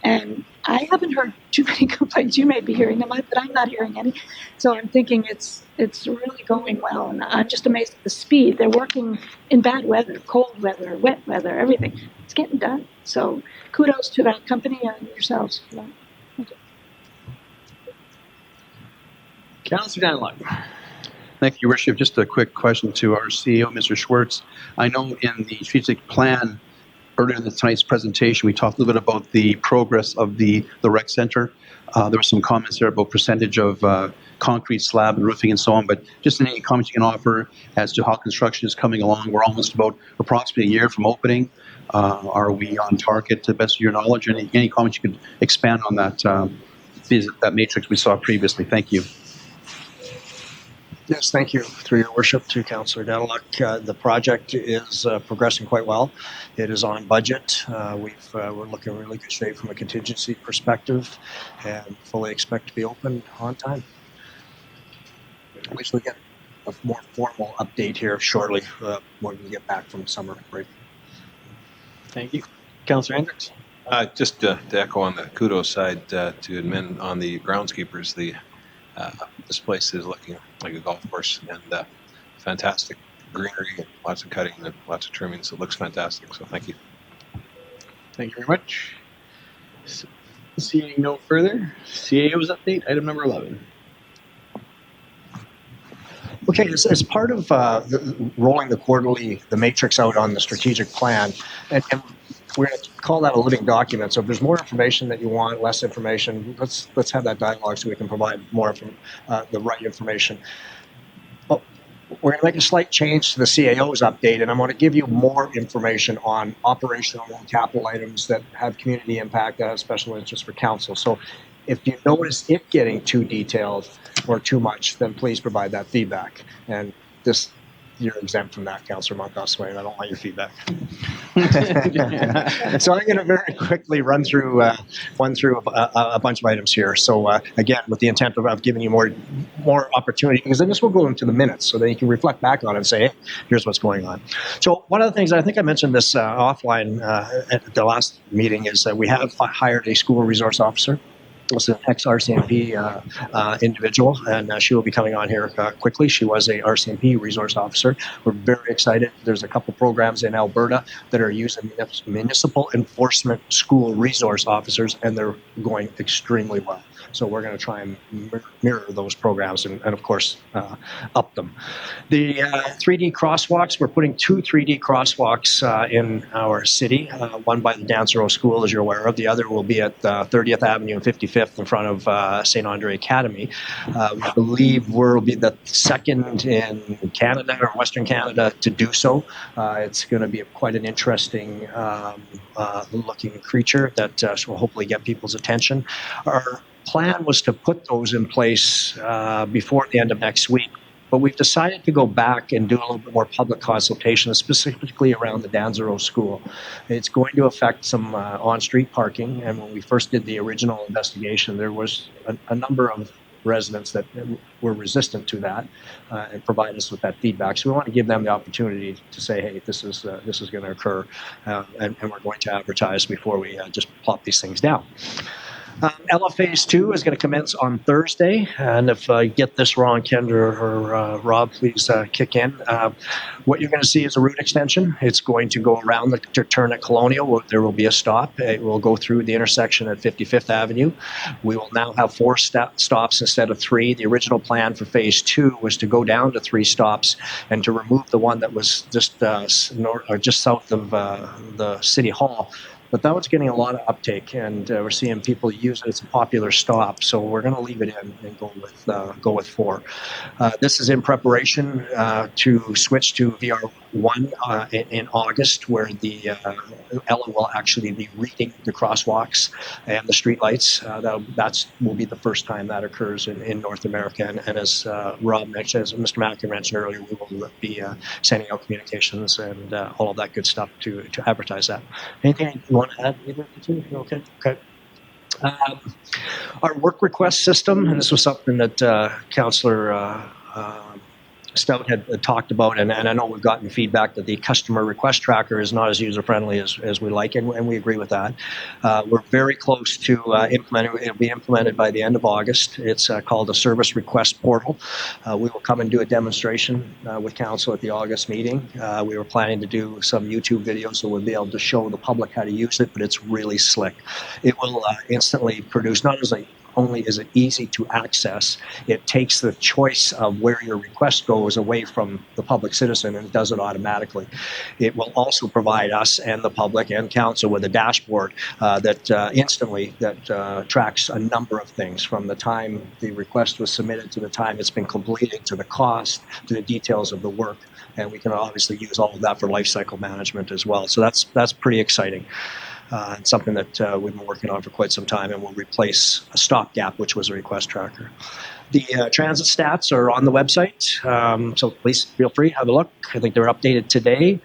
And I haven't heard too many complaints. You may be hearing them, but I'm not hearing any. So I'm thinking it's really going well. And I'm just amazed at the speed. They're working in bad weather, cold weather, wet weather, everything. It's getting done. So kudos to that company and yourselves for that. Thank you. Councillor Daniluk? Thank you, Your Worship. Just a quick question to our CEO, Mr. Schwartz. I know in the strategic plan earlier in tonight's presentation, we talked a little bit about the progress of the rec center. There were some comments there about percentage of concrete slab and roofing and so on, but just any comments you can offer as to how construction is coming along. We're almost about approximately a year from opening. Are we on target to the best of your knowledge? Any comments you could expand on that matrix we saw previously? Thank you. Yes, thank you. Through your worship to Councillor Daniluk, the project is progressing quite well. It is on budget. We're looking in really good shape from a contingency perspective and fully expect to be open on time. We shall get a more formal update here shortly when we get back from summer break. Thank you. Councillor Hendricks? Just to echo on the kudos side to admin on the groundskeepers, this place is looking like a golf course and fantastic greenery and lots of cutting and lots of trimming, so it looks fantastic. So thank you. Thank you very much. Seeing no further, CAO's update, item number 11. Okay, as part of rolling the matrix out on the strategic plan, and we're going to call that a living document. So if there's more information that you want, less information, let's have that dialogue so we can provide more the right information. But we're going to make a slight change to the CAO's update, and I'm going to give you more information on operational and capital items that have community impact, that have special interest for council. So if you notice it getting too detailed or too much, then please provide that feedback. And you're exempt from that, Councillor Monkhouse-Swain. I don't want your feedback. So I'm going to very quickly run through a bunch of items here. So again, with the intent of giving you more opportunity, because then this will go into the minutes, so that you can reflect back on it and say, hey, here's what's going on. So one of the things, I think I mentioned this offline at the last meeting, is that we have hired a school resource officer. was an ex-RCMP individual, and she will be coming on here quickly. She was a RCMP resource officer. We're very excited. There's a couple programs in Alberta that are using municipal enforcement school resource officers, and they're going extremely well. So we're going to try and mirror those programs and of course, up them. The 3D crosswalks, we're putting 2 3D crosswalks in our city, one by the Dansereau School, as you're aware of. The other will be at 30th Avenue and 55th in front of St. Andre Academy. We believe we'll be the second in Canada or Western Canada to do so. It's going to be quite an interesting looking creature that will hopefully get people's attention. Our plan was to put those in place before the end of next week, but we've decided to go back and do a little bit more public consultation, specifically around the Dansereau School. It's going to affect some on-street parking, and when we first did the original investigation, there was a number of residents that were resistant to that and provide us with that feedback. So we want to give them the opportunity to say, hey, this is going to occur, and we're going to advertise before we just plop these things down. Ella Phase 2 is going to commence on Thursday, and if I get this wrong, Kendra or Rob, please kick in. What you're going to see is a route extension. It's going to go around the turn at Colonial. There will be a stop. It will go through the intersection at 55th Avenue. We will now have 4 stops instead of 3. The original plan for Phase 2 was to go down to 3 stops and to remove the one that was just south of the City Hall. But that one's getting a lot of uptake, and we're seeing people use it. It's a popular stop, so we're going to leave it in and go with 4. This is in preparation to switch to VR1 in August, where the Ella will actually be reading the crosswalks and the streetlights. That will be the first time that occurs in North America. And as Rob mentioned, as Mr. Macker mentioned earlier, we will be sending out communications and all of that good stuff to advertise that. Anything you want to add? Either of the two? Okay. Our work request system, and this was something that Councillor Stout had talked about, and I know we've gotten feedback that the customer request tracker is not as user-friendly as we like, and we agree with that. We're very close to implementing. It'll be implemented by the end of August. It's called a service request portal. We will come and do a demonstration with council at the August meeting. We were planning to do some YouTube videos so we'll be able to show the public how to use it, but it's really slick. It will instantly produce, not only is it easy to access, it takes the choice of where your request goes away from the public citizen and does it automatically. It will also provide us and the public and council with a dashboard that instantly tracks a number of things, from the time the request was submitted to the time it's been completed, to the cost, to the details of the work. And we can obviously use all of that for life cycle management as well. So that's pretty exciting. And something that we've been working on for quite some time, and will replace a stopgap, which was a request tracker. The transit stats are on the website, so please feel free, have a look. I think they're updated today.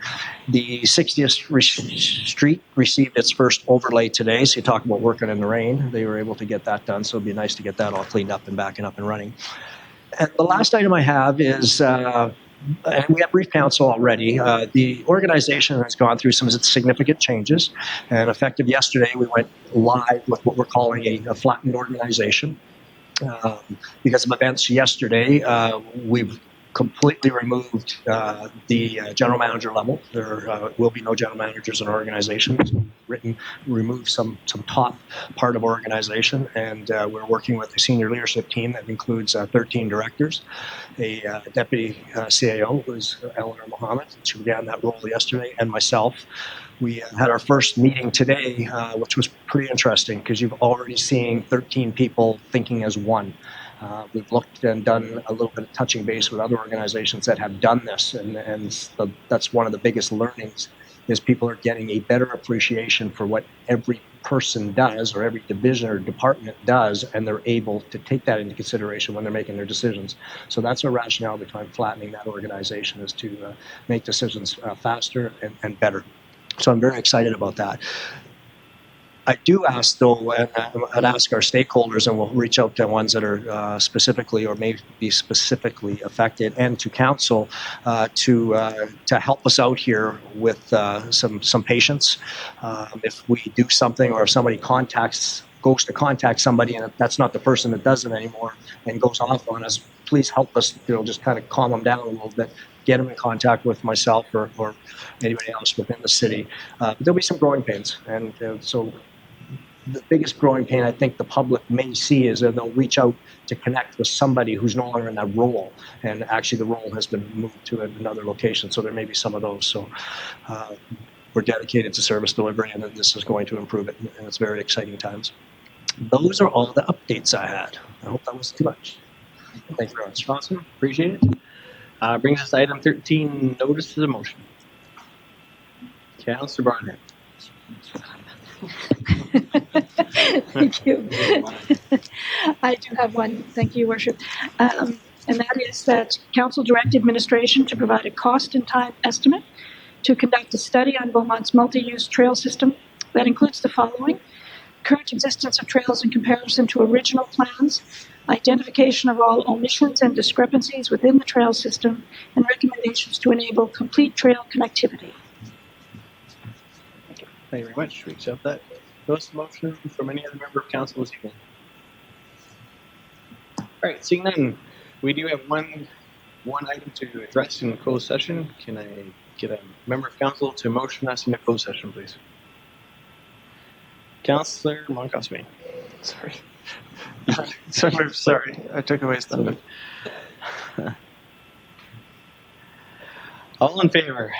The 60th Street received its first overlay today, so you talk about working in the rain. They were able to get that done, so it'd be nice to get that all cleaned up and backing up and running. And the last item I have is and we have brief council already. The organization has gone through some significant changes, and effective yesterday, we went live with what we're calling a flattened organization. Because of events yesterday, we've completely removed the general manager level. There will be no general managers in our organization. Remove some top part of our organization, and we're working with a senior leadership team that includes 13 directors, a deputy CAO, who's Eleanor Mohammed. She began that role yesterday, and myself. We had our first meeting today, which was pretty interesting because you've already seen 13 people thinking as one. We've looked and done a little bit of touching base with other organizations that have done this, and that's one of the biggest learnings, is people are getting a better appreciation for what every person does, or every division or department does, and they're able to take that into consideration when they're making their decisions. So that's our rationale behind flattening that organization, is to make decisions faster and better. So I'm very excited about that. I do ask, though, and I'd ask our stakeholders, and we'll reach out to ones that are specifically or may be specifically affected, and to council to help us out here with some patience. If we do something, or if somebody contacts goes to contact somebody and that's not the person that does it anymore and goes off on us, please help us, just kind of calm them down a little bit, get them in contact with myself or anybody else within the city. But there'll be some growing pains. And so the biggest growing pain I think the public may see is that they'll reach out to connect with somebody who's no longer in that role. And actually the role has been moved to another location. So there may be some of those. So we're dedicated to service delivery, and this is going to improve it. And it's very exciting times. Those are all the updates I had. I hope that wasn't too much. Thank you very much. Awesome. Appreciate it. Brings us to item 13, notices of motion. Councillor Barnett. Thank you. I do have one. Thank you, Your Worship. And that is that Council direct administration to provide a cost and time estimate to conduct a study on Beaumont's multi-use trail system that includes the following: current existence of trails in comparison to original plans, identification of all omissions and discrepancies within the trail system, and recommendations to enable complete trail connectivity. Thank you very much. We accept that. Notice of motion from any other member of council this evening. All right, seeing none, we do have one item to address in closed session. Can I get a member of council to motion us into closed session, please? Councillor Moncalves. Sorry. Sorry, I took away his thunder. All in favor?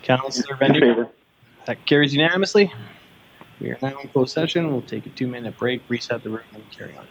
Councillor Bender? That carries unanimously. We are now in closed session. We'll take a 2-minute break, reset the room, and carry on.